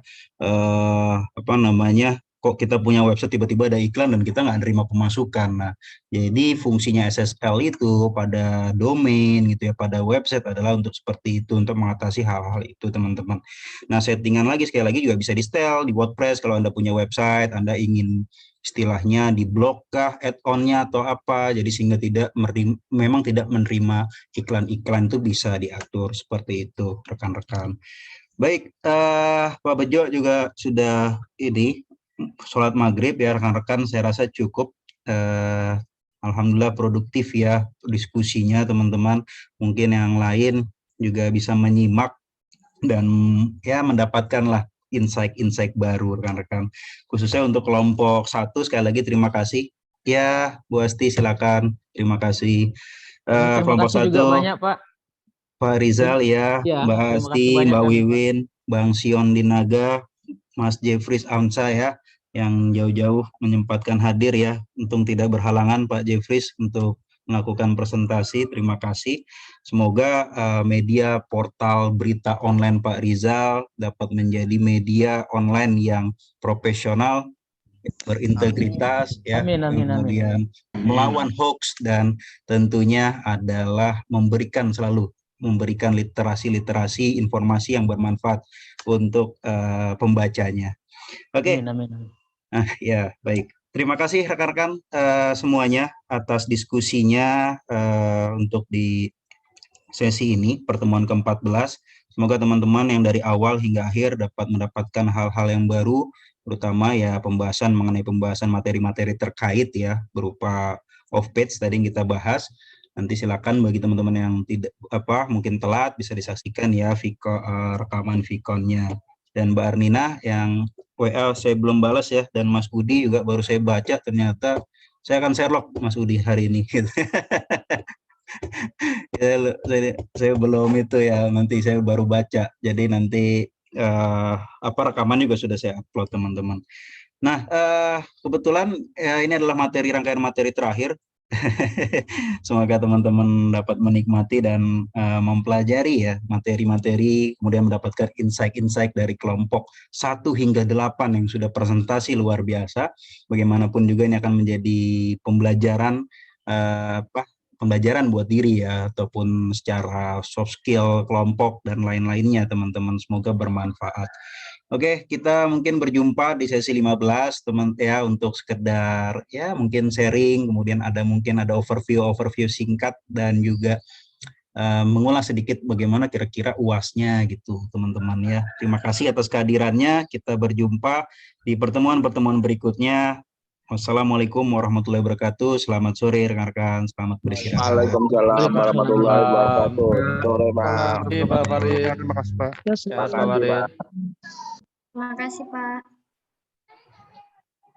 kok kita punya website tiba-tiba ada iklan dan kita nggak nerima pemasukan. Nah, jadi fungsinya SSL itu pada domain gitu ya, pada website adalah untuk seperti itu, untuk mengatasi hal-hal itu, teman-teman. Nah, settingan lagi sekali lagi juga bisa di-setel di WordPress. Kalau Anda punya website, Anda ingin istilahnya diblok kah add-on-nya atau apa, jadi sehingga memang tidak menerima iklan-iklan, itu bisa diatur seperti itu, rekan-rekan. Baik, Pak Bejo juga sudah sholat maghrib ya rekan-rekan, saya rasa cukup. Alhamdulillah produktif ya diskusinya teman-teman. Mungkin yang lain juga bisa menyimak dan ya mendapatkanlah insight-insight baru rekan-rekan. Khususnya untuk kelompok 1, sekali lagi terima kasih. Ya, Bu Asti silakan. Terima kasih. Kelompok 1 juga banyak, Pak. Pak Rizal ya, Mbak Asti, Mbak Wiwin, Bang Sion Dinaga, Mas Jeffries Amsa ya, yang jauh-jauh menyempatkan hadir ya, untung tidak berhalangan Pak Jeffries untuk melakukan presentasi. Terima kasih. Semoga media portal berita online Pak Rizal dapat menjadi media online yang profesional, berintegritas ya, kemudian melawan hoax, dan tentunya adalah selalu memberikan literasi informasi yang bermanfaat untuk pembacanya. Oke. Nah, ya baik. Terima kasih rekan-rekan semuanya atas diskusinya untuk di sesi ini, pertemuan ke-14. Semoga teman-teman yang dari awal hingga akhir dapat mendapatkan hal-hal yang baru, terutama ya mengenai pembahasan materi-materi terkait ya, berupa off-page tadi yang kita bahas. Nanti silakan bagi teman-teman yang tidak mungkin telat, bisa disaksikan ya rekaman Vkonnya. Dan Mbak Arnina yang WA saya belum balas ya, dan Mas Budi juga baru saya baca, ternyata saya akan Sherlock Mas Budi hari ini. Ya, saya belum itu ya, nanti saya baru baca. Jadi nanti rekaman juga sudah saya upload teman-teman. Nah, kebetulan ini adalah rangkaian materi terakhir. Semoga teman-teman dapat menikmati dan mempelajari ya materi-materi, kemudian mendapatkan insight-insight dari kelompok 1 hingga 8 yang sudah presentasi luar biasa. Bagaimanapun juga ini akan menjadi pembelajaran pembelajaran buat diri ya, ataupun secara soft skill kelompok dan lain-lainnya teman-teman. Semoga bermanfaat. Oke, kita mungkin berjumpa di sesi 15 teman ya, untuk sekedar ya mungkin sharing, kemudian mungkin ada overview singkat dan juga mengulas sedikit bagaimana kira-kira UAS-nya gitu teman-teman ya. Terima kasih atas kehadirannya. Kita berjumpa di pertemuan-pertemuan berikutnya. Wassalamualaikum warahmatullahi wabarakatuh. Selamat sore rekan-rekan. Selamat beristirahat. Waalaikumsalam warahmatullahi wabarakatuh. Sore Pak. Terima kasih Pak Farid. Terima kasih Pak. Sehat Pak Farid. Terima kasih Pak.